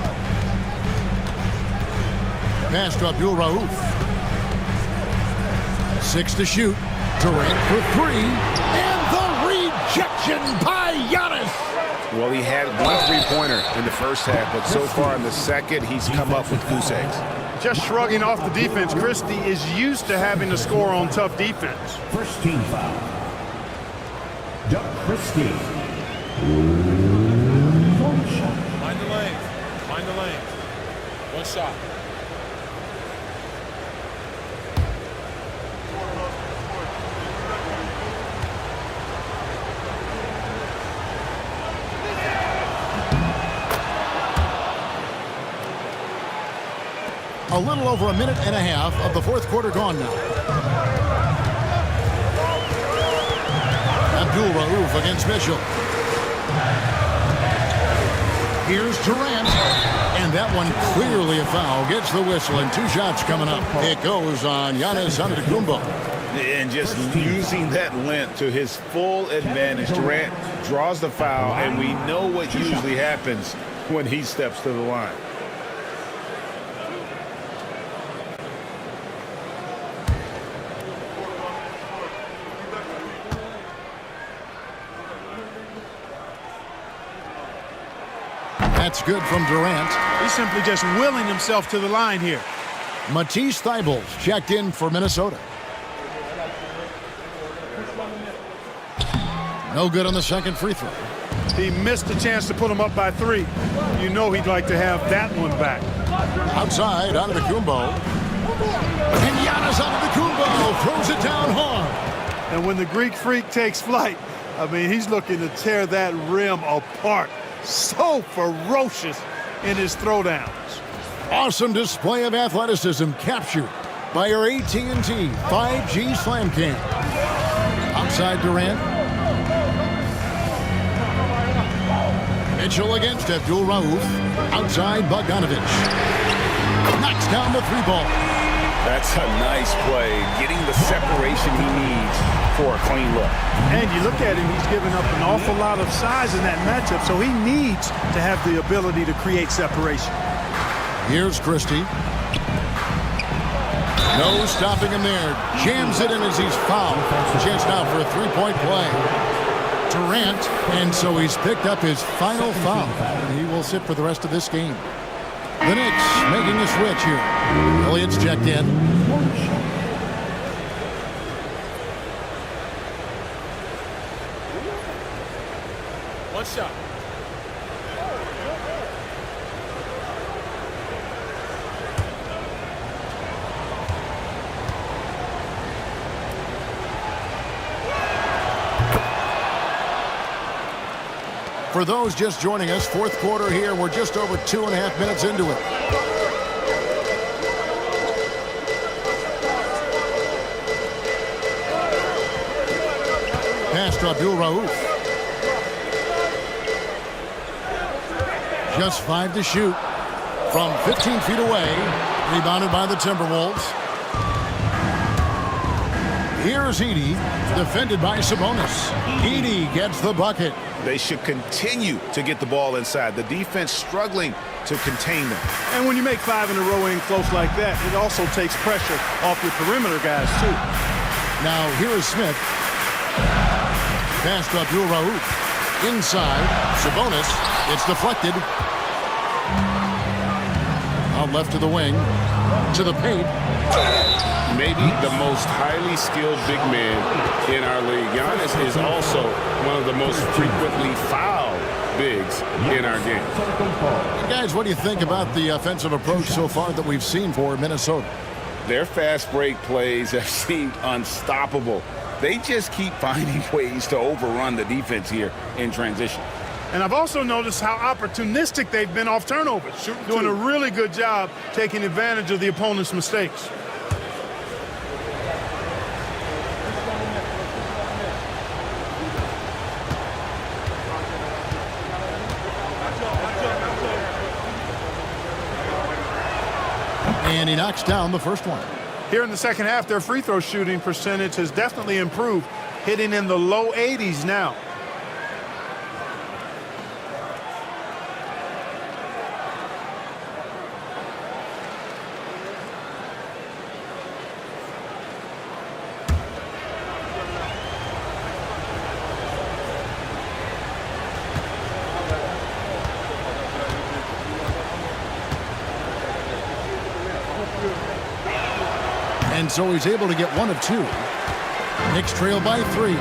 J: Pass to Abdul Rauf. 6 to shoot. Durant for 3. And the rejection by Giannis.
N: Well, he had one three-pointer in the first half, but so far in the second, he's come up with goose eggs.
L: Just shrugging off the defense, Christie is used to having to score on tough defense.
C: First team foul. Doug Christie. One shot.
G: Find the lane. Find the lane. One shot.
J: A little over a minute and a half of the fourth quarter gone now. Abdul Rauf against Mitchell. Here's Durant. And that one clearly a foul. Gets the whistle, and 2 shots coming up. It goes on Giannis Antetokounmpo.
N: And just using that length to his full advantage, Durant draws the foul, and we know what usually happens when he steps to the line.
J: That's good from Durant.
L: He's simply just willing himself to the line here.
J: Matisse Thybulle checked in for Minnesota. No good on the second free throw.
L: He missed the chance to put him up by 3. You know he'd like to have that one back.
J: Outside, Antetokounmpo. And Giannis Antetokounmpo throws it down hard.
L: And when the Greek Freak takes flight, I mean, he's looking to tear that rim apart. So ferocious in his throwdowns.
J: Awesome display of athleticism captured by your AT&T 5G Slam Cam. Outside Durant. Mitchell against Abdul Rauf. Outside Bogdanovic. Knocks down the 3-ball.
N: That's a nice play, getting the separation he needs for a clean look.
L: And you look at him, he's giving up an awful lot of size in that matchup, so he needs to have the ability to create separation.
J: Here's Christie. No stopping him there. Jams it in as he's fouled. Chance now for a 3-point play. Durant, and so he's picked up his final foul. He will sit for the rest of this game. The Knicks making a switch here. Elliott's checked in.
G: One shot.
J: For those just joining us, fourth quarter here. We're just over 2.5 minutes into it. Pass to Abdul Rauf. Just 5 to shoot from 15 feet away. Rebounded by the Timberwolves. Here's Edey, defended by Sabonis. Edey gets the bucket.
N: They should continue to get the ball inside. The defense struggling to contain them.
L: And when you make 5 in a row in close like that, it also takes pressure off your perimeter guys, too.
J: Now, here is Smith. Pass to Abdul Rauf. Inside, Sabonis. It's deflected. Out left to the wing. To the paint.
K: Maybe the most highly skilled big man in our league. Giannis is also one of the most frequently fouled bigs in our game.
J: Guys, what do you think about the offensive approach so far that we've seen for Minnesota?
K: Their fast break plays have seemed unstoppable. They just keep finding ways to overrun the defense here in transition.
L: And I've also noticed how opportunistic they've been off turnovers, doing a really good job taking advantage of the opponent's mistakes.
J: And he knocks down the first one.
L: Here in the second half, their free throw shooting percentage has definitely improved, hitting in the low 80s now.
J: And so he's able to get 1 of 2. Knicks trail by 3.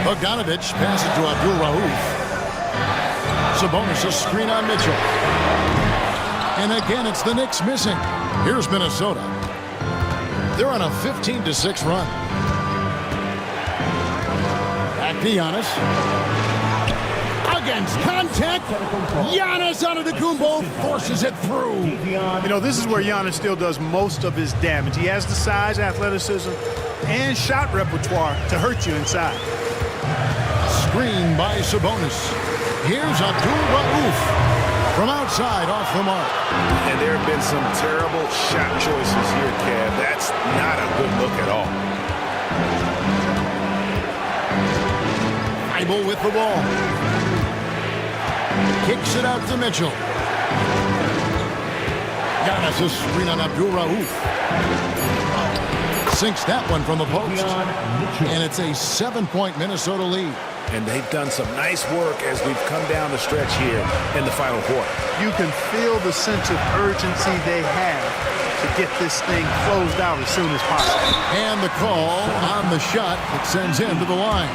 J: Bogdanovic passes to Abdul Rauf. Sabonis a screen on Mitchell. And again, it's the Knicks missing. Here's Minnesota. They're on a 15-6 run. Back to Giannis. Against contact, Giannis Antetokounmpo forces it through.
L: You know, this is where Giannis still does most of his damage. He has the size, athleticism, and shot repertoire to hurt you inside.
J: Screen by Sabonis. Here's Abdul Rauf from outside off the mark.
N: And there have been some terrible shot choices here, Kev. That's not a good look at all.
J: Thybulle with the ball. Kicks it out to Mitchell. Giannis a screen on Abdul Rauf. Sinks that one from the post. And it's a 7-point Minnesota lead.
N: And they've done some nice work as we've come down the stretch here in the final quarter.
L: You can feel the sense of urgency they have to get this thing closed out as soon as possible.
J: And the call on the shot that sends him to the line.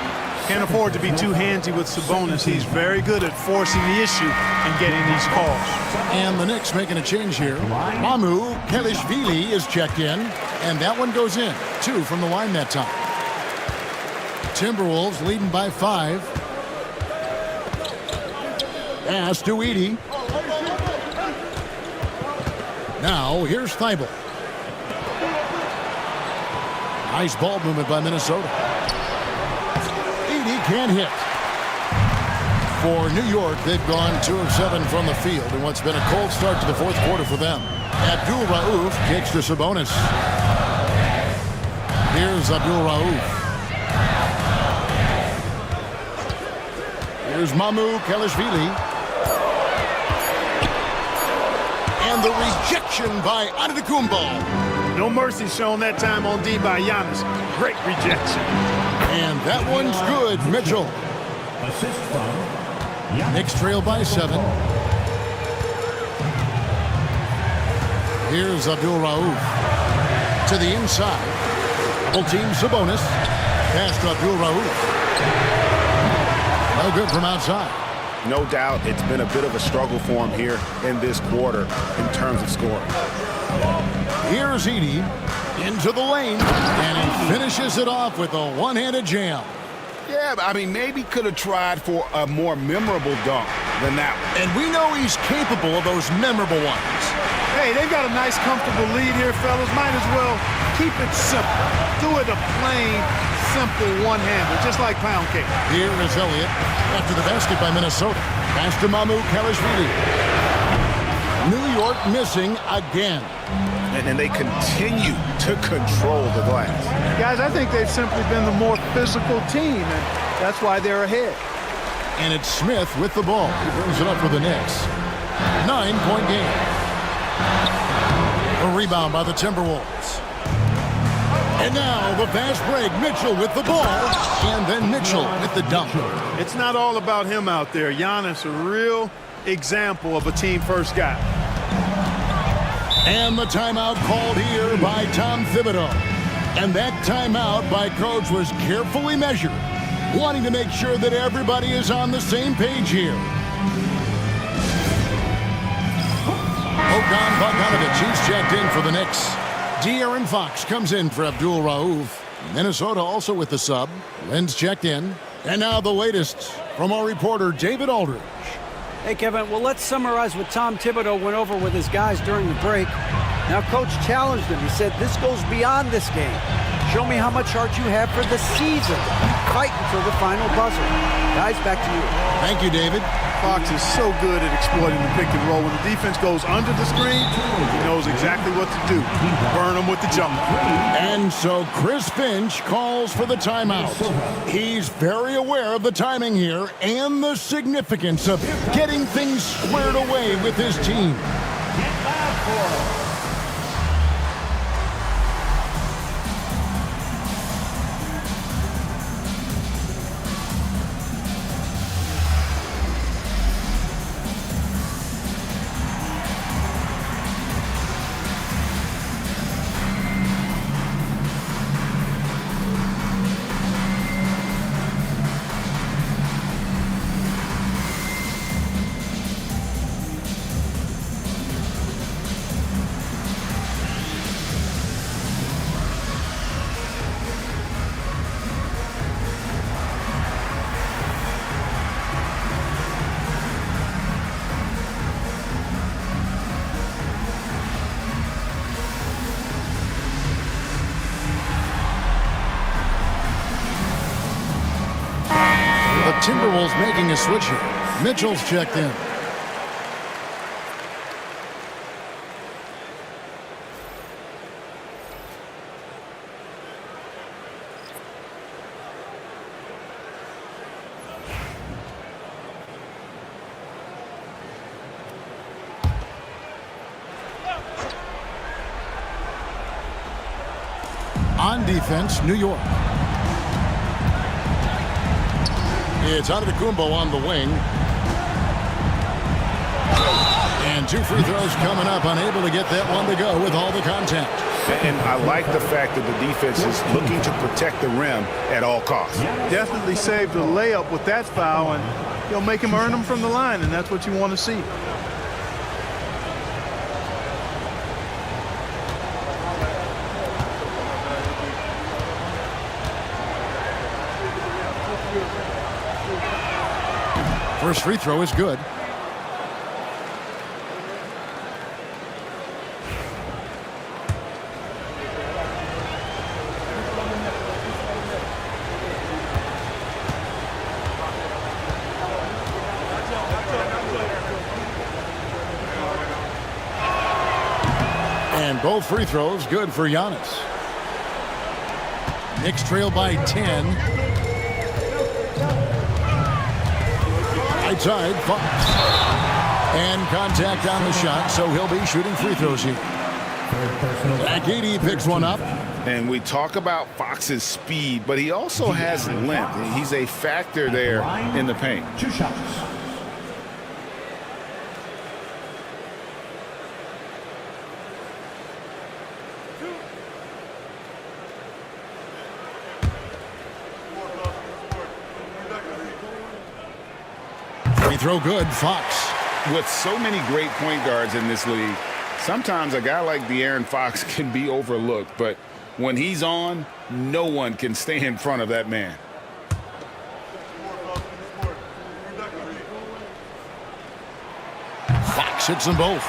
L: Can't afford to be too handsy with Sabonis. He's very good at forcing the issue and getting these calls.
J: And the Knicks making a change here. Mamu Kelishvili is checked in, and that one goes in. 2 from the line that time. Timberwolves leading by 5. Pass to Edey. Now here's Thibault. Nice ball movement by Minnesota. Edey can't hit. For New York, they've gone 2 of 7 from the field in what's been a cold start to the fourth quarter for them. Abdul Rauf kicks to Sabonis. Here's Abdul Rauf. Here's Mamu Kelishvili. And the rejection by Antetokounmpo.
L: No mercy shown that time on D by Giannis. Great rejection.
J: And that one's good, Mitchell.
C: Assist from
J: Knicks trail by 7. Here's Abdul Rauf. To the inside. Double team Sabonis. Pass to Abdul Rauf. No good from outside.
N: No doubt it's been a bit of a struggle for him here in this quarter in terms of scoring.
J: Here's Edey into the lane, and he finishes it off with a one-handed jam.
N: Yeah, I mean, maybe could have tried for a more memorable dunk than that one.
J: And we know he's capable of those memorable ones.
L: Hey, they've got a nice, comfortable lead here, fellas. Might as well keep it simple. Do it a plain, simple one-hander, just like pound cake.
J: Here is Elliott after the basket by Minnesota. Pass to Mamu Kelishvili. New York missing again.
N: And they continue to control the glass.
L: Guys, I think they've simply been the more physical team, and that's why they're ahead.
J: And it's Smith with the ball. He brings it up for the Knicks. 9-point game. A rebound by the Timberwolves. And now the fast break. Mitchell with the ball. And then Mitchell with the dunk.
L: It's not all about him out there. Giannis, a real example of a team-first guy.
J: And the timeout called here by Tom Thibodeau. And that timeout by Coach was carefully measured, wanting to make sure that everybody is on the same page here. Bogdan Bogdanovic, he's checked in for the Knicks. De'Aaron Fox comes in for Abdul Rauf. Minnesota also with the sub. Lynn's checked in. And now the latest from our reporter, David Aldridge.
M: Hey, Kevin, well, let's summarize what Tom Thibodeau went over with his guys during the break. Now, Coach challenged him. He said, this goes beyond this game. Show me how much heart you have for the season. Fight until the final buzzer. Guys, back to you.
J: Thank you, David.
L: Fox is so good at exploiting the pick and roll. When the defense goes under the screen, he knows exactly what to do. Burn them with the jumper.
J: And so Chris Finch calls for the timeout. He's very aware of the timing here and the significance of getting things squared away with his team. Timberwolves making a switch here. Mitchell's checked in. On defense, New York. It's Antetokounmpo on the wing. And 2 free throws coming up, unable to get that one to go with all the contact.
N: And I like the fact that the defense is looking to protect the rim at all costs.
L: Definitely saved the layup with that foul, and you'll make him earn them from the line, and that's what you want to see.
J: First free throw is good. And both free throws good for Giannis. Knicks trail by 10. Right side, Fox. And contact on the shot, so he'll be shooting free throws here. Agidi picks one up.
N: And we talk about Fox's speed, but he also has length. He's a factor there in the paint.
C: 2 shots.
J: Free throw good, Fox.
N: With so many great point guards in this league, sometimes a guy like De'Aaron Fox can be overlooked, but when he's on, no one can stay in front of that man.
J: Fox hits them both.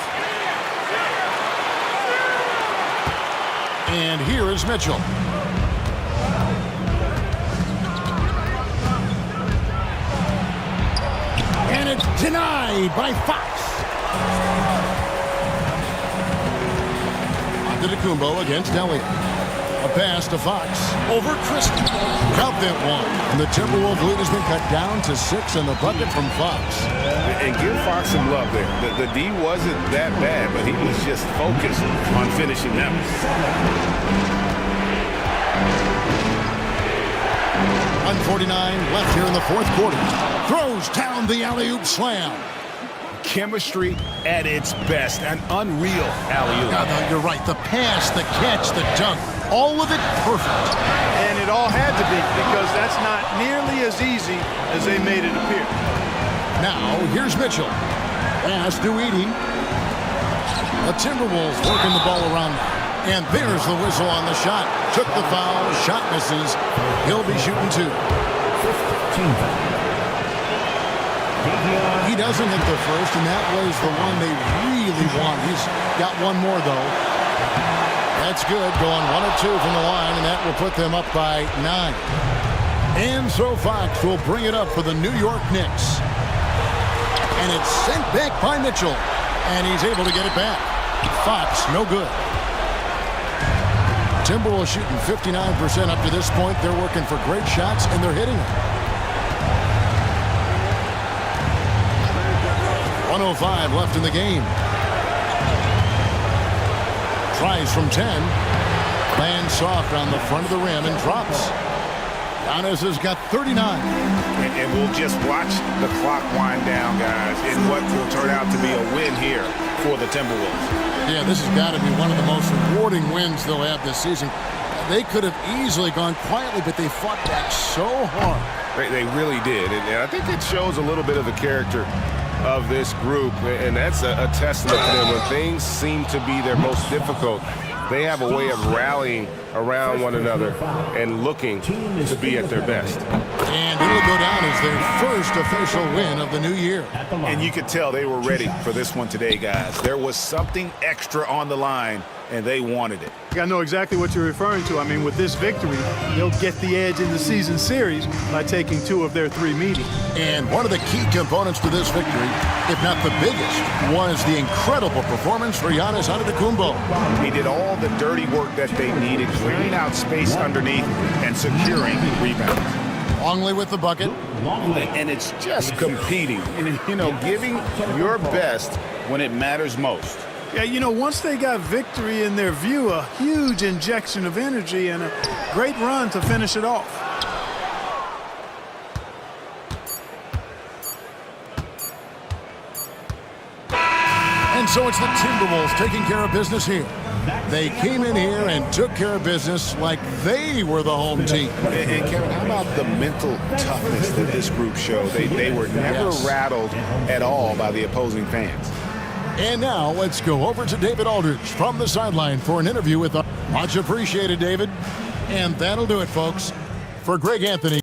J: And here is Mitchell. And it's denied by Fox. Antetokounmpo against Elliott. A pass to Fox. Over Christie. Count that one. And the Timberwolves lead has been cut down to 6 in the bucket from Fox.
N: And give Fox some love there. The D wasn't that bad, but he was just focused on finishing them.
J: 1:49 left here in the fourth quarter. Throws down the alley-oop slam.
N: Chemistry at its best. An unreal alley-oop.
J: No, you're right. The pass, the catch, the dunk, all of it perfect.
L: And it all had to be, because that's not nearly as easy as they made it appear.
J: Now, here's Mitchell. Pass to Edey. The Timberwolves working the ball around now. And there's the whistle on the shot. Took the foul. Shot misses. He'll be shooting 2. He doesn't hit the first, and that was the one they really want. He's got one more, though. That's good. Going 1 of 2 from the line, and that will put them up by 9. And so Fox will bring it up for the New York Knicks. And it's sent back by Mitchell. And he's able to get it back. Fox, no good. Timberwolves shooting 59% up to this point. They're working for great shots, and they're hitting them. 1:05 left in the game. Tries from 10. Lands soft on the front of the rim and drops. Giannis has got 39.
N: And we'll just watch the clock wind down, guys, in what will turn out to be a win here for the Timberwolves.
J: Yeah, this has got to be one of the most rewarding wins they'll have this season. They could have easily gone quietly, but they fought back so hard.
N: They really did. And I think it shows a little bit of the character of this group, and that's a testament to them. When things seem to be their most difficult, they have a way of rallying around one another and looking to be at their best.
J: And it'll go down as their first official win of the new year.
N: And you could tell they were ready for this one today, guys. There was something extra on the line, and they wanted it.
L: I know exactly what you're referring to. I mean, with this victory, they'll get the edge in the season series by taking 2 of their 3 meetings.
J: And one of the key components to this victory, if not the biggest, was the incredible performance for Giannis Antetokounmpo.
N: He did all the dirty work that they needed, clearing out space underneath and securing rebounds.
J: Longley with the bucket.
N: And it's just competing, and, giving your best when it matters most.
L: Yeah, you know, once they got victory in their view, a huge injection of energy and a great run to finish it off.
J: And so it's the Timberwolves taking care of business here. They came in here and took care of business like they were the home team.
N: And Kevin, how about the mental toughness that this group showed? They were never rattled at all by the opposing fans.
J: And now let's go over to David Aldridge from the sideline for an interview with us. Much appreciated, David. And that'll do it, folks. For Greg Anthony.